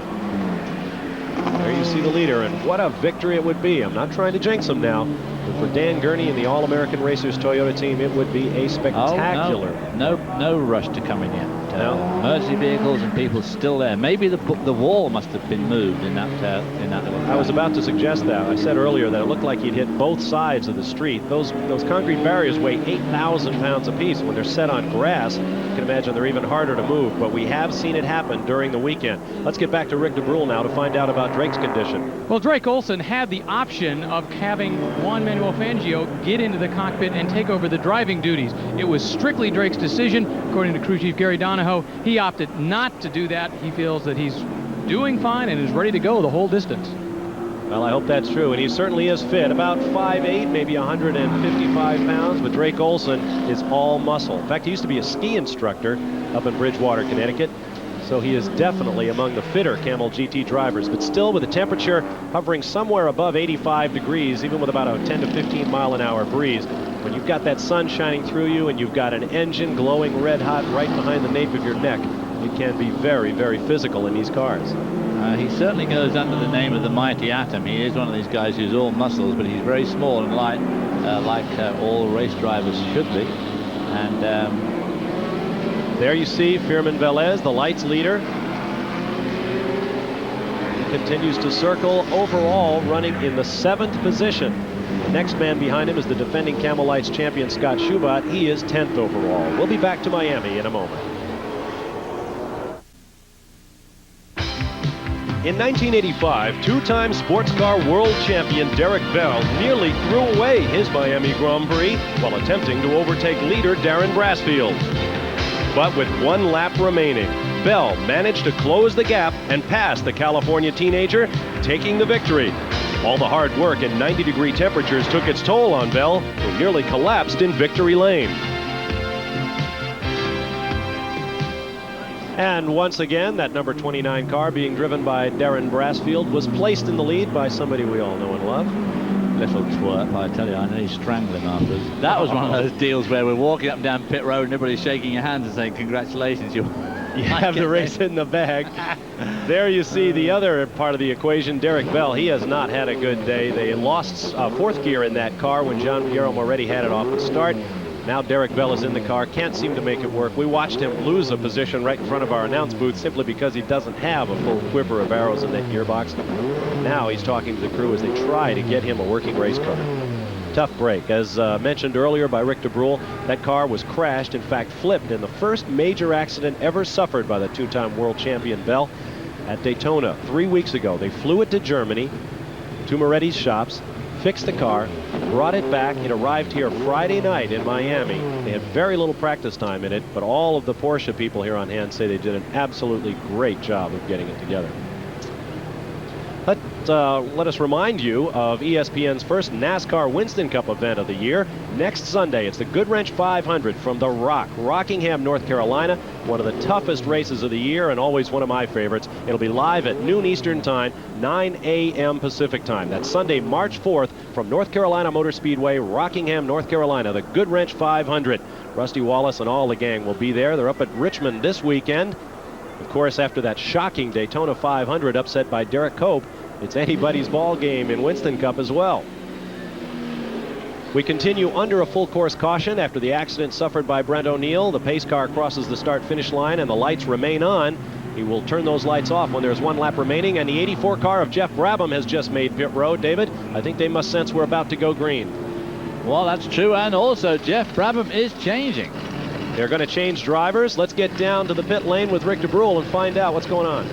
There you see the leader, and what a victory it would be. I'm not trying to jinx him now, but for Dan Gurney and the All-American Racers Toyota team, it would be a spectacular. No rush to come in yet. Emergency vehicles and people still there. Maybe the wall must have been moved in that little I was about to suggest that. I said earlier that it looked like he'd hit both sides of the street. Those concrete barriers weigh 8,000 pounds apiece. When they're set on grass, you can imagine they're even harder to move, but we have seen it happen during the weekend. Let's get back to Rick DeBrule now to find out about Drake's condition. Well, Drake Olson had the option of having Juan Manuel Fangio get into the cockpit and take over the driving duties. It was strictly Drake's decision. According to crew chief Gary Donahoe, he opted not to do that. He feels that he's doing fine and is ready to go the whole distance. Well, I hope that's true, and he certainly is fit. About 5'8", maybe 155 pounds, but Drake Olson is all muscle. In fact, he used to be a ski instructor up in Bridgewater, Connecticut, so he is definitely among the fitter Camel GT drivers, but still with the temperature hovering somewhere above 85 degrees, even with about a 10 to 15 mile an hour breeze. When you've got that sun shining through you and you've got an engine glowing red hot right behind the nape of your neck, it can be very, very physical in these cars. He certainly goes under the name of the Mighty Atom. He is one of these guys who's all muscles, but he's very small and light, like all race drivers should be. And there you see Firmin Velez, the lights leader. He continues to circle, overall running in the 7th position. The next man behind him is the defending Camel Lights champion Scott Schubert. He is 10th overall. We'll be back to Miami in a moment. In 1985, two-time sports car world champion Derek Bell nearly threw away his Miami Grand Prix while attempting to overtake leader Darren Brasfield. But with 1 lap remaining, Bell managed to close the gap and pass the California teenager, taking the victory. All the hard work and 90-degree temperatures took its toll on Bell, who nearly collapsed in victory lane. And once again, that number 29 car being driven by Darren Brasfield was placed in the lead by somebody we all know and love. Little twerp, I tell you, I nearly strangled him afterwards. That was one of those deals where we're walking up and down pit road and everybody's shaking your hands and saying, congratulations, you have the race in the bag. There you see the other part of the equation, Derek Bell. He has not had a good day. They lost 4th gear in that car when Gian Piero Moretti had it off at start. Now Derek Bell is in the car, can't seem to make it work. We watched him lose a position right in front of our announce booth simply because he doesn't have a full quiver of arrows in that gearbox. Now he's talking to the crew as they try to get him a working race car. Tough break. As mentioned earlier by Rick DeBrule, that car was crashed, in fact flipped, in the first major accident ever suffered by the two-time world champion Bell at Daytona 3 weeks ago. They flew it to Germany, to Moretti's shops, fixed the car, brought it back. It arrived here Friday night in Miami. They had very little practice time in it, but all of the Porsche people here on hand say they did an absolutely great job of getting it together. Let us remind you of ESPN's first NASCAR Winston Cup event of the year. Next Sunday, it's the Goodwrench 500 from The Rock, Rockingham, North Carolina. One of the toughest races of the year and always one of my favorites. It'll be live at noon Eastern Time, 9 a.m. Pacific Time. That's Sunday, March 4th from North Carolina Motor Speedway, Rockingham, North Carolina, the Goodwrench 500. Rusty Wallace and all the gang will be there. They're up at Richmond this weekend. Of course, after that shocking Daytona 500 upset by Derek Cobb, it's anybody's ball game in Winston Cup as well. We continue under a full course caution after the accident suffered by Brent O'Neill. The pace car crosses the start-finish line and the lights remain on. He will turn those lights off when there's one lap remaining, and the 84 car of Geoff Brabham has just made pit road. David, I think they must sense we're about to go green. Well, that's true, and also Geoff Brabham is changing. They're going to change drivers. Let's get down to the pit lane with Rick DeBrule and find out what's going on.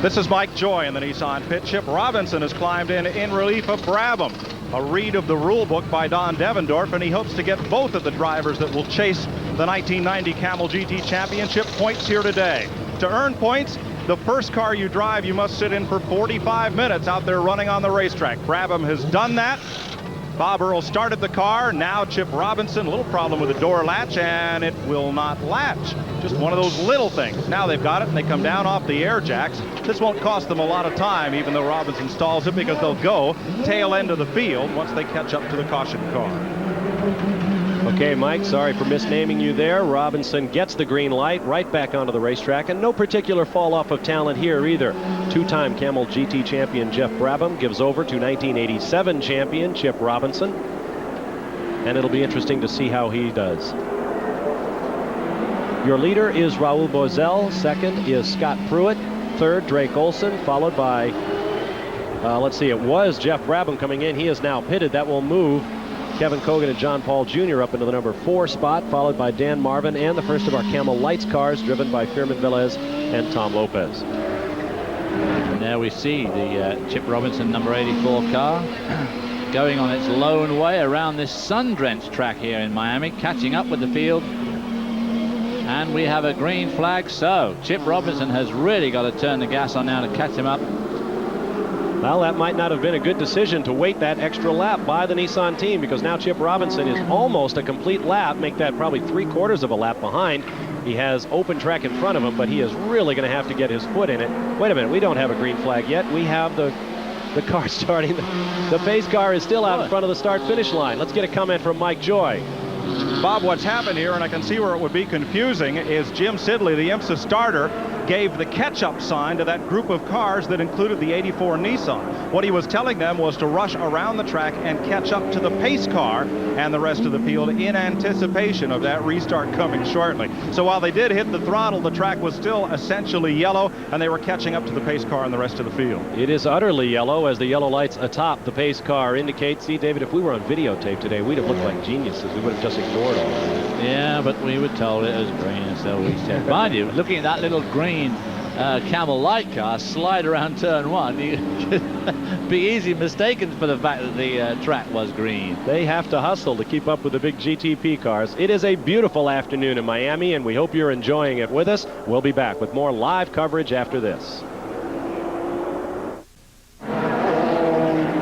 This is Mike Joy in the Nissan pit. Chip Robinson has climbed in relief of Brabham. A read of the rule book by Don Devendorf, and he hopes to get both of the drivers that will chase the 1990 Camel GT Championship points here today. To earn points, the first car you drive, you must sit in for 45 minutes out there running on the racetrack. Brabham has done that. Bob Earl started the car. Now Chip Robinson, a little problem with the door latch, and it will not latch. Just one of those little things. Now they've got it, and they come down off the air jacks. This won't cost them a lot of time, even though Robinson stalls it, because they'll go tail end of the field once they catch up to the caution car. Okay, Mike, sorry for misnaming you there. Robinson gets the green light right back onto the racetrack, and no particular fall off of talent here either. Two-time Camel GT champion Geoff Brabham gives over to 1987 champion Chip Robinson, and it'll be interesting to see how he does. Your leader is Raul Boesel. Second is Scott Pruitt. Third, Drake Olson, followed by, let's see, it was Geoff Brabham coming in. He is now pitted. That will move Kevin Cogan and John Paul Jr. up into the number 4 spot, followed by Dan Marvin and the first of our Camel Lights cars, driven by Firmin Velez and Tom Lopez. And there we see the Chip Robinson number 84 car going on its lone way around this sun-drenched track here in Miami, catching up with the field. And we have a green flag, so Chip Robinson has really got to turn the gas on now to catch him up. Well, that might not have been a good decision to wait that extra lap by the Nissan team, because now Chip Robinson is almost a complete lap, make that probably 3/4 of a lap behind. He has open track in front of him, but he is really going to have to get his foot in it. Wait a minute, we don't have a green flag yet. We have the car starting. The pace car is still out in front of the start-finish line. Let's get a comment from Mike Joy. Bob, what's happened here, and I can see where it would be confusing, is Jim Sidley, the IMSA starter, gave the catch-up sign to that group of cars that included the 84 Nissan. What he was telling them was to rush around the track and catch up to the pace car and the rest of the field in anticipation of that restart coming shortly. So while they did hit the throttle, the track was still essentially yellow, and they were catching up to the pace car and the rest of the field. It is utterly yellow, as the yellow lights atop the pace car indicate. See, David, if we were on videotape today, we'd have looked like geniuses. We would have just ignored all of that. Yeah, but we were told it was green, so we said. Mind you, looking at that little green Camel Light car slide around turn 1, you could be easy mistaken for the fact that the track was green. They have to hustle to keep up with the big GTP cars. It is a beautiful afternoon in Miami, and we hope you're enjoying it with us. We'll be back with more live coverage after this.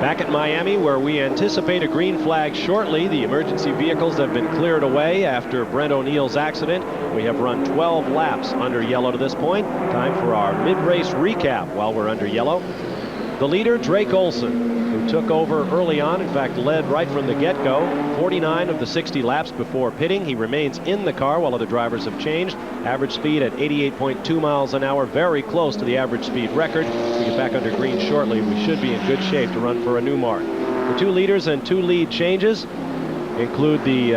Back at Miami, where we anticipate a green flag shortly. The emergency vehicles have been cleared away after Brent O'Neill's accident. We have run 12 laps under yellow to this point. Time for our mid-race recap while we're under yellow. The leader, Drake Olson, who took over early on, in fact led right from the get-go. 49 of the 60 laps before pitting. He remains in the car while other drivers have changed. Average speed at 88.2 miles an hour, very close to the average speed record. We get back under green shortly. We should be in good shape to run for a new mark. The 2 leaders and 2 lead changes include the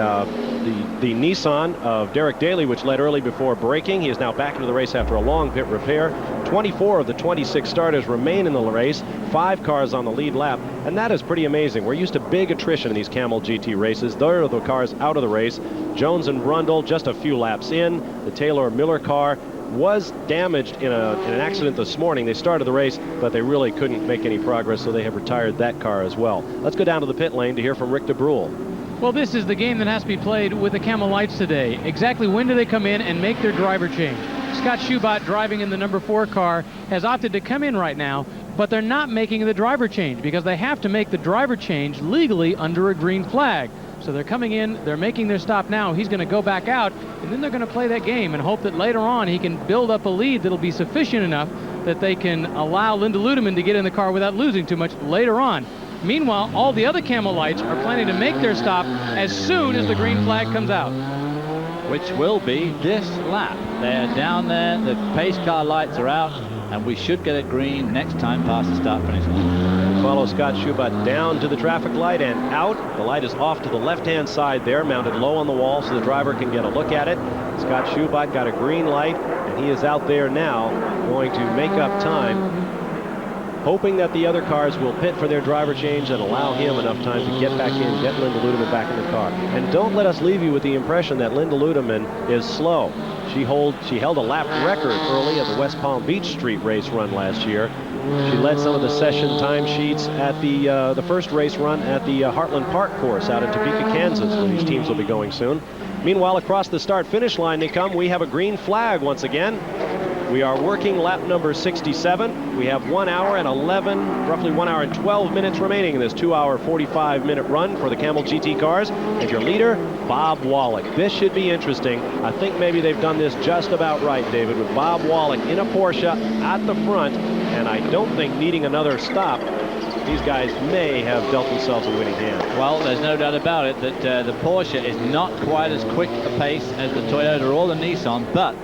Nissan of Derek Daly, which led early before braking. He is now back into the race after a long pit repair. 24 of the 26 starters remain in the race. 5 cars on the lead lap, and that is pretty amazing. We're used to big attrition in these Camel GT races. There are the cars out of the race. Jones and Brundle just a few laps in. The Taylor Miller car was damaged in an accident this morning. They started the race, but they really couldn't make any progress, so they have retired that car as well. Let's go down to the pit lane to hear from Rick DeBrule. Well, this is the game that has to be played with the Camel Lights today. Exactly when do they come in and make their driver change? Scott Schubot, driving in the number 4 car, has opted to come in right now, but they're not making the driver change because they have to make the driver change legally under a green flag. So they're coming in, they're making their stop now. He's going to go back out, and then they're going to play that game and hope that later on he can build up a lead that'll be sufficient enough that they can allow Linda Ludeman to get in the car without losing too much later on. Meanwhile, all the other Camel Lights are planning to make their stop as soon as the green flag comes out. Which will be this lap. They're down there, the pace car lights are out, and we should get a green next time past the start-finish line. Follow Scott Schubot down to the traffic light and out. The light is off to the left-hand side there, mounted low on the wall so the driver can get a look at it. Scott Schubot got a green light, and he is out there now going to make up time, hoping that the other cars will pit for their driver change and allow him enough time to get back in, get Linda Ludeman back in the car. And don't let us leave you with the impression that Linda Ludeman is slow. She held a lap record early at the West Palm Beach Street race run last year. She led some of the session timesheets at the first race run at the Heartland Park course out in Topeka, Kansas, where these teams will be going soon. Meanwhile, across the start-finish line they come. We have a green flag once again. We are working lap number 67. We have 1 hour and 11, roughly 1 hour and 12 minutes remaining in this 2 hour, 45-minute run for the Camel GT cars. And your leader, Bob Wallach. This should be interesting. I think maybe they've done this just about right, David, with Bob Wallach in a Porsche at the front. And I don't think needing another stop, these guys may have dealt themselves a winning hand. Well, there's no doubt about it that the Porsche is not quite as quick a pace as the Toyota or the Nissan, but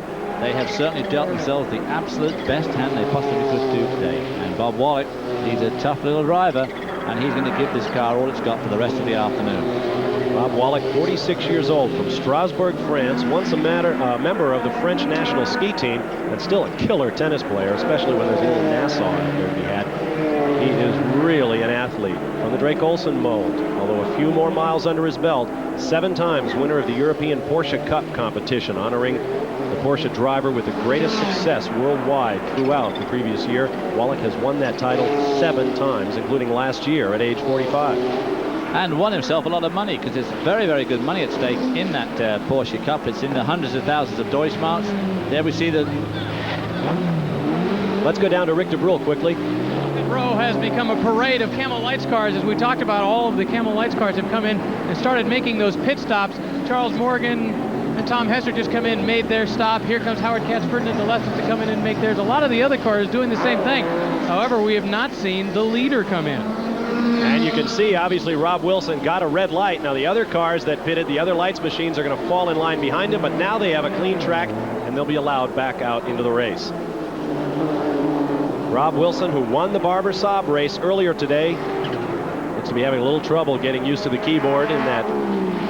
they have certainly dealt themselves the absolute best hand they possibly could do today. And Bob Wallach, he's a tough little driver, and he's going to give this car all it's got for the rest of the afternoon. Bob Wallach, 46 years old, from Strasbourg, France, once a member of the French national ski team, and still a killer tennis player, especially when there's a little Nassau out there to be had. He is really an athlete from the Drake Olson mold, although a few more miles under his belt. 7 times winner of the European Porsche Cup competition, honoring the Porsche driver with the greatest success worldwide throughout the previous year. Wallach has won that title 7 times, including last year at age 45. And won himself a lot of money, because there's very, very good money at stake in that Porsche Cup. It's in the hundreds of thousands of Deutschmarks. There we see the... Let's go down to Rick DeBrule quickly. Row has become a parade of Camel Lights cars. As we talked about, all of the Camel Lights cars have come in and started making those pit stops. Charles Morgan and Tom Hester just come in, made their stop. Here comes Howard Katz-Ferdinand de Lesseps to come in and make theirs. A lot of the other cars doing the same thing. However, we have not seen the leader come in. And you can see, obviously, Rob Wilson got a red light. Now, the other cars that pitted, the other lights machines, are going to fall in line behind him, but now they have a clean track, and they'll be allowed back out into the race. Rob Wilson, who won the Barber Saab race earlier today, looks to be having a little trouble getting used to the keyboard in that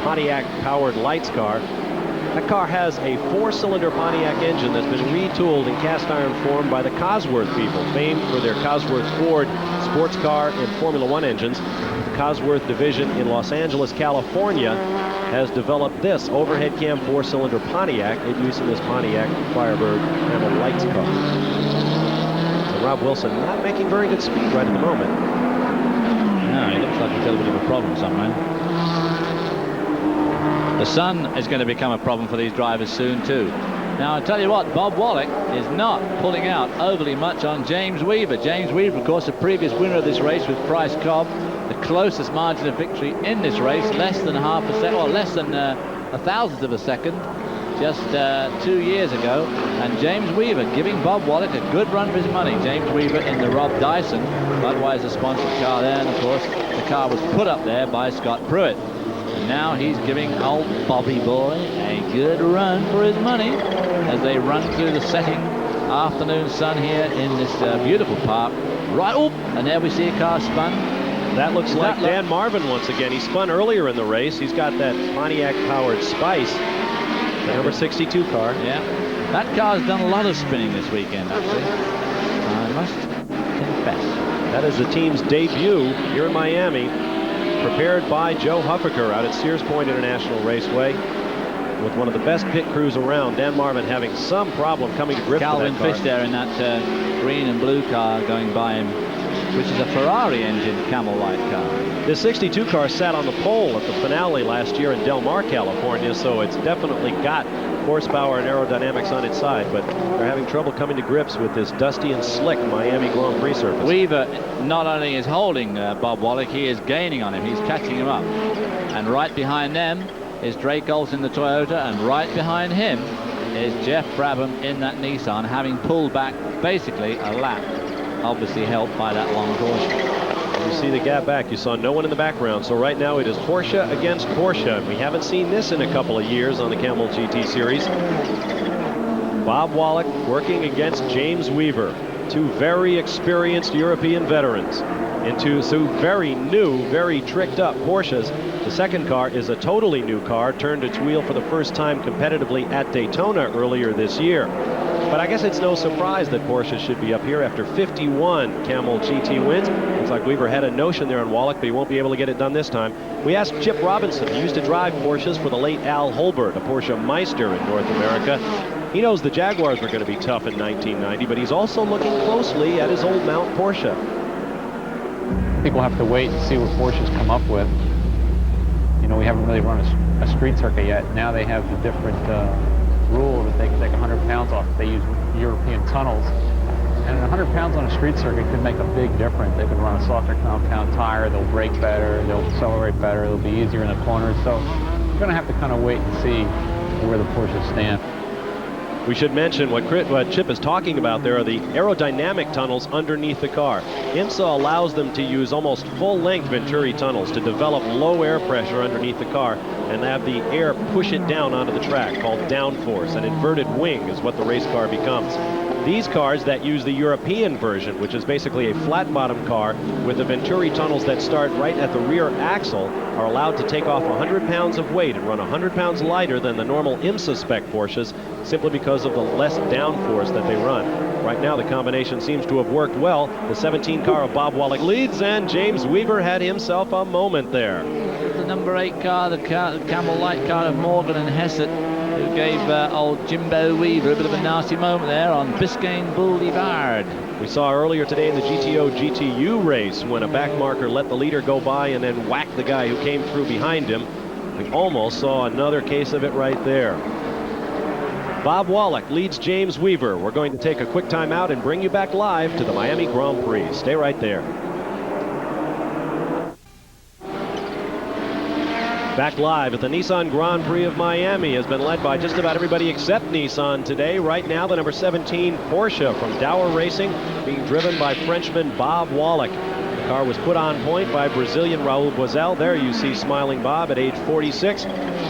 Pontiac-powered lights car. That car has a 4-cylinder Pontiac engine that's been retooled in cast iron form by the Cosworth people, famed for their Cosworth Ford sports car and Formula One engines. The Cosworth division in Los Angeles, California, has developed this overhead cam 4-cylinder Pontiac in use in this Pontiac Firebird Camel Lights car. So Rob Wilson not making very good speed right at the moment. No, he looks like he's got a bit of a problem somewhere. The sun is going to become a problem for these drivers soon too. Now, I tell you what, Bob Wallach is not pulling out overly much on James Weaver. James Weaver, of course, the previous winner of this race with Price Cobb, the closest margin of victory in this race, less than half a second, or less than a thousandth of a second, just 2 years ago. And James Weaver giving Bob Wallach a good run for his money. James Weaver in the Rob Dyson, Budweiser sponsored car there, and of course, the car was put up there by Scott Pruitt. And now he's giving old Bobby Boy a good run for his money as they run through the setting afternoon sun here in this beautiful park. Right, oh, and there we see a car spun. That looks like Dan Marvin once again. He spun earlier in the race. He's got that Pontiac-powered Spice, the number 62 car. Yeah, that car's done a lot of spinning this weekend, actually. I must confess. That is the team's debut here in Miami, prepared by Joe Huffaker out at Sears Point International Raceway. with one of the best pit crews around, Dan Marvin, having some problem coming to grips Calvin with that car. Fish there in that green and blue car going by him, which is a Ferrari engine Camel Light car. The 62 car sat on the pole at the finale last year in Del Mar, California, so it's definitely got horsepower and aerodynamics on its side, but they're having trouble coming to grips with this dusty and slick Miami Grand Prix surface. Weaver not only is holding Bob Wallach, he is gaining on him. He's catching him up. And right behind them is Drake Olson, the Toyota, and right behind him is Geoff Brabham in that Nissan, having pulled back basically a lap, obviously helped by that long caution. You see the gap back. You saw no one in the background. So right now it is Porsche against Porsche. And we haven't seen this in a couple of years on the Camel GT Series. Bob Wallach working against James Weaver. Two very experienced European veterans into two very new, very tricked up Porsches. The second car is a totally new car, turned its wheel for the first time competitively at Daytona earlier this year. But I guess it's no surprise that Porsche should be up here after 51 Camel GT wins. Looks like Weaver had a notion there on Wallach, but he won't be able to get it done this time. We asked Chip Robinson, who used to drive Porsches for the late Al Holbert, a Porsche Meister in North America. He knows the Jaguars were going to be tough in 1990, but he's also looking closely at his old Mount Porsche. I think we'll have to wait and see what Porsche's come up with. You know, we haven't really run a street circuit yet. Now they have the different rule that they can take 100 pounds off if they use European tunnels. And 100 pounds on a street circuit could make a big difference. They can run a softer compound tire, they'll brake better, they'll accelerate better, it'll be easier in the corners. So we're going to have to kind of wait and see where the Porsches stand. We should mention what Chip is talking about there are the aerodynamic tunnels underneath the car. IMSA allows them to use almost full-length Venturi tunnels to develop low air pressure underneath the car and have the air push it down onto the track, called downforce. An inverted wing is what the race car becomes. These cars that use the European version, which is basically a flat-bottom car with the Venturi tunnels that start right at the rear axle, are allowed to take off 100 pounds of weight and run 100 pounds lighter than the normal IMSA spec Porsches, simply because of the less downforce that they run. Right now the combination seems to have worked well. The 17 car of Bob Wallach leads, and James Weaver had himself a moment there. The number 8 car, the Camel Light car of Morgan and Hessett, who gave old Jimbo Weaver a bit of a nasty moment there on Biscayne Boulevard. We saw earlier today in the GTO GTU race when a back marker let the leader go by and then whacked the guy who came through behind him. We almost saw another case of it right there. Bob Wallach leads James Weaver. We're going to take a quick time out and bring you back live to the Miami Grand Prix. Stay right there. Back live at the Nissan Grand Prix of Miami has been led by just about everybody except Nissan today. Right now, the number 17 Porsche from Dower Racing being driven by Frenchman Bob Wallach. The car was put on point by Brazilian Raul Boesel. There you see smiling Bob at age 46.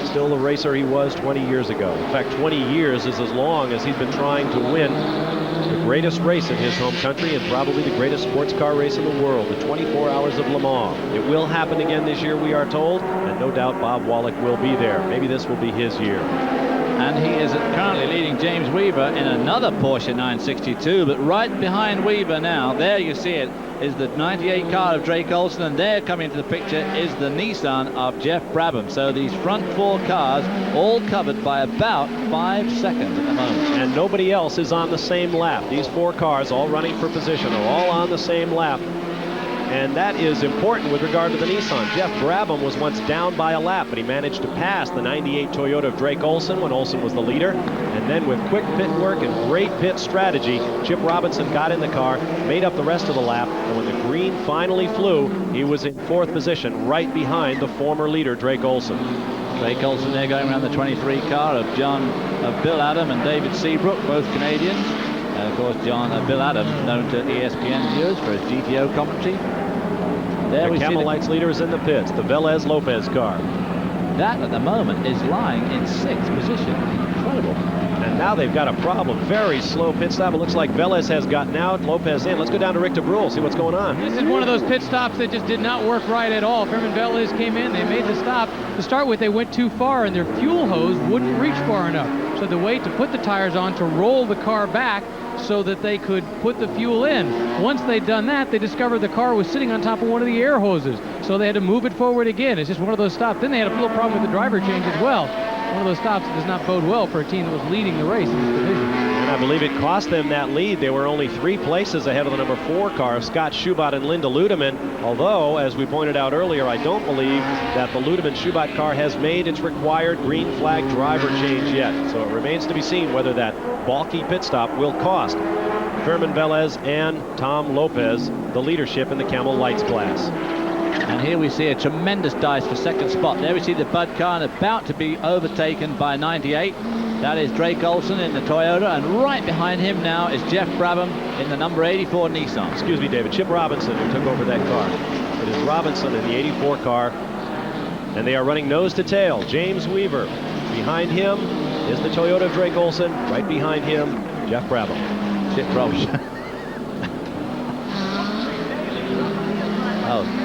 Still the racer he was 20 years ago. In fact, 20 years is as long as he's been trying to win the greatest race in his home country and probably the greatest sports car race in the world, the 24 Hours of Le Mans. It will happen again this year, we are told, and no doubt Bob Wallach will be there. Maybe this will be his year. And he is currently leading James Weaver in another Porsche 962, but right behind Weaver now, there you see it, is the 98 car of Drake Olson, and there coming into the picture is the Nissan of Geoff Brabham. So these front 4 cars all covered by about 5 seconds at the moment. And nobody else is on the same lap. These 4 cars all running for position are all on the same lap. And that is important with regard to the Nissan. Geoff Brabham was once down by a lap, but he managed to pass the 98 Toyota of Drake Olson when Olson was the leader. And then with quick pit work and great pit strategy, Chip Robinson got in the car, made up the rest of the lap, and when the green finally flew, he was in 4th position, right behind the former leader, Drake Olson. Drake Olson there going around the 23 car of Bill Adam and David Seabrook, both Canadians. Of course, Bill Adam, known to ESPN viewers for his GTO commentary. There the Camel Light's leader is in the pits, the Velez Lopez car. That at the moment is lying in 6th position. Incredible. And now they've got a problem. Very slow pit stop. It looks like Velez has gotten out, Lopez in. Let's go down to Rick DeBrule, see what's going on. This is one of those pit stops that just did not work right at all. Herman Velez came in, they made the stop. To start with, they went too far and their fuel hose wouldn't reach far enough. So the way to put the tires on to roll the car back so that they could put the fuel in. Once they'd done that, they discovered the car was sitting on top of one of the air hoses. So they had to move it forward again. It's just one of those stops. Then they had a little problem with the driver change as well. one of those stops that does not bode well for a team that was leading the race in this division. And I believe it cost them that lead. They were only 3 places ahead of the number 4 car, Scott Schubot and Linda Ludeman. Although, as we pointed out earlier, I don't believe that the Ludeman-Schubot car has made its required green flag driver change yet. So it remains to be seen whether that balky pit stop will cost Fermin Velez and Tom Lopez the leadership in the Camel Lights class. And here we see a tremendous dice for second spot. There we see the Bud car about to be overtaken by 98. That is Drake Olson in the Toyota, and right behind him now is Geoff Brabham in the number 84 Nissan. Excuse me, David. Chip Robinson, who took over that car. It is Robinson in the 84 car, and they are running nose to tail. James Weaver. Behind him is the Toyota of Drake Olson. Right behind him, Geoff Brabham. Chip Robinson. Oh.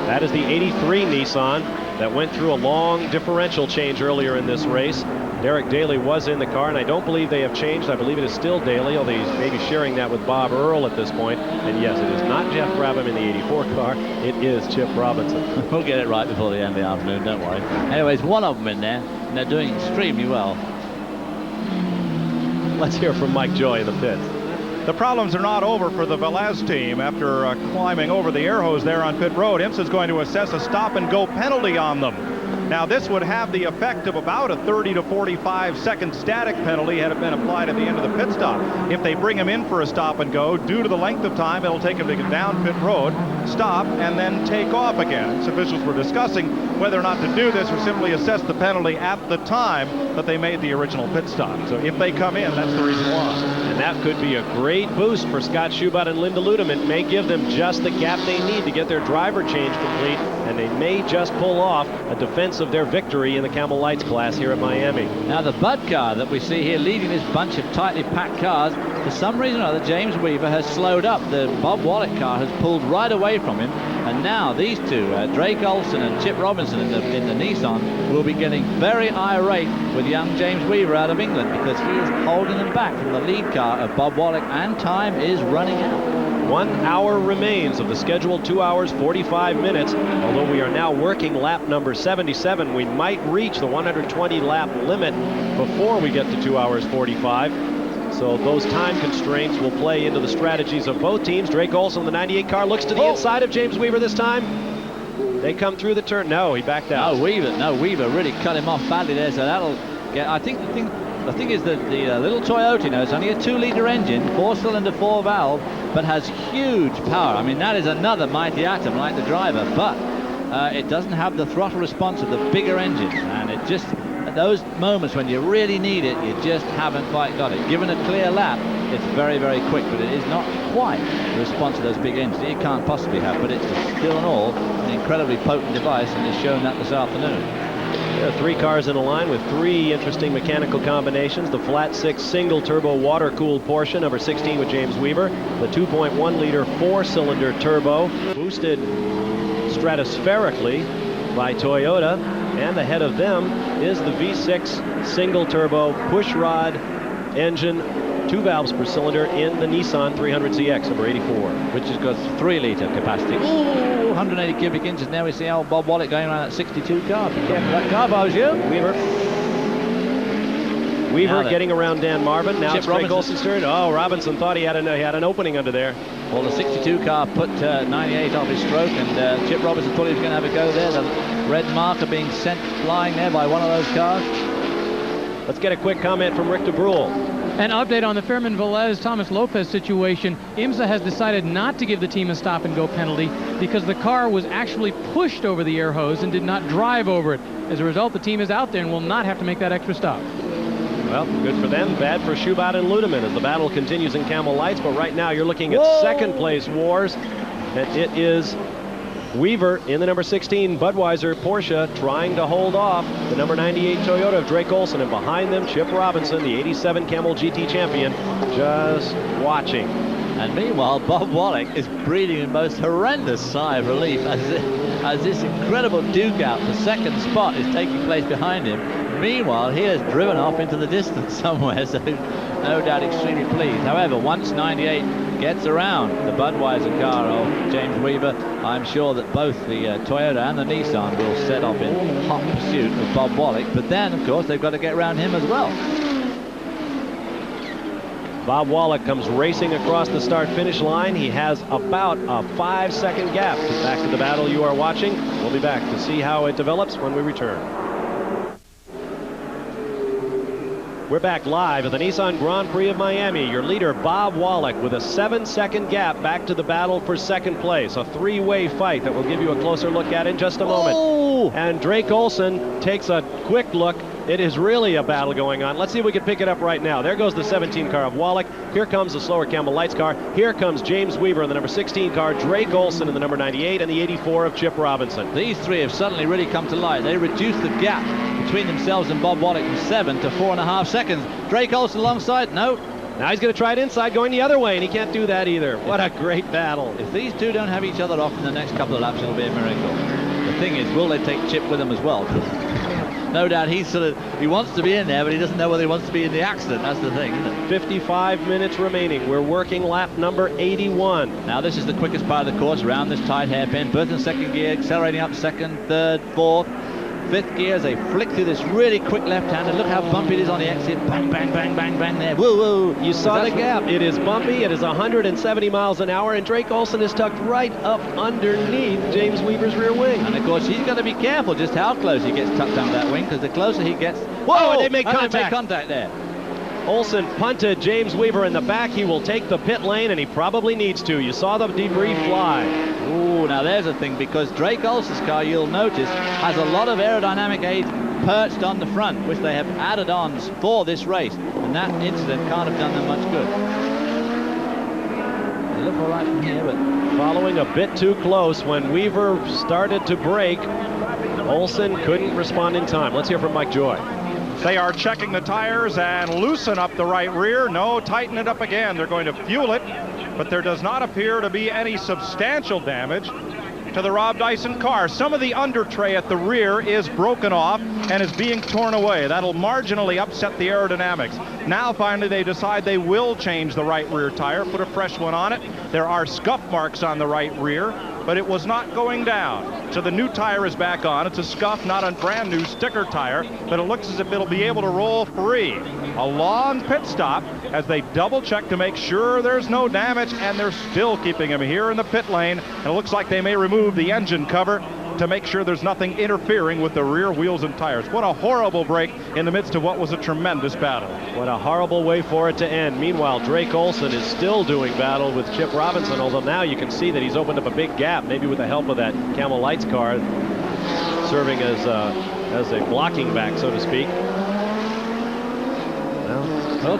That is the 83 Nissan that went through a long differential change earlier in this race. Derek Daly was in the car, and I don't believe they have changed. I believe it is still Daly, although he's maybe sharing that with Bob Earl at this point. And yes, it is not Geoff Brabham in the 84 car. It is Chip Robinson. We'll get it right before the end of the afternoon, don't worry. Anyways, one of them in there, and they're doing extremely well. Let's hear from Mike Joy in the pits. The problems are not over for the Velez team. After climbing over the air hose there on pit road, IMSA is going to assess a stop-and-go penalty on them. Now, this would have the effect of about a 30 to 45 second static penalty had it been applied at the end of the pit stop. If they bring him in for a stop and go, due to the length of time it'll take him to get down pit road, stop, and then take off again. Its officials were discussing whether or not to do this or simply assess the penalty at the time that they made the original pit stop. So if they come in, that's the reason why. And that could be a great boost for Scott Schubot and Linda Ludeman. It may give them just the gap they need to get their driver change complete, and they may just pull off a defense of their victory in the Camel Lights class here at Miami. Now the Bud car that we see here leading this bunch of tightly packed cars, for some reason or other, James Weaver has slowed up. The Bob Wallach car has pulled right away from him, and now these two, Drake Olson and Chip Robinson in the Nissan, will be getting very irate with young James Weaver out of England, because he is holding them back from the lead car of Bob Wallach, and time is running out. 1 hour remains of the scheduled 2 hours 45 minutes. Although we are now working lap number 77, we might reach the 120 lap limit before we get to 2 hours 45. So those time constraints will play into the strategies of both teams. Drake Olson, the 98 car, looks to the inside of James Weaver this time. They come through the turn. No, he backed out. No, Weaver really cut him off badly there, so that'll get, I think the thing is that the little Toyota, you know, it's only a 2-liter engine, 4-cylinder, 4-valve, but has huge power. I mean, that is another mighty atom like the driver, but it doesn't have the throttle response of the bigger engine, and it just, at those moments when you really need it, you just haven't quite got it. Given a clear lap, it's very, very quick, but it is not quite the response of those big engines that you can't possibly have, but it's still and all an incredibly potent device, and it's shown that this afternoon. There are 3 cars in a line with 3 interesting mechanical combinations. The flat 6 single turbo water-cooled Porsche, number 16 with James Weaver. The 2.1 liter 4-cylinder turbo, boosted stratospherically by Toyota. And ahead of them is the V6 single turbo pushrod engine, 2 valves per cylinder in the Nissan 300ZX, number 84. Which has got 3-liter capacity. Ooh, 180 cubic inches. Now we see old Bob Wallach going around that 62 car. Be careful that car, bows you. Weaver getting around Dan Marvin. Now it's Drake Olson's turn. Oh, Robinson thought he had an opening under there. Well, the 62 car put 98 off his stroke, and Chip Robinson thought he was going to have a go there. The red marker being sent flying there by one of those cars. Let's get a quick comment from Rick DeBrule. An update on the Fermin Velez-Thomas Lopez situation. IMSA has decided not to give the team a stop-and-go penalty because the car was actually pushed over the air hose and did not drive over it. As a result, the team is out there and will not have to make that extra stop. Well, good for them, bad for Schubot and Ludeman as the battle continues in Camel Lights. But right now you're looking at second-place wars, and it is Weaver in the number 16 Budweiser Porsche trying to hold off the number 98 Toyota of Drake Olson, and behind them Chip Robinson, the 87 Camel GT champion, just watching. And meanwhile, Bob Wallach is breathing a most horrendous sigh of relief as this incredible duke out for second spot is taking place behind him. Meanwhile, he has driven off into the distance somewhere, so no doubt extremely pleased. However, once 98 gets around the Budweiser car of James Weaver. I'm sure that both the Toyota and the Nissan will set off in hot pursuit of Bob Wallach, but then of course they've got to get around him as well. Bob Wallach comes racing across the start-finish line. He has about a 5-second gap. Back to the battle you are watching. We'll be back to see how it develops when we return. We're back live at the Nissan Grand Prix of Miami. Your leader, Bob Wallach, with a 7-second gap back to the battle for second place. A three-way fight that we'll give you a closer look at in just a moment. Oh! And Drake Olson takes a quick look. It is really a battle going on. Let's see if we can pick it up right now. There goes the 17 car of Wallach. Here comes the slower Camel Lights car. Here comes James Weaver in the number 16 car, Drake Olson in the number 98, and the 84 of Chip Robinson. These three have suddenly really come to light. They reduced the gap between themselves and Bob Wallach from 7 to 4.5 seconds. Drake Olson alongside, no. Now he's going to try it inside, going the other way, and he can't do that either. What a great battle. If these two don't have each other off in the next couple of laps, it'll be a miracle. The thing is, will they take Chip with them as well? No doubt he wants to be in there, but he doesn't know whether he wants to be in the accident. That's the thing, isn't it? 55 minutes remaining. We're working lap number 81. Now this is the quickest part of the course around this tight hairpin. Both in second gear, accelerating up second, third, fourth, fifth gear as they flick through this really quick left-hander. Look how bumpy it is on the exit. Bang, bang, bang, bang, bang there. Woo, woo. You saw the gap. It is bumpy. It is 170 miles an hour, and Drake Olson is tucked right up underneath James Weaver's rear wing. And of course, he's got to be careful just how close he gets tucked under that wing, because the closer he gets... Whoa! And they make contact. They make contact there. Olson punted James Weaver in the back. He will take the pit lane, and he probably needs to. You saw the debris fly. Ooh, now there's a thing, because Drake Olson's car, you'll notice, has a lot of aerodynamic aids perched on the front, which they have added on for this race, and that incident can't have done them much good. They look all right from here, but... Following a bit too close when Weaver started to brake, Olson couldn't respond in time. Let's hear from Mike Joy. They are checking the tires and loosen up the right rear. No, tighten it up again. They're going to fuel it, but there does not appear to be any substantial damage to the Rob Dyson car. Some of the under tray at the rear is broken off and is being torn away. That'll marginally upset the aerodynamics. Now finally they decide they will change the right rear tire, put a fresh one on it. There are scuff marks on the right rear, but it was not going down. So the new tire is back on. It's a scuff, not a brand new sticker tire, but it looks as if it'll be able to roll free. A long pit stop as they double check to make sure there's no damage, and they're still keeping him here in the pit lane. And it looks like they may remove the engine cover to make sure there's nothing interfering with the rear wheels and tires. What a horrible break in the midst of what was a tremendous battle. What a horrible way for it to end. Meanwhile, Drake Olson is still doing battle with Chip Robinson, although now you can see that he's opened up a big gap, maybe with the help of that Camel Lights car serving as a blocking back, so to speak. Well,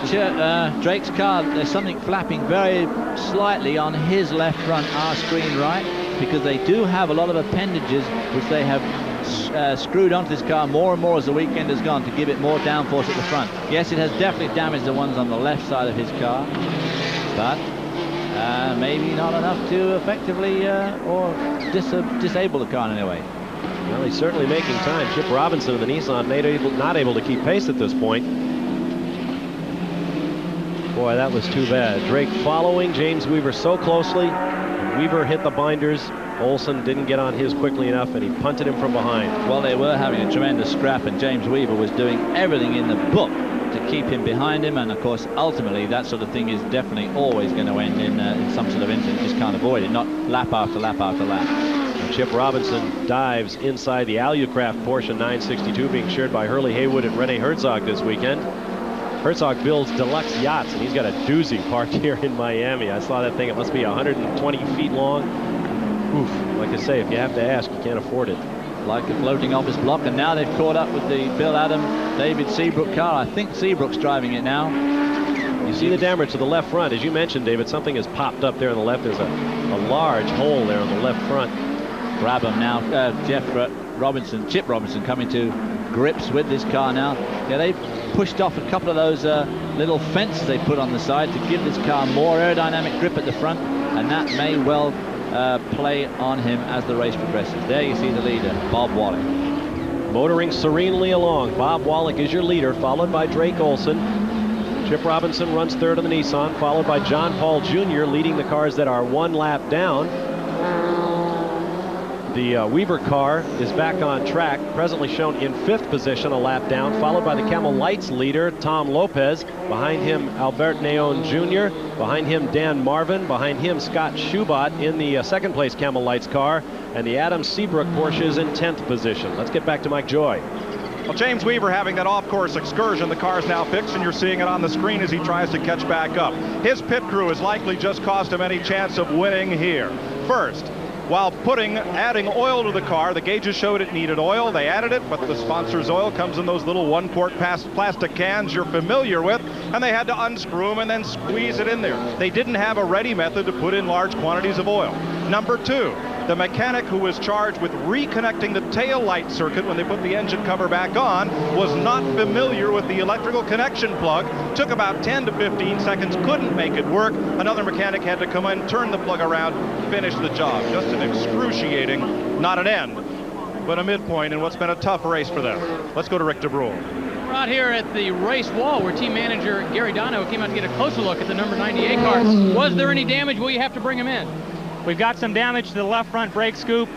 Drake's car, there's something flapping very slightly on his left front, our screen right, because they do have a lot of appendages which they have screwed onto this car more and more as the weekend has gone to give it more downforce at the front. Yes, it has definitely damaged the ones on the left side of his car, but maybe not enough to effectively or disable the car in any way. Well, he's certainly making time. Chip Robinson of the Nissan not able to keep pace at this point. Boy, that was too bad. Drake following James Weaver so closely. Weaver hit the binders. Olson didn't get on his quickly enough, and he punted him from behind. Well, they were having a tremendous scrap, and James Weaver was doing everything in the book to keep him behind him. And of course, ultimately, that sort of thing is definitely always going to end in some sort of incident. You just can't avoid it, not lap after lap after lap. And Chip Robinson dives inside the Alucraft Porsche 962 being shared by Hurley Haywood and Rene Herzog this weekend. Herzog builds deluxe yachts, and he's got a doozy parked here in Miami. I saw that thing. It must be 120 feet long. Oof. Like I say, if you have to ask, you can't afford it. Like a floating office block, and now they've caught up with the Bill Adam, David Seabrook car. I think Seabrook's driving it now. You see the damage to the left front. As you mentioned, David, something has popped up there on the left. There's a large hole there on the left front. Brabham now, Chip Robinson coming to grips with this car now. Yeah, they've pushed off a couple of those little fences they put on the side to give this car more aerodynamic grip at the front, and that may well play on him as the race progresses. There you see the leader, Bob Wallach. Motoring serenely along. Bob Wallach is your leader, followed by Drake Olson. Chip Robinson runs third on the Nissan, followed by John Paul Jr. leading the cars that are 1 lap down. The Weaver car is back on track, presently shown in 5th position, a lap down, followed by the Camel Lights leader, Tom Lopez. Behind him, Albert Neon Jr. Behind him, Dan Marvin. Behind him, Scott Schubot in the 2nd place Camel Lights car. And the Adam Seabrook Porsche is in 10th position. Let's get back to Mike Joy. Well, James Weaver having that off-course excursion. The car's now fixed, and you're seeing it on the screen as he tries to catch back up. His pit crew has likely just cost him any chance of winning here. First, while adding oil to the car, the gauges showed it needed oil. They added it, but the sponsor's oil comes in those little 1-quart plastic cans you're familiar with, and they had to unscrew them and then squeeze it in there. They didn't have a ready method to put in large quantities of oil. Number 2, the mechanic who was charged with reconnecting the tail light circuit when they put the engine cover back on was not familiar with the electrical connection plug. Took about 10 to 15 seconds, couldn't make it work. Another mechanic had to come in, turn the plug around, finish the job. Just an excruciating, not an end, but a midpoint in what's been a tough race for them. Let's go to Rick DeBrule. We're out here at the race wall where team manager Gary Dono came out to get a closer look at the number 98 car. Was there any damage? Will you have to bring him in? We've got some damage to the left front brake scoop.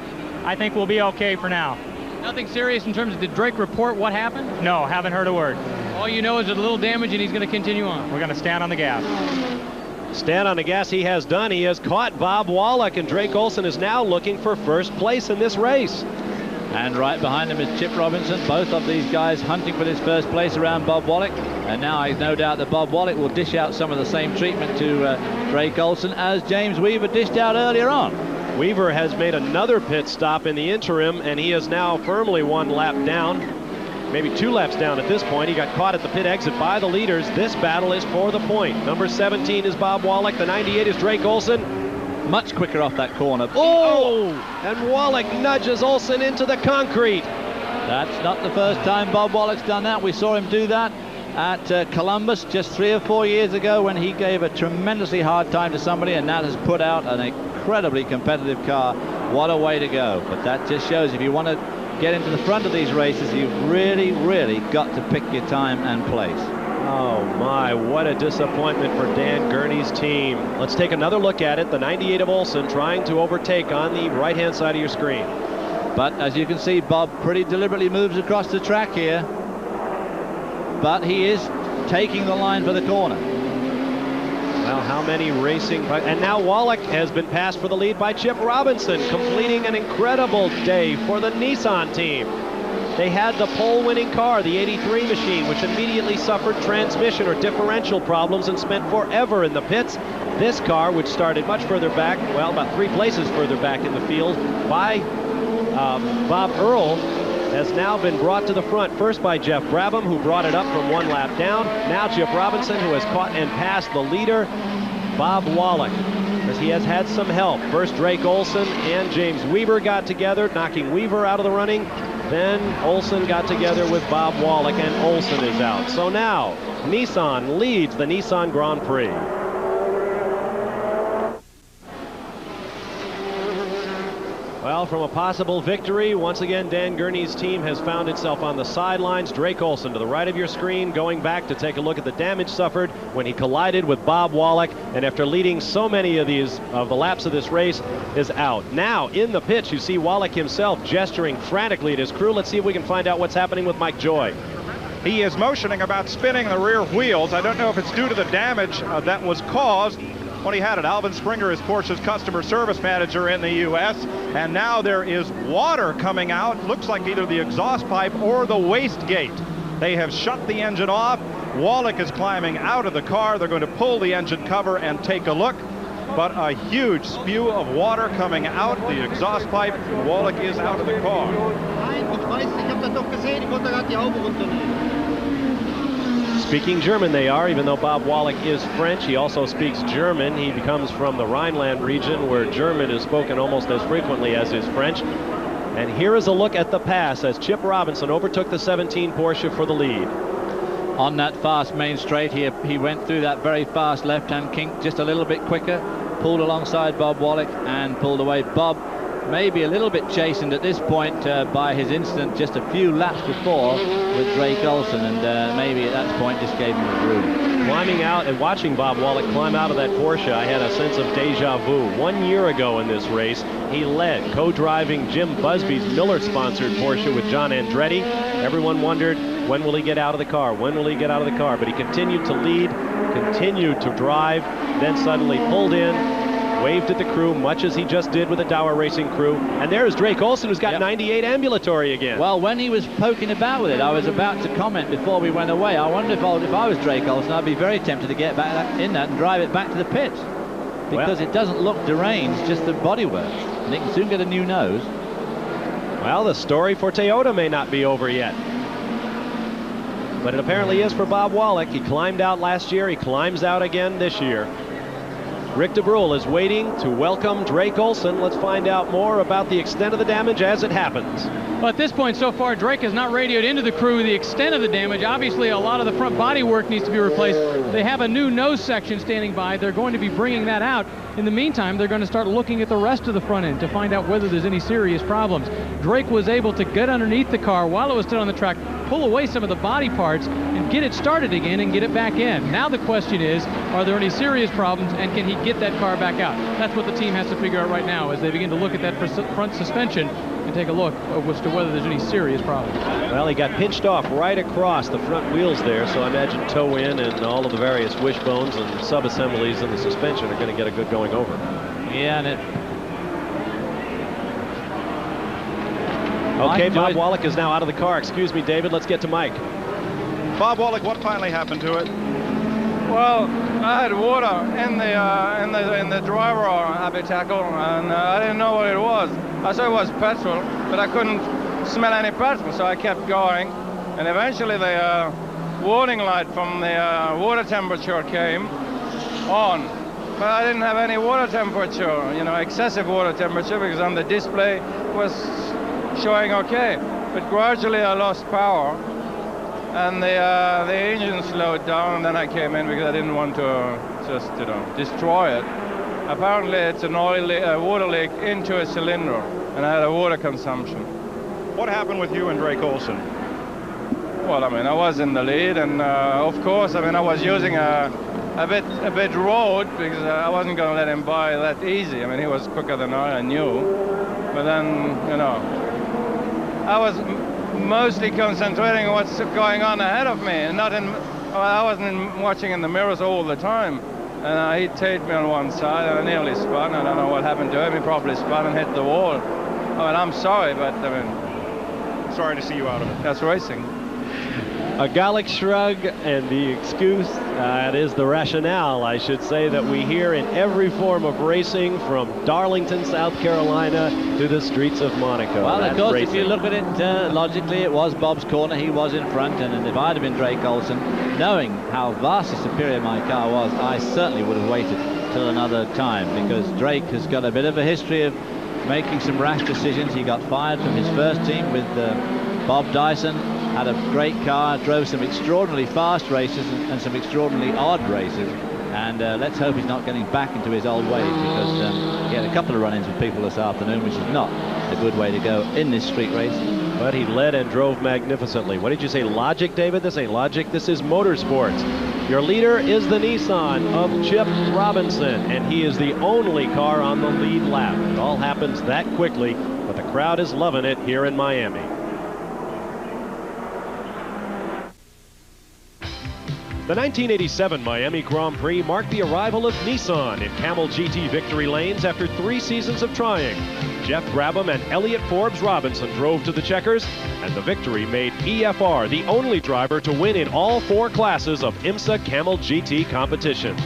I think we'll be okay for now. Nothing serious in terms of, did Drake report what happened? No, haven't heard a word. All you know is a little damage and he's going to continue on. We're going to stand on the gas. Stand on the gas he has done. He has caught Bob Wallach, and Drake Olson is now looking for first place in this race. And right behind him is Chip Robinson. Both of these guys hunting for this first place around Bob Wallach. And now I've no doubt that Bob Wallach will dish out some of the same treatment to Drake Olson as James Weaver dished out earlier on. Weaver has made another pit stop in the interim, and he is now firmly 1 lap down, maybe 2 laps down at this point. He got caught at the pit exit by the leaders. This battle is for the point. Number 17 is Bob Wallach. The 98 is Drake Olson. Much quicker off that corner. Oh! And Wallach nudges Olson into the concrete. That's not the first time Bob Wallach's done that. We saw him do that at Columbus just 3 or 4 years ago when he gave a tremendously hard time to somebody, and that has put out an incredibly competitive car. What a way to go. But that just shows if you want to get into the front of these races, you've really, really got to pick your time and place. Oh my, what a disappointment for Dan Gurney's team. Let's take another look at it. The 98 of Olson trying to overtake on the right-hand side of your screen. But as you can see, Bob pretty deliberately moves across the track here. But he is taking the line for the corner. Well, how many racing... And now Wallach has been passed for the lead by Chip Robinson, completing an incredible day for the Nissan team. They had the pole-winning car, the 83 machine, which immediately suffered transmission or differential problems and spent forever in the pits. This car, which started much further back, well, about 3 places further back in the field, by Bob Earl, has now been brought to the front, first by Geoff Brabham, who brought it up from 1 lap down. Now Chip Robinson, who has caught and passed the leader, Bob Wallach, as he has had some help. First Drake Olson and James Weaver got together, knocking Weaver out of the running. Then Olson got together with Bob Wallach, and Olson is out. So now Nissan leads the Nissan Grand Prix. Well, from a possible victory, once again, Dan Gurney's team has found itself on the sidelines. Drake Olson to the right of your screen, going back to take a look at the damage suffered when he collided with Bob Wallach, and after leading so many of the laps of this race, is out. Now, in the pits, you see Wallach himself gesturing frantically at his crew. Let's see if we can find out what's happening with Mike Joy. He is motioning about spinning the rear wheels. I don't know if it's due to the damage that was caused when he had it. Alvin Springer is Porsche's customer service manager in the U.S. And now there is water coming out. Looks like either the exhaust pipe or the waste gate. They have shut the engine off. Wallach is climbing out of the car. They're going to pull the engine cover and take a look. But a huge spew of water coming out the exhaust pipe. Wallach is out of the car. Speaking German they are, even though Bob Wallach is French. He also speaks German. He comes from the Rhineland region, where German is spoken almost as frequently as is French. And here is a look at the pass as Chip Robinson overtook the 17 Porsche for the lead. On that fast main straight, he went through that very fast left-hand kink just a little bit quicker, pulled alongside Bob Wallach and pulled away. Bob maybe a little bit chastened at this point by his incident just a few laps before with Drake Olson, and maybe at that point just gave him a room. Climbing out and watching Bob Wallach climb out of that Porsche, I had a sense of deja vu. 1 year ago in this race, he led, co-driving Jim Busby's Miller-sponsored Porsche with John Andretti. Everyone wondered, when will he get out of the car? When will he get out of the car? But he continued to lead, continued to drive, then suddenly pulled in, waved at the crew, much as he just did with the Dower Racing crew. And there's Drake Olson, who's got 98 ambulatory again. Well, when he was poking about with it, I was about to comment before we went away. I wonder if I was Drake Olson, I'd be very tempted to get back in that and drive it back to the pits. Because it doesn't look deranged, just the bodywork. And it can soon get a new nose. Well, the story for Toyota may not be over yet. But it apparently is for Bob Wallach. He climbed out last year. He climbs out again this year. Rick de Brule is waiting to welcome Drake Olson. Let's find out more about the extent of the damage as it happens. Well, at this point so far, Drake has not radioed into the crew the extent of the damage. Obviously, a lot of the front body work needs to be replaced. They have a new nose section standing by. They're going to be bringing that out. In the meantime, they're going to start looking at the rest of the front end to find out whether there's any serious problems. Drake was able to get underneath the car while it was still on the track, pull away some of the body parts, and get it started again and get it back in. Now the question is, are there any serious problems, and can he get that car back out? That's what the team has to figure out right now as they begin to look at that front suspension and take a look as to whether there's any serious problems. Well, he got pinched off right across the front wheels there, so I imagine toe in and all of the various wishbones and sub-assemblies in the suspension are going to get a good going over. Yeah, and it... Okay, Bob Wallach is now out of the car. Excuse me, David. Let's get to Mike. Bob Wallach, what finally happened to it? Well, I had water in the driver habitacle, and I didn't know what it was. I thought it was petrol, but I couldn't smell any petrol, so I kept going. And eventually the warning light from the water temperature came on. But I didn't have any water temperature, you know, excessive water temperature, because on the display it was showing okay. But gradually I lost power, and the engine slowed down, and then I came in because I didn't want to just, you know, destroy it. Apparently it's an water leak into a cylinder, and I had a water consumption. What happened with you and Drake Olson? Well, I mean, I was in the lead, and of course, I mean, I was using a bit road, because I wasn't going to let him by that easy. I mean, he was quicker than I knew. But then, you know, I was mostly concentrating on what's going on ahead of me, and not in, well, I wasn't watching in the mirrors all the time. And he taped me on one side, and I nearly spun. I don't know what happened to him. He probably spun and hit the wall. I mean, I'm sorry, but I mean... Sorry to see you out of it. That's racing. A Gallic shrug, and the excuse, that is the rationale, I should say, that we hear in every form of racing, from Darlington, South Carolina, to the streets of Monaco. Well, That's of course, racing. if you look at it logically, it was Bob's corner. He was in front, and if I'd have been Drake Olson, knowing how vastly superior my car was, I certainly would have waited till another time, because Drake has got a bit of a history of making some rash decisions. He got fired from his first team with Bob Dyson, had a great car, drove some extraordinarily fast races and some extraordinarily odd races, and let's hope he's not getting back into his old ways, because he had a couple of run-ins with people this afternoon, which is not a good way to go in this street race. But he led and drove magnificently. What did you say, logic, David? This ain't logic, this is motorsports. Your leader is the Nissan of Chip Robinson, and he is the only car on the lead lap. It all happens that quickly, but the crowd is loving it here in Miami. The 1987 Miami Grand Prix marked the arrival of Nissan in Camel GT victory lanes after 3 seasons of trying. Jeff Brabham and Elliott Forbes Robinson drove to the checkers, and the victory made EFR the only driver to win in all 4 classes of IMSA Camel GT competition.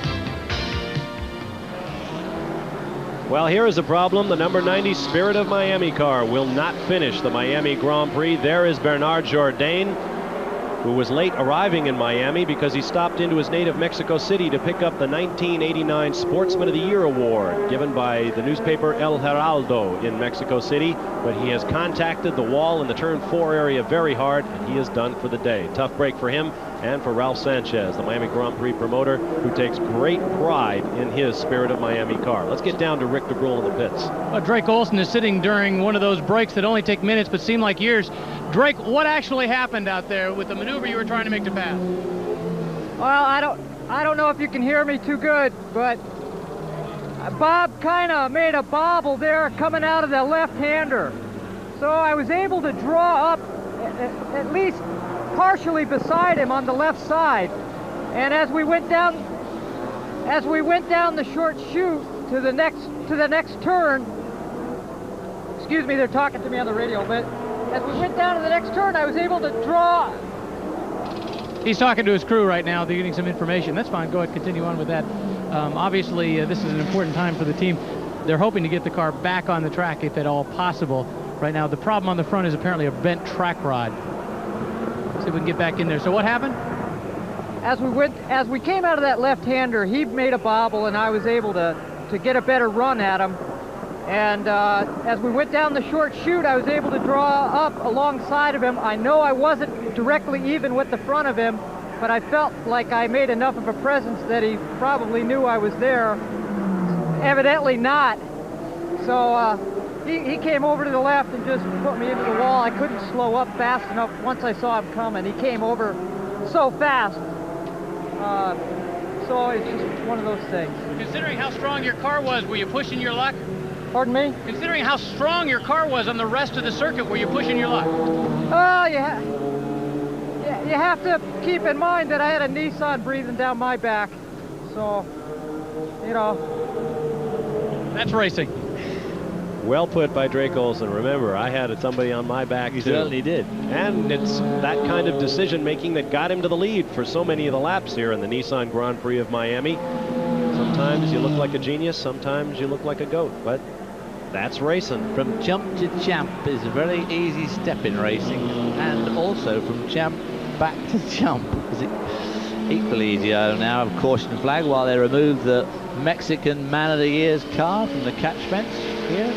Well, here is a problem. The number 90 Spirit of Miami car will not finish the Miami Grand Prix. There is Bernard Jourdain, who was late arriving in Miami because he stopped into his native Mexico City to pick up the 1989 Sportsman of the Year award given by the newspaper El Heraldo in Mexico City. But he has contacted the wall in the turn 4 area very hard, and he is done for the day. Tough break for him. and for Ralph Sanchez, the Miami Grand Prix promoter, who takes great pride in his Spirit of Miami car. Let's get down to Rick DeBrule in the pits. Drake Olson is sitting during one of those breaks that only take minutes but seem like years. Drake, what actually happened out there with the maneuver you were trying to make to pass? Well, I don't know if you can hear me too good, but Bob kind of made a bobble there coming out of the left-hander. So I was able to draw up at least partially beside him on the left side. And as we went down the short chute to the next turn, excuse me, they're talking to me on the radio, but as we went down to the next turn, I was able to draw. He's talking to his crew right now. They're getting some information. That's fine. Go ahead, continue on with that. Obviously, this is an important time for the team. They're hoping to get the car back on the track if at all possible. Right now, the problem on the front is apparently a bent track rod. See if we can get back in there. So what happened? As we came out of that left-hander, he made a bobble, and I was able to get a better run at him. And as we went down the short chute, I was able to draw up alongside of him. I know I wasn't directly even with the front of him, but I felt like I made enough of a presence that he probably knew I was there. Evidently not. So he came over to the left and just put me into the wall. I couldn't slow up fast enough once I saw him coming. He came over so fast. So it's just one of those things. Considering how strong your car was, were you pushing your luck? Pardon me? Considering how strong your car was on the rest of the circuit, were you pushing your luck? Well, you have to keep in mind that I had a Nissan breathing down my back. So, you know. That's racing. Well put by Drake Olson. Remember, I had somebody on my back, too. You certainly did. And it's that kind of decision-making that got him to the lead for so many of the laps here in the Nissan Grand Prix of Miami. Sometimes you look like a genius, sometimes you look like a goat, but that's racing. From jump to champ is a very easy step in racing, and also from champ back to jump is equally easy. Now a caution flag while they remove the Mexican Man of the Year's car from the catch fence here.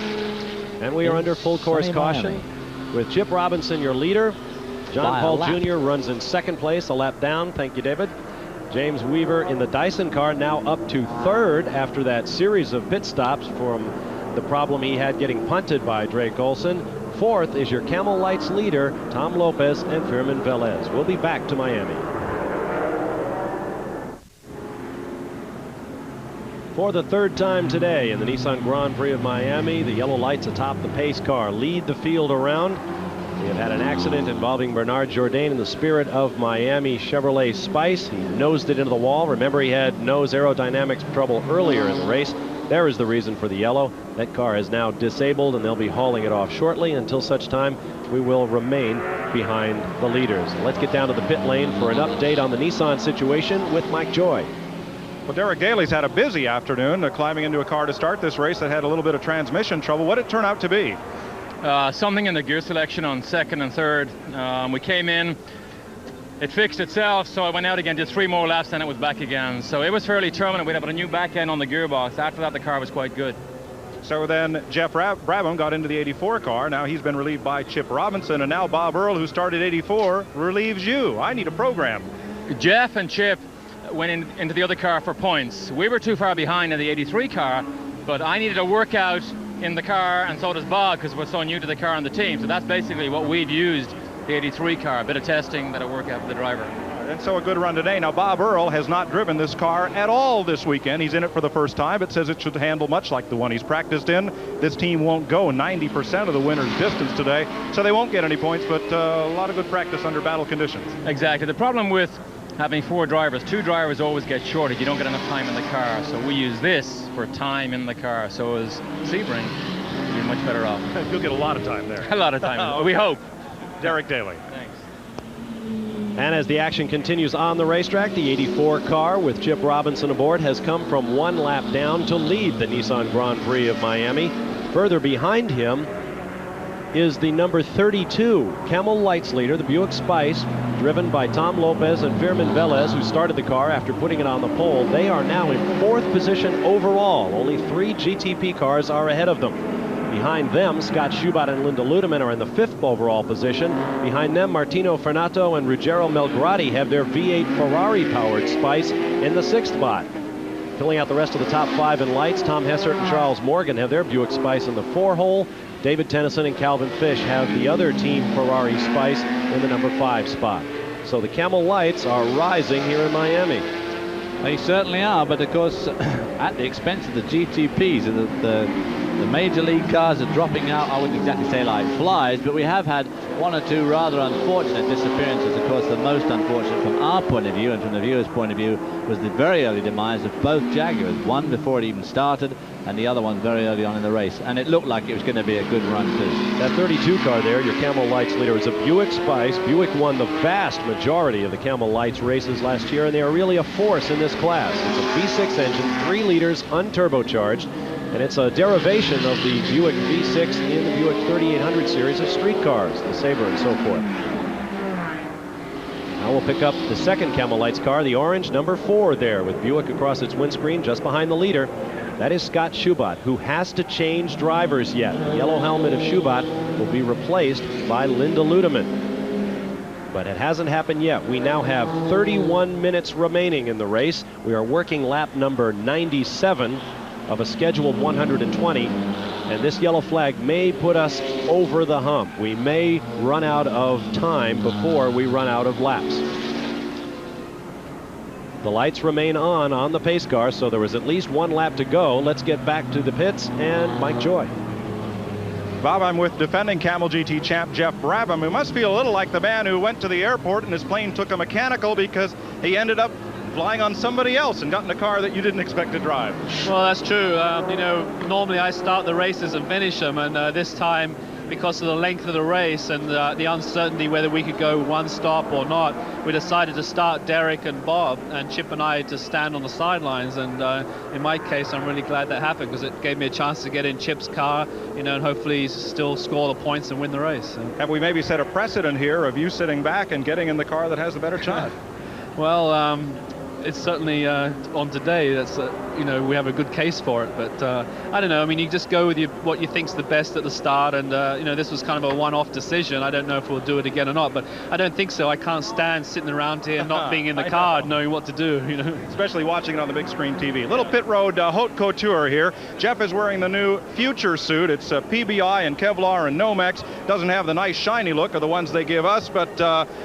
And we are under full course caution with Chip Robinson, your leader. John Paul Jr. runs in second place, a lap down. Thank you, David. James Weaver in the Dyson car now up to third after that series of pit stops from the problem he had getting punted by Drake Olson. Fourth is your Camel Lights leader, Tom Lopez and Firmin Velez. We'll be back to Miami. For the third time today in the Nissan Grand Prix of Miami, the yellow lights atop the pace car lead the field around. We have had an accident involving Bernard Jourdain in the Spirit of Miami Chevrolet Spice. He nosed it into the wall. Remember, he had nose aerodynamics trouble earlier in the race. There is the reason for the yellow. That car is now disabled, and they'll be hauling it off shortly. Until such time, we will remain behind the leaders. Let's get down to the pit lane for an update on the Nissan situation with Mike Joy. Well, Derek Daly's had a busy afternoon climbing into a car to start this race that had a little bit of transmission trouble. What did it turn out to be? Something in the gear selection on second and third. We came in, it fixed itself, so I went out again, did 3 more laps, and it was back again. So it was fairly terminal. We had a new back end on the gearbox. After that, the car was quite good. So then Geoff Brabham got into the 84 car. Now he's been relieved by Chip Robinson, and now Bob Earl, who started 84, relieves you. I need a program. Geoff and Chip went into the other car for points. We were too far behind in the 83 car, but I needed a workout in the car, and so does Bob, because we're so new to the car and the team. So that's basically what we've used, the 83 car, a bit of testing, bit of workout for the driver. And so a good run today. Now Bob Earl has not driven this car at all this weekend. He's in it for the first time. It says it should handle much like the one he's practiced in. This team won't go 90% of the winner's distance today, so they won't get any points, but a lot of good practice under battle conditions. Exactly. The problem with having 4 drivers, 2 drivers always get shorted. You don't get enough time in the car, so we use this for time in the car. So as Sebring, you're much better off. You'll get a lot of time there. A lot of time. We hope. Derek Daly. Thanks. And as the action continues on the racetrack, the 84 car with Chip Robinson aboard has come from 1 lap down to lead the Nissan Grand Prix of Miami. Further behind him is the number 32 Camel Lights leader, the Buick Spice, driven by Tom Lopez and Firmin Velez, who started the car after putting it on the pole. They are now in 4th position overall. Only 3 GTP cars are ahead of them. Behind them, Scott Schubert and Linda Ludeman are in the 5th overall position. Behind them, Martino Fernato and Ruggero Melgrati have their V8 Ferrari-powered Spice in the 6th spot. Filling out the rest of the top 5 in lights, Tom Hessert and Charles Morgan have their Buick Spice in the 4-hole. David Tennyson and Calvin Fish have the other team Ferrari Spice in the number 5 spot. So the Camel Lights are rising here in Miami. They certainly are, but of course, at the expense of the GTPs, the major league cars are dropping out. I wouldn't exactly say like flies, but we have had 1 or 2 rather unfortunate disappearances. Of course, the most unfortunate from our point of view and from the viewer's point of view was the very early demise of both Jaguars. One before it even started, and the other one very early on in the race. And it looked like it was going to be a good run too. That 32 car there, your Camel Lights leader, is a Buick Spice. Buick won the vast majority of the Camel Lights races last year, and they are really a force in this class. It's a V6 engine, 3 liters, unturbocharged, and it's a derivation of the Buick V6 in the Buick 3800 series of street cars, the Sabre and so forth. Now we'll pick up the second Camel Lights car, the orange, number 4 there, with Buick across its windscreen just behind the leader. That is Scott Schubert, who has to change drivers yet. The yellow helmet of Schubert will be replaced by Linda Ludeman. But it hasn't happened yet. We now have 31 minutes remaining in the race. We are working lap number 97 of a scheduled 120. And this yellow flag may put us over the hump. We may run out of time before we run out of laps. The lights remain on the pace car, so there was at least 1 lap to go. Let's get back to the pits and Mike Joy. Bob, I'm with defending Camel GT champ Geoff Brabham, who must feel a little like the man who went to the airport and his plane took a mechanical because he ended up flying on somebody else and got in a car that you didn't expect to drive. Well, that's true. You know, normally I start the races and finish them, and this time, because of the length of the race and the uncertainty whether we could go 1 stop or not, we decided to start Derek and Bob, and Chip and I to stand on the sidelines. And in my case, I'm really glad that happened, because it gave me a chance to get in Chip's car, you know, and hopefully still score the points and win the race. So. Have we maybe set a precedent here of you sitting back and getting in the car that has the better shot? Well, it's certainly on today. That's you know, we have a good case for it, but I don't know. I mean, you just go with what you think's the best at the start, and you know, this was kind of a one-off decision. I don't know if we'll do it again or not, but I don't think so. I can't stand sitting around here not being in the car, knowing what to do. You know, especially watching it on the big screen TV. Little pit road haute couture here. Geoff is wearing the new Future suit. It's PBI and Kevlar and Nomex. Doesn't have the nice shiny look of the ones they give us, but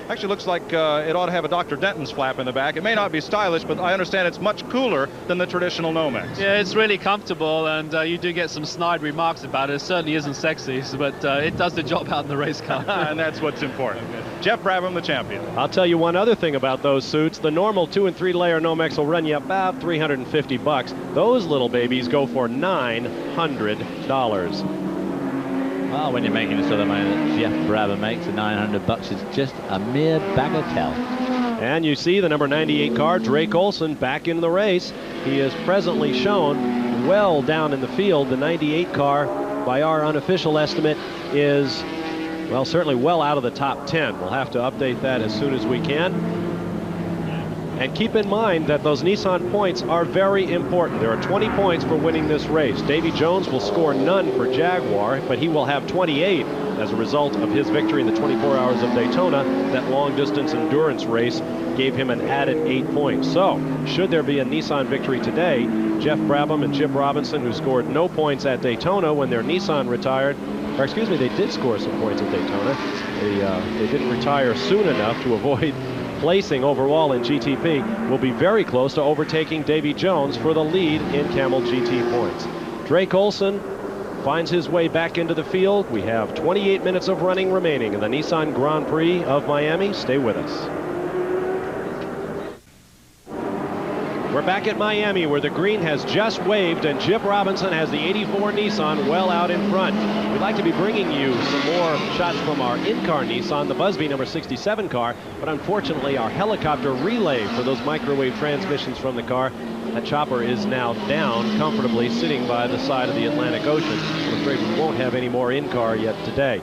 actually looks like it ought to have a Dr. Denton's flap in the back. It may not be stylish, but I understand it's much cooler than the traditional Nomex. Yeah, it's really comfortable, and you do get some snide remarks about it. It certainly isn't sexy, but it does the job out in the race car. And that's what's important. Geoff Brabham, the champion. I'll tell you one other thing about those suits. The normal 2- and 3-layer Nomex will run you about $350. Those little babies go for $900. Well, when you're making the sort of money that Geoff Brabham makes, the $900 is just a mere bagatelle. And you see the number 98 car, Drake Olson, back in the race. He is presently shown well down in the field. The 98 car, by our unofficial estimate, is, well, certainly well out of the top 10. We'll have to update that as soon as we can. And keep in mind that those Nissan points are very important. There are 20 points for winning this race. Davy Jones will score none for Jaguar, but he will have 28 as a result of his victory in the 24 Hours of Daytona. That long-distance endurance race gave him an added 8 points. So, should there be a Nissan victory today, Geoff Brabham and Chip Robinson, who scored no points at Daytona when their Nissan retired, or excuse me, they did score some points at Daytona. They didn't retire soon enough to avoid placing overall in GTP, will be very close to overtaking Davy Jones for the lead in Camel GT points. Drake Olson finds his way back into the field. We have 28 minutes of running remaining in the Nissan Grand Prix of Miami. Stay with us. We're back at Miami, where the green has just waved and Chip Robinson has the 84 Nissan well out in front. We'd like to be bringing you some more shots from our in-car Nissan, the Busby number 67 car, but unfortunately our helicopter relay for those microwave transmissions from the car, that chopper is now down comfortably sitting by the side of the Atlantic Ocean. I'm afraid we won't have any more in-car yet today.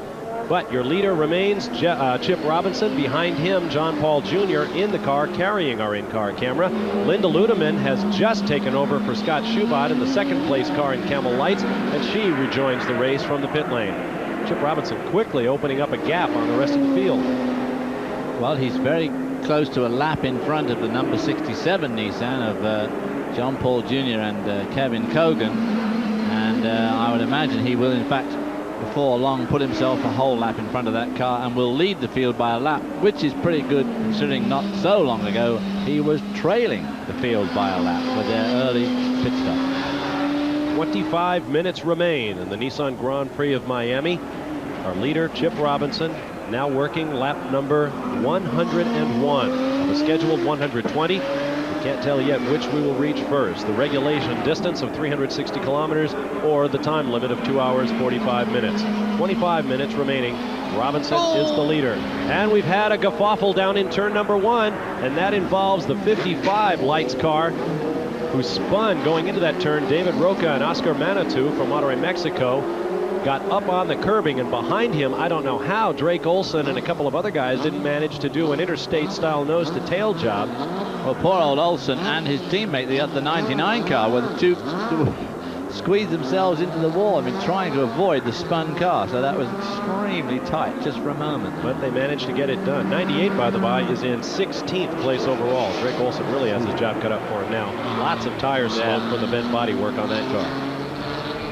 But your leader remains Chip Robinson. Behind him, John Paul Jr. in the car carrying our in-car camera. Linda Ludeman has just taken over for Scott Schubot in the second place car in Camel Lights, and she rejoins the race from the pit lane. Chip Robinson quickly opening up a gap on the rest of the field. Well, he's very close to a lap in front of the number 67 Nissan of John Paul Jr. and Kevin Cogan, and I would imagine he will in fact before long put himself a whole lap in front of that car and will lead the field by a lap, which is pretty good considering not so long ago he was trailing the field by a lap with their early pit stop. 25 minutes remain in the Nissan Grand Prix of Miami. Our leader, Chip Robinson, now working lap number 101 of a scheduled 120. We can't tell yet which we will reach first, the regulation distance of 360 kilometers or the time limit of 2 hours 45 minutes. 25 minutes remaining. Robinson is the leader. And we've had a guffaw down in turn number 1, and that involves the 55 Lights car who spun going into that turn. David Roca and Oscar Manitou from Monterrey, Mexico, got up on the curbing, and behind him, I don't know how, Drake Olson and a couple of other guys didn't manage to do an interstate-style nose-to-tail job. Well, poor old Olson and his teammate, the 99 car, where the two squeezed themselves into the wall. I mean, trying to avoid the spun car, so that was extremely tight just for a moment. But they managed to get it done. 98, by the by, is in 16th place overall. Drake Olson really has his job cut up for him now. Lots of tire smoke from the bent body work on that car.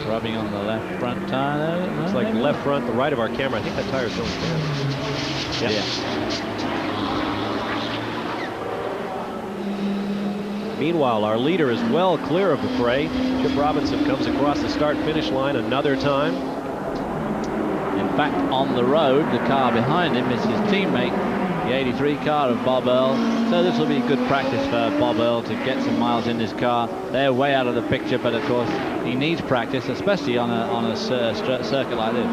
Rubbing on the left front tire there. It's like the left front, the right of our camera. I think that tire's going down. Yeah. Meanwhile, our leader is well clear of the fray. Chip Robinson comes across the start-finish line another time. In fact, on the road, the car behind him is his teammate, the 83 car of Bob Earl. So this will be good practice for Bob Earl to get some miles in this car. They're way out of the picture, but of course he needs practice, especially on a circuit like this.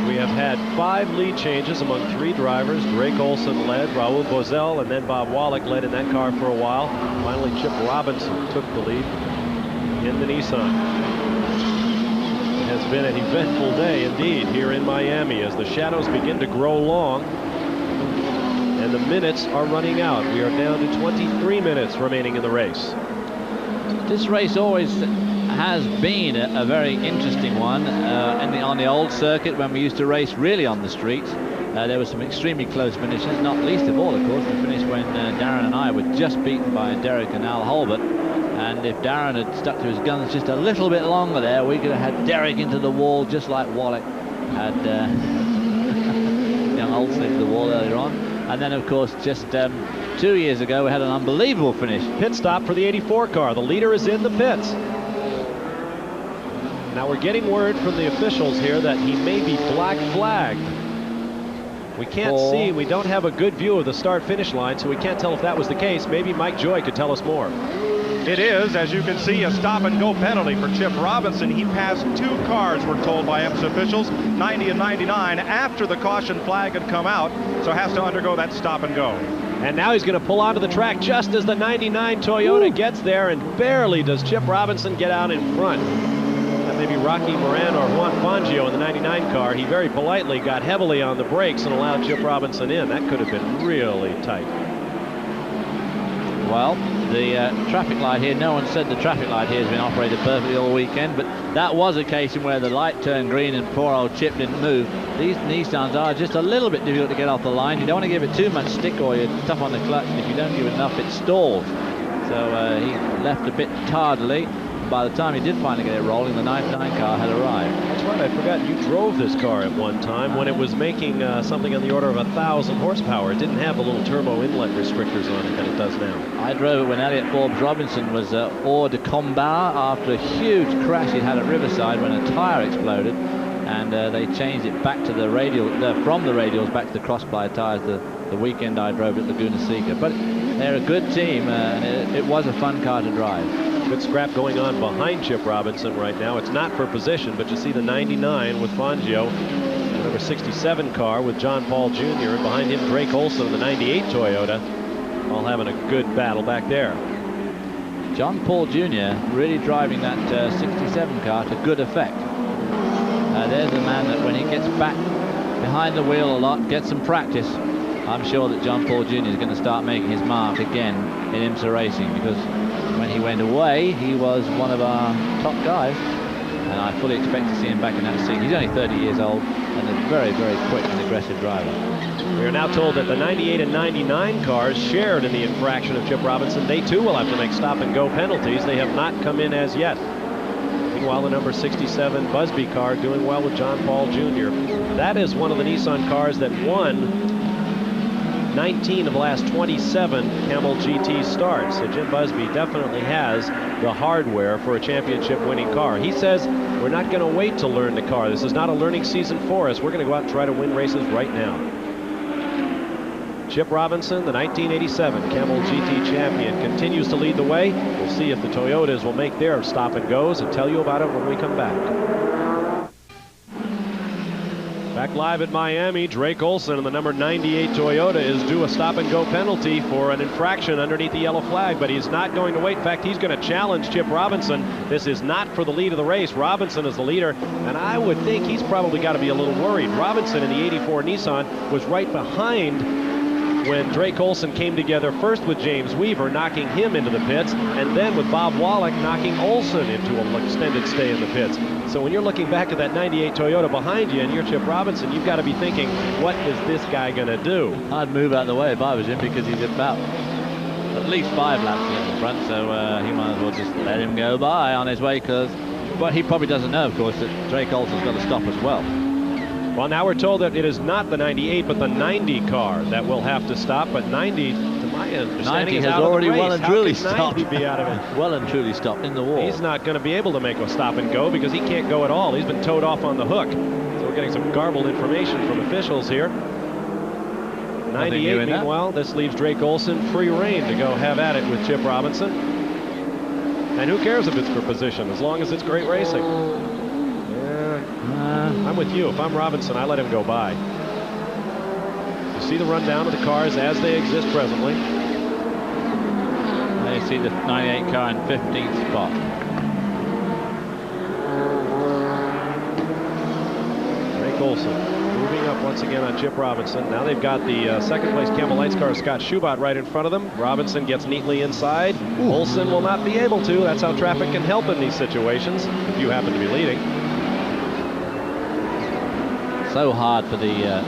We have had 5 lead changes among 3 drivers. Drake Olson led, Raul Boesel, and then Bob Wallach led in that car for a while. Finally, Chip Robinson took the lead in the Nissan. It has been an eventful day indeed here in Miami as the shadows begin to grow long and the minutes are running out. We are down to 23 minutes remaining in the race. This race always has been a very interesting one on the old circuit when we used to race really on the streets. There were some extremely close finishes, not least of all, of course, the finish when Darren and I were just beaten by Derek and Al Holbert. And if Darren had stuck to his guns just a little bit longer there, we could have had Derek into the wall just like Wallach had young Olson into the wall earlier on. And then, of course, just 2 years ago, we had an unbelievable finish. Pit stop for the 84 car. The leader is in the pits. Now we're getting word from the officials here that he may be black flagged. We can't see, we don't have a good view of the start-finish line, so we can't tell if that was the case. Maybe Mike Joy could tell us more. It is, as you can see, a stop-and-go penalty for Chip Robinson. He passed 2 cars, we're told by IMSA officials, 90 and 99, after the caution flag had come out, so has to undergo that stop-and-go. And now he's going to pull onto the track just as the 99 Toyota gets there, and barely does Chip Robinson get out in front. That may be Rocky Moran or Juan Fangio in the 99 car. He very politely got heavily on the brakes and allowed Chip Robinson in. That could have been really tight. Well, the traffic light here, no one said the traffic light here has been operated perfectly all weekend, but that was a case in where the light turned green and poor old Chip didn't move. These Nissans are just a little bit difficult to get off the line. You don't want to give it too much stick or you're tough on the clutch, and if you don't give it enough, it stalls. So he left a bit tardily. By the time he did finally get it rolling, the 99 car had arrived. That's right, I forgot you drove this car at one time when it was making something on the order of 1,000 horsepower. It didn't have the little turbo inlet restrictors on it that it does now. I drove it when Elliot Forbes Robinson was hors de combat after a huge crash he'd had at Riverside when a tire exploded, and they changed it back to the radial, from the radials back to the cross-ply tires the weekend I drove it at Laguna Seca. But they're a good team, and it was a fun car to drive. Good scrap going on behind Chip Robinson right now. It's not for position, but you see the 99 with Fangio, the number 67 car with John Paul Jr., and behind him Drake Olson, the 98 Toyota, all having a good battle back there. John Paul Jr. really driving that 67 car to good effect. There's a man that when he gets back behind the wheel a lot, get some practice. I'm sure that John Paul Jr. is going to start making his mark again in IMSA racing, because when he went away, he was one of our top guys, and I fully expect to see him back in that seat. He's only 30 years old and a very, very quick and aggressive driver. We are now told that the 98 and 99 cars shared in the infraction of Chip Robinson. They too will have to make stop-and-go penalties. They have not come in as yet. Meanwhile, the number 67 Busby car doing well with John Paul Jr. That is one of the Nissan cars that won 19 of the last 27 Camel GT starts. So Jim Busby definitely has the hardware for a championship winning car. He says, we're not going to wait to learn the car. This is not a learning season for us. We're going to go out and try to win races right now. Chip Robinson, the 1987 Camel GT champion, continues to lead the way. We'll see if the Toyotas will make their stop and goes and tell you about it when we come back. Back live at Miami, Drake Olson in the number 98 Toyota is due a stop-and-go penalty for an infraction underneath the yellow flag, but he's not going to wait. In fact, he's going to challenge Chip Robinson. This is not for the lead of the race. Robinson is the leader, and I would think he's probably got to be a little worried. Robinson in the 84 Nissan was right behind when Drake Olson came together first with James Weaver, knocking him into the pits, and then with Bob Wallach knocking Olson into an extended stay in the pits. So when you're looking back at that 98 Toyota behind you and you're Chip Robinson, you've got to be thinking, what is this guy going to do? I'd move out of the way if I was him, because he's about at least 5 laps in the front, so he might as well just let him go by on his way, because what he probably doesn't know, of course, that Drake Olson's got to stop as well. Well, now we're told that it is not the 98, but the 90 car that will have to stop. But 90, to my understanding, 90 is has out already of the race. well and truly How can 90 stopped. be out of it? Well and truly stopped in the wall. He's not going to be able to make a stop and go because he can't go at all. He's been towed off on the hook. So we're getting some garbled information from officials here. 98, meanwhile, this leaves Drake Olson free reign to go have at it with Chip Robinson. And who cares if it's for position, as long as it's great racing. I'm with you. If I'm Robinson, I let him go by. You see the rundown of the cars as they exist presently. They see the 98 car in 15th spot. Drake Olson moving up once again on Chip Robinson. Now they've got the second place Camel Lights car, Scott Schubert, right in front of them. Robinson gets neatly inside. Olson will not be able to. That's how traffic can help in these situations if you happen to be leading. So hard for the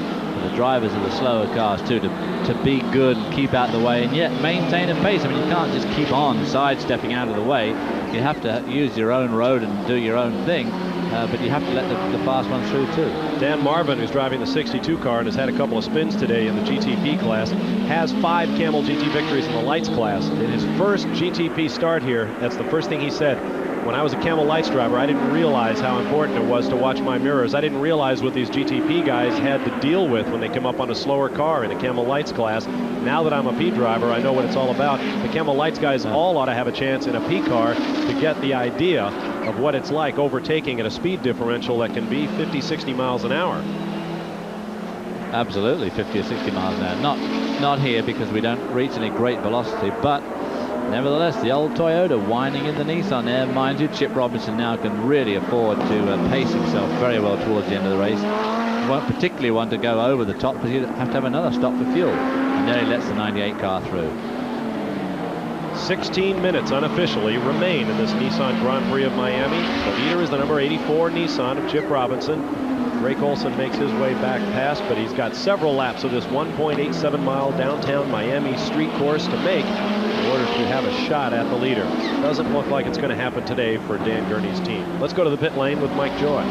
drivers of the slower cars too to be good and keep out of the way and yet maintain a pace. I mean, you can't just keep on sidestepping out of the way. You have to use your own road and do your own thing, but you have to let the fast ones through too. Dan Marvin, who's driving the 62 car and has had a couple of spins today in the GTP class, has 5 Camel GT victories in the lights class. In his first GTP start here, that's the first thing he said. When I was a Camel Lights driver, I didn't realize how important it was to watch my mirrors. I didn't realize what these GTP guys had to deal with when they come up on a slower car in a Camel Lights class. Now that I'm a P driver, I know what it's all about. The Camel Lights guys all ought to have a chance in a P car to get the idea of what it's like overtaking at a speed differential that can be 50, 60 miles an hour. Absolutely, 50 or 60 miles an hour. Not here, because we don't reach any great velocity, but nevertheless, the old Toyota whining in the Nissan there. Mind you, Chip Robinson now can really afford to pace himself very well towards the end of the race. You won't particularly want to go over the top because you have to have another stop for fuel. And there he lets the 98 car through. 16 minutes unofficially remain in this Nissan Grand Prix of Miami. The leader is the number 84 Nissan of Chip Robinson. Drake Olson makes his way back past, but he's got several laps of this 1.87 mile downtown Miami street course to make in order to have a shot at the leader. Doesn't look like it's going to happen today for Dan Gurney's team. Let's go to the pit lane with Mike Joy.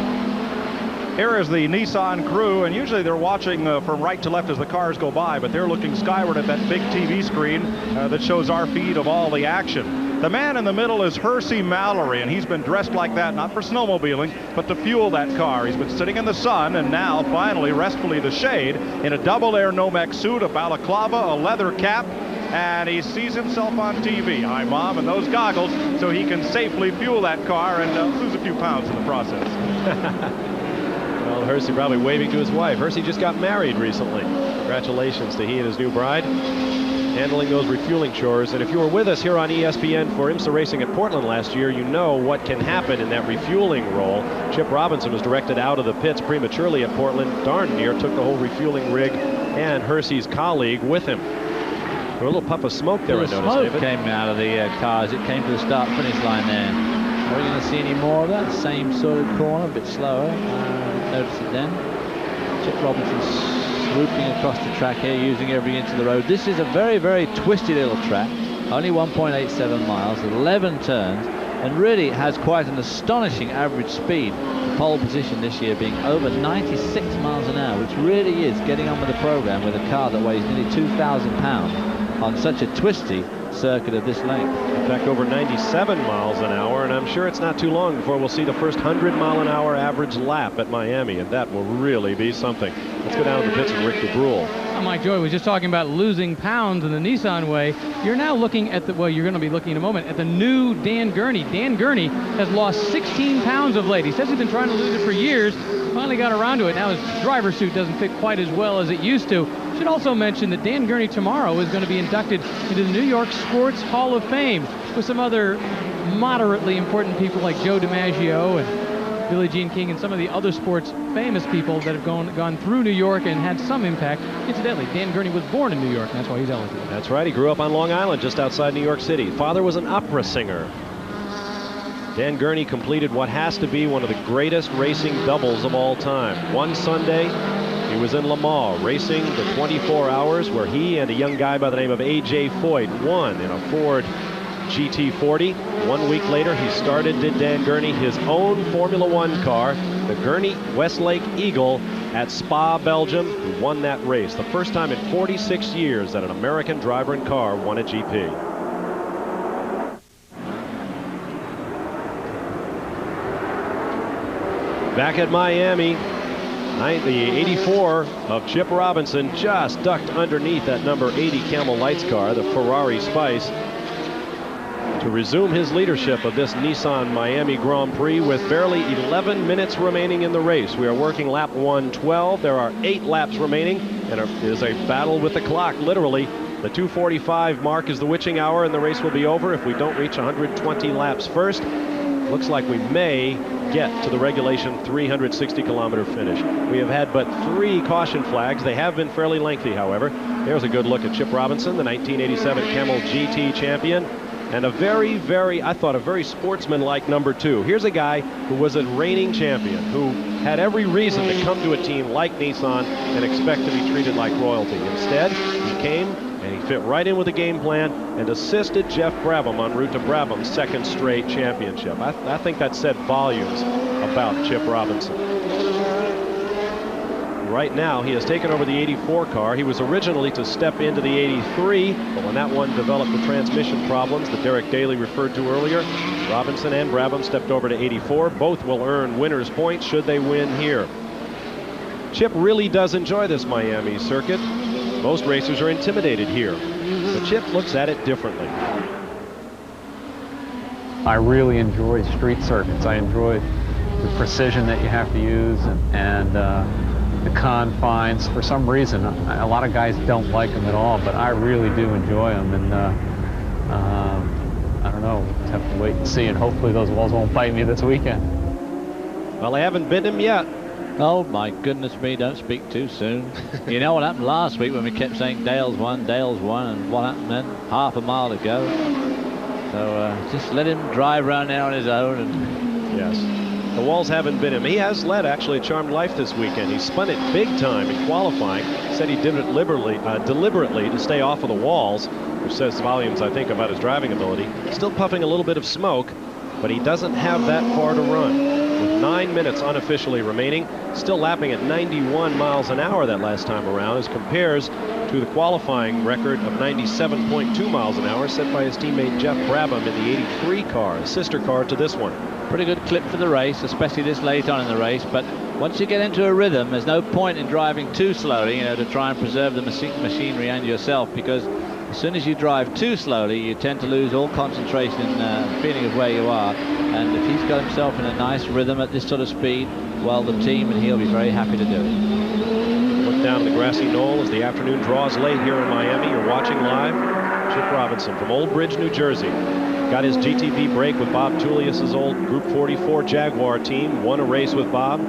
Here is the Nissan crew, and usually they're watching from right to left as the cars go by, but they're looking skyward at that big TV screen that shows our feed of all the action. The man in the middle is Hersey Mallory, and he's been dressed like that, not for snowmobiling, but to fuel that car. He's been sitting in the sun, and now, finally, restfully the shade, in a double air Nomex suit, a balaclava, a leather cap, and he sees himself on TV. Hi, Mom, and those goggles, so he can safely fuel that car and lose a few pounds in the process. Well, Hersey probably waving to his wife. Hersey just got married recently. Congratulations to he and his new bride. handling those refueling chores. And if you were with us here on ESPN for IMSA Racing at Portland last year, you know what can happen in that refueling role. Chip Robinson was directed out of the pits prematurely at Portland, darn near took the whole refueling rig and Hersey's colleague with him. A little puff of smoke there, I noticed, smoke David. came out of the cars. It came to the start-finish line there. Are we going to see any more of that? Same sort of corner, a bit slower. Notice it then. Chip Robinson swooping across the track here, using every inch of the road. This is a very, very twisty little track. Only 1.87 miles, 11 turns, and really has quite an astonishing average speed. The pole position this year being over 96 miles an hour, which really is getting on with the program with a car that weighs nearly 2,000 pounds on such a twisty circuit of this length. In fact, over 97 miles an hour, and I'm sure it's not too long before we'll see the first 100-mile-an-hour average lap at Miami, and that will really be something. Let's go down to the pits with Rick DeBrule. Mike Joy was just talking about losing pounds in the Nissan way. You're now looking at the, well, you're going to be looking in a moment at the new Dan Gurney. Dan Gurney has lost 16 pounds of late. He says he's been trying to lose it for years. Finally got around to it. Now his driver's suit doesn't fit quite as well as it used to. Should also mention that Dan Gurney tomorrow is going to be inducted into the New York Sports Hall of Fame with some other moderately important people like Joe DiMaggio and Billie Jean King and some of the other sports famous people that have gone through New York and had some impact. Incidentally, Dan Gurney was born in New York, and that's why he's eligible. That's right. He grew up on Long Island, just outside New York City. Father was an opera singer. Dan Gurney completed what has to be one of the greatest racing doubles of all time. One Sunday, he was in Le Mans racing the 24 hours where he and a young guy by the name of A.J. Foyt won in a Ford GT40. 1 week later, he did Dan Gurney, his own Formula One car, the Gurney Westlake Eagle at Spa, Belgium, who won that race. The first time in 46 years that an American driver and car won a GP. Back at Miami, the 84 of Chip Robinson just ducked underneath that number 80 Camel Lights car, the Ferrari Spice, to resume his leadership of this Nissan Miami Grand Prix with barely 11 minutes remaining in the race. We are working lap 112. There are 8 laps remaining, and it is a battle with the clock, literally. The 2:45 mark is the witching hour, and the race will be over if we don't reach 120 laps first. Looks like we may get to the regulation 360-kilometer finish. We have had but 3 caution flags. They have been fairly lengthy, however. There's a good look at Chip Robinson, the 1987 Camel GT champion, and a I thought a very sportsman-like number 2. Here's a guy who was a reigning champion, who had every reason to come to a team like Nissan and expect to be treated like royalty. Instead, he came and he fit right in with the game plan and assisted Geoff Brabham en route to Brabham's second straight championship. I think that said volumes about Chip Robinson. Right now, he has taken over the 84 car. He was originally to step into the 83, but when that one developed the transmission problems that Derek Daly referred to earlier, Robinson and Brabham stepped over to 84. Both will earn winner's points should they win here. Chip really does enjoy this Miami circuit. Most racers are intimidated here, but Chip looks at it differently. I really enjoy street circuits. I enjoy the precision that you have to use and the confines. For some reason, a lot of guys don't like them at all, but I really do enjoy them. And I don't know, we'll have to wait and see, and hopefully those walls won't bite me this weekend. Well, they haven't bitten him yet. Oh my goodness me, don't speak too soon. You know what happened last week when we kept saying Dale's won, and what happened then? Half a mile to go. So just let him drive around there on his own. And yes, the walls haven't bitten him. He has led actually a charmed life this weekend. He spun it big time in qualifying. Said he did it deliberately to stay off of the walls, which says volumes, I think, about his driving ability. Still puffing a little bit of smoke, but he doesn't have that far to run. With 9 minutes unofficially remaining, still lapping at 91 miles an hour that last time around, as compares to the qualifying record of 97.2 miles an hour set by his teammate Geoff Brabham in the 83 car, a sister car to this one. Pretty good clip for the race, especially this late on in the race, but once you get into a rhythm, there's no point in driving too slowly, to try and preserve the machinery and yourself, because as soon as you drive too slowly, you tend to lose all concentration and feeling of where you are. And if he's got himself in a nice rhythm at this sort of speed, well, the team and he'll be very happy to do it. What sitting down on the grassy knoll as the afternoon draws late here in Miami. You're watching live. Chip Robinson from Old Bridge, New Jersey. Got his GTP break with Bob Tullius's old Group 44 Jaguar team. Won a race with Bob.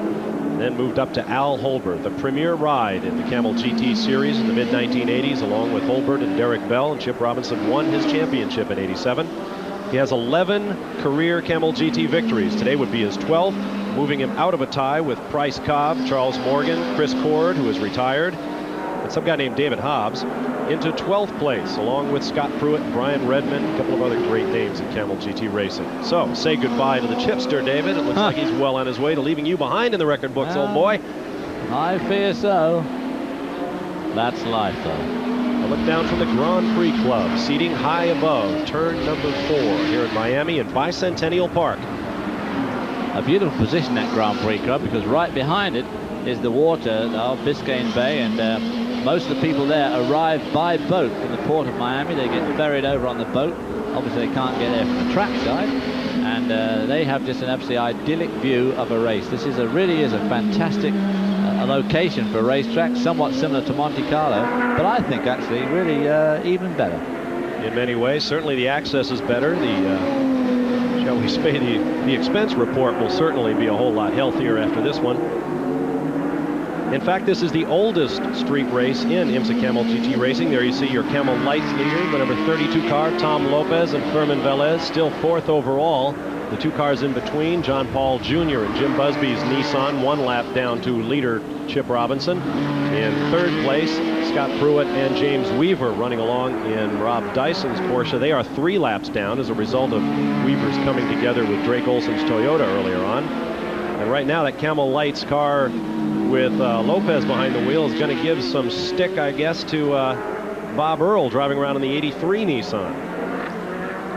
Then moved up to Al Holbert, the premier ride in the Camel GT series in the mid-1980s, along with Holbert and Derek Bell. And Chip Robinson won his championship in '87. He has 11 career Camel GT victories. Today would be his 12th, moving him out of a tie with Price Cobb, Charles Morgan, Chris Cord, who is retired, and some guy named David Hobbs, into 12th place, along with Scott Pruitt, Brian Redmond, a couple of other great names in Camel GT racing. So, say goodbye to the Chipster, David. It looks like he's well on his way to leaving you behind in the record books, old boy. I fear so. That's life, though. A look down from the Grand Prix Club, seating high above turn number 4 here at Miami in Bicentennial Park. A beautiful position, that Grand Prix Club, because right behind it is the water of Biscayne Bay, and most of the people there arrive by boat from the port of Miami. They get ferried over on the boat. Obviously, they can't get there from the track side, and they have just an absolutely idyllic view of a race. This is really is a fantastic location for a racetrack, somewhat similar to Monte Carlo, but I think actually really even better. In many ways, certainly the access is better. The, shall we say, the expense report will certainly be a whole lot healthier after this one. In fact, this is the oldest street race in IMSA Camel GT Racing. There you see your Camel Lights leader, the number 32 car, Tom Lopez and Thurman Velez, still 4th overall. The 2 cars in between, John Paul Jr. and Jim Busby's Nissan, 1 lap down to leader Chip Robinson. In 3rd place, Scott Pruitt and James Weaver running along in Rob Dyson's Porsche. They are 3 laps down as a result of Weaver's coming together with Drake Olson's Toyota earlier on. And right now, that Camel Lights car with Lopez behind the wheel is going to give some stick, I guess, to Bob Earl driving around in the '83 Nissan.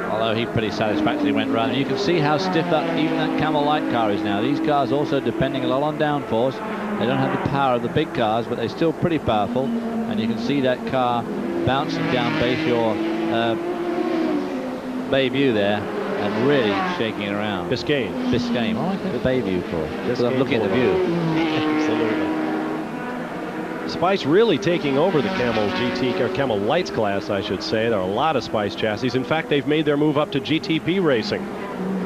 Although he pretty satisfactorily went round. And you can see how stiff even that Camel Light car is now. These cars also depending a lot on downforce. They don't have the power of the big cars, but they're still pretty powerful. And you can see that car bouncing down Bayshore Bayview there and really shaking it around. Biscayne. Biscayne. What am I Bayview for? Because I'm looking at the view. Absolutely. Spice really taking over the Camel GT, or Camel Lights class, I should say. There are a lot of Spice chassis. In fact, they've made their move up to GTP racing.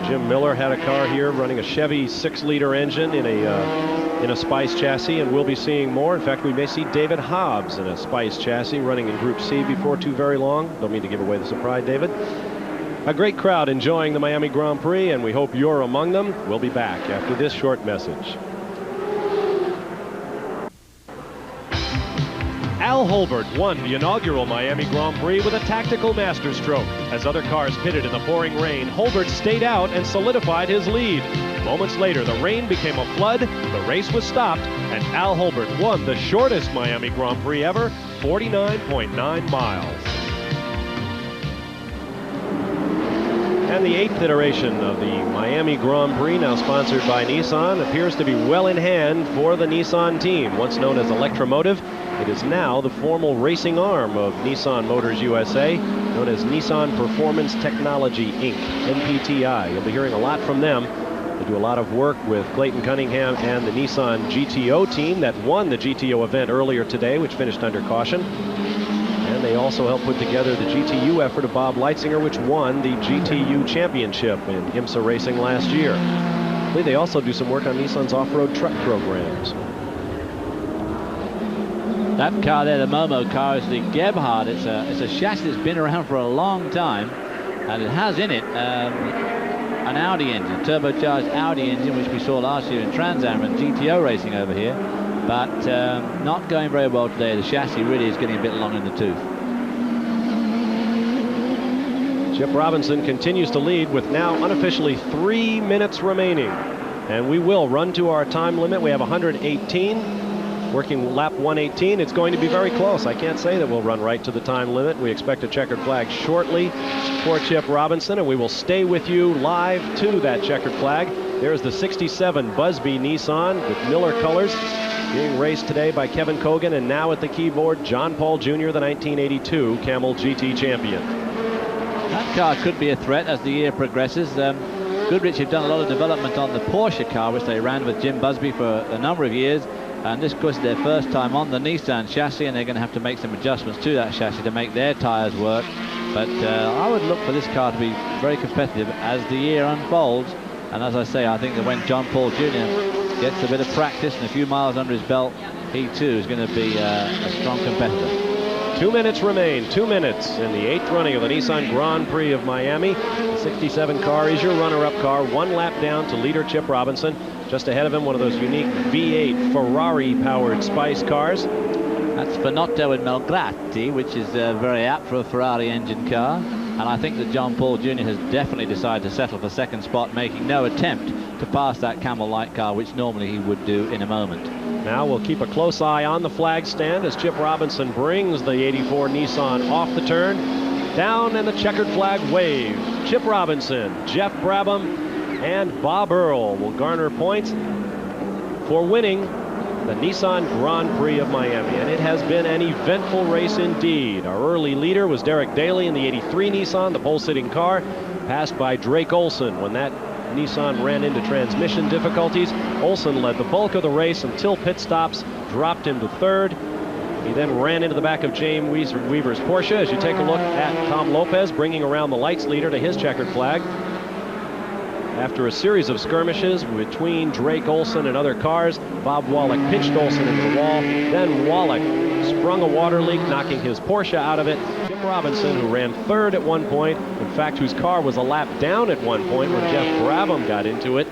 Jim Miller had a car here running a Chevy 6-liter engine in a Spice chassis, and we'll be seeing more. In fact, we may see David Hobbs in a Spice chassis running in Group C before too very long. Don't mean to give away the surprise, David. A great crowd enjoying the Miami Grand Prix, and we hope you're among them. We'll be back after this short message. Al Holbert won the inaugural Miami Grand Prix with a tactical masterstroke. As other cars pitted in the pouring rain, Holbert stayed out and solidified his lead. Moments later, the rain became a flood, the race was stopped, and Al Holbert won the shortest Miami Grand Prix ever, 49.9 miles. And the 8th iteration of the Miami Grand Prix, now sponsored by Nissan, appears to be well in hand for the Nissan team. Once known as Electromotive, it is now the formal racing arm of Nissan Motors USA, known as Nissan Performance Technology, Inc., NPTI. You'll be hearing a lot from them. They do a lot of work with Clayton Cunningham and the Nissan GTO team that won the GTO event earlier today, which finished under caution. And they also helped put together the GTU effort of Bob Leitzinger, which won the GTU championship in IMSA racing last year. I believe they also do some work on Nissan's off-road truck programs. That car there, the Momo car, is the Gebhardt. It's a chassis that's been around for a long time, and it has in it an Audi engine, a turbocharged Audi engine, which we saw last year in Trans Am and GTO racing over here. But not going very well today. The chassis really is getting a bit long in the tooth. Chip Robinson continues to lead with now unofficially 3 minutes remaining. And we will run to our time limit. We have 118. Working lap 118. It's going to be very close. I can't say that we'll run right to the time limit. We expect a checkered flag shortly for Chip Robinson, and we will stay with you live to that checkered flag. There's the 67 Busby Nissan with Miller colors, being raced today by Kevin Cogan, and now at the keyboard, John Paul Jr., the 1982 Camel GT champion. That car could be a threat as the year progresses. Goodrich have done a lot of development on the Porsche car, which they ran with Jim Busby for a number of years. And this, of course, is their first time on the Nissan chassis, and they're going to have to make some adjustments to that chassis to make their tyres work. But I would look for this car to be very competitive as the year unfolds. And as I say, I think that when John Paul Jr. gets a bit of practice and a few miles under his belt, he too is going to be a strong competitor. 2 minutes remain, 2 minutes in the 8th running of the Nissan Grand Prix of Miami. The 67 car is your runner-up car, 1 lap down to leader Chip Robinson. Just ahead of him, one of those unique V8 Ferrari-powered Spice cars. That's Finotto and Melgrati, which is very apt for a Ferrari engine car. And I think that John Paul Jr. has definitely decided to settle for second spot, making no attempt to pass that Camel Light car, which normally he would do in a moment. Now we'll keep a close eye on the flag stand as Chip Robinson brings the 84 Nissan off the turn. Down, and the checkered flag waves. Chip Robinson, Geoff Brabham, and Bob Earl will garner points for winning the Nissan Grand Prix of Miami. And it has been an eventful race indeed. Our early leader was Derek Daly in the 83 Nissan, the pole-sitting car, passed by Drake Olson when that Nissan ran into transmission difficulties. Olson led the bulk of the race until pit stops dropped him to third. He then ran into the back of James Weaver's Porsche. As you take a look at Tom Lopez bringing around the lights leader to his checkered flag. After a series of skirmishes between Drake Olson and other cars, Bob Wallach pitched Olson into the wall. Then Wallach sprung a water leak, knocking his Porsche out of it. Jim Robinson, who ran third at one point, in fact, whose car was a lap down at one point when Geoff Brabham got into it,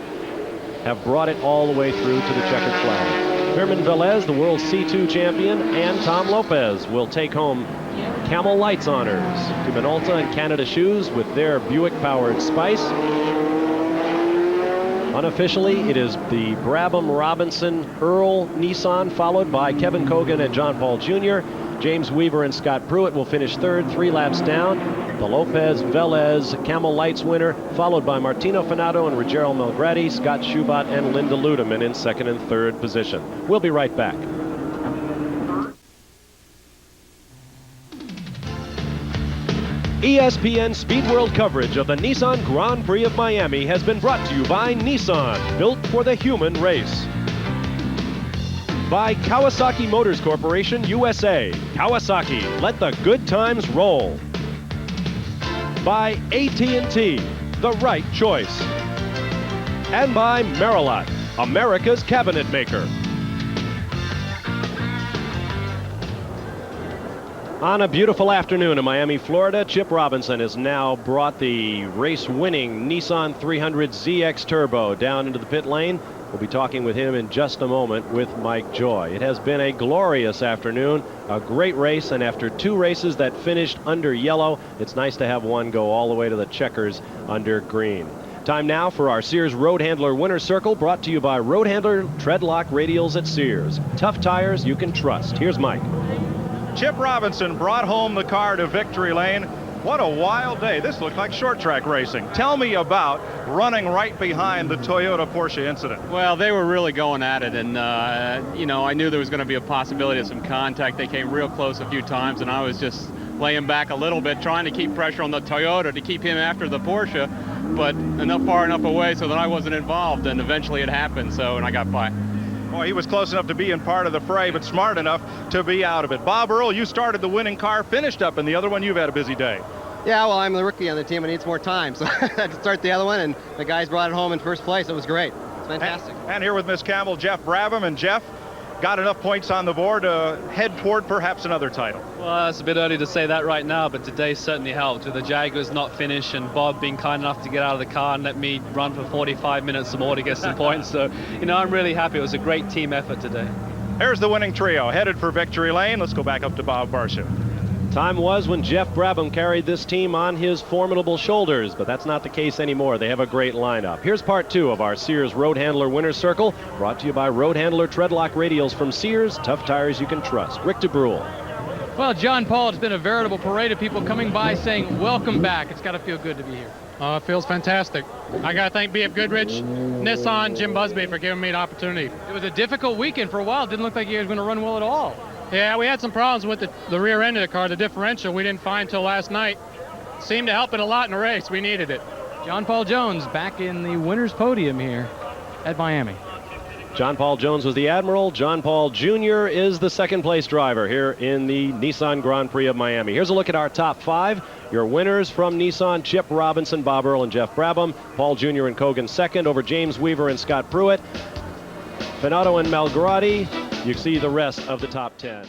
have brought it all the way through to the checkered flag. Herman Velez, the world C2 champion, and Tom Lopez will take home Camel Lights honors to Minolta and Canada Shoes with their Buick-powered Spice. Unofficially, it is the Brabham, Robinson, Earl Nissan, followed by Kevin Cogan and John Paul Jr. James Weaver and Scott Pruitt will finish third, 3 laps down. The Lopez Velez Camel Lights winner, followed by Martino Finotto and Rogero Melgrati, Scott Schubot, and Linda Ludeman in second and third position. We'll be right back. ESPN Speed World coverage of the Nissan Grand Prix of Miami has been brought to you by Nissan, built for the human race. By Kawasaki Motors Corporation, USA. Kawasaki, let the good times roll. By AT&T, the right choice. And by Merillat, America's cabinet maker. On a beautiful afternoon in Miami, Florida, Chip Robinson has now brought the race-winning Nissan 300ZX Turbo down into the pit lane. We'll be talking with him in just a moment with Mike Joy. It has been a glorious afternoon, a great race, and after 2 races that finished under yellow, it's nice to have one go all the way to the checkers under green. Time now for our Sears Road Handler Winner's Circle, brought to you by Road Handler Treadlock Radials at Sears. Tough tires you can trust. Here's Mike. Chip Robinson brought home the car to victory lane. What a wild day. This looked like short track racing. Tell me about running right behind the Toyota Porsche incident. Well, they were really going at it, and you know, I knew there was going to be a possibility of some contact. They came real close a few times, and I was just laying back a little bit, trying to keep pressure on the Toyota to keep him after the Porsche, but far enough away so that I wasn't involved, and eventually it happened, and I got by. Boy, he was close enough to be in part of the fray, but smart enough to be out of it. Bob Earl, you started the winning car, finished up in the other one. You've had a busy day. Yeah, well, I'm the rookie on the team. It needs more time, so I had to start the other one, and the guys brought it home in first place. It was great. It's fantastic. And here with Miss Campbell, Geoff Brabham. And Geoff got enough points on the board to head toward perhaps another title. Well, it's a bit early to say that right now, but today certainly helped with the Jaguars not finished and Bob being kind enough to get out of the car and let me run for 45 minutes or more to get some points. So, you know, I'm really happy. It was a great team effort today. Here's the winning trio headed for victory lane. Let's go back up to Bob Barsha. Time was when Geoff Brabham carried this team on his formidable shoulders, but that's not the case anymore. They have a great lineup. Here's part 2 of our Sears Road Handler Winner's Circle, brought to you by Road Handler Treadlock Radials from Sears. Tough tires you can trust. Rick DeBrule. Well, John Paul, it's been a veritable parade of people coming by saying, welcome back. It's got to feel good to be here. It feels fantastic. I got to thank B.F. Goodrich, Nissan, Jim Busby for giving me an opportunity. It was a difficult weekend for a while. It didn't look like you guys were going to run well at all. Yeah, we had some problems with the rear end of the car, the differential. We didn't find till last night. Seemed to help it a lot in the race. We needed it. John Paul Jones back in the winner's podium here at Miami. John Paul Jones was the Admiral. John Paul Jr. is the second place driver here in the Nissan Grand Prix of Miami. Here's a look at our top 5. Your winners from Nissan: Chip Robinson, Bob Earl, and Geoff Brabham. Paul Jr. and Kogan second over James Weaver and Scott Pruitt. Finotto and Malgrati. You see the rest of the top 10.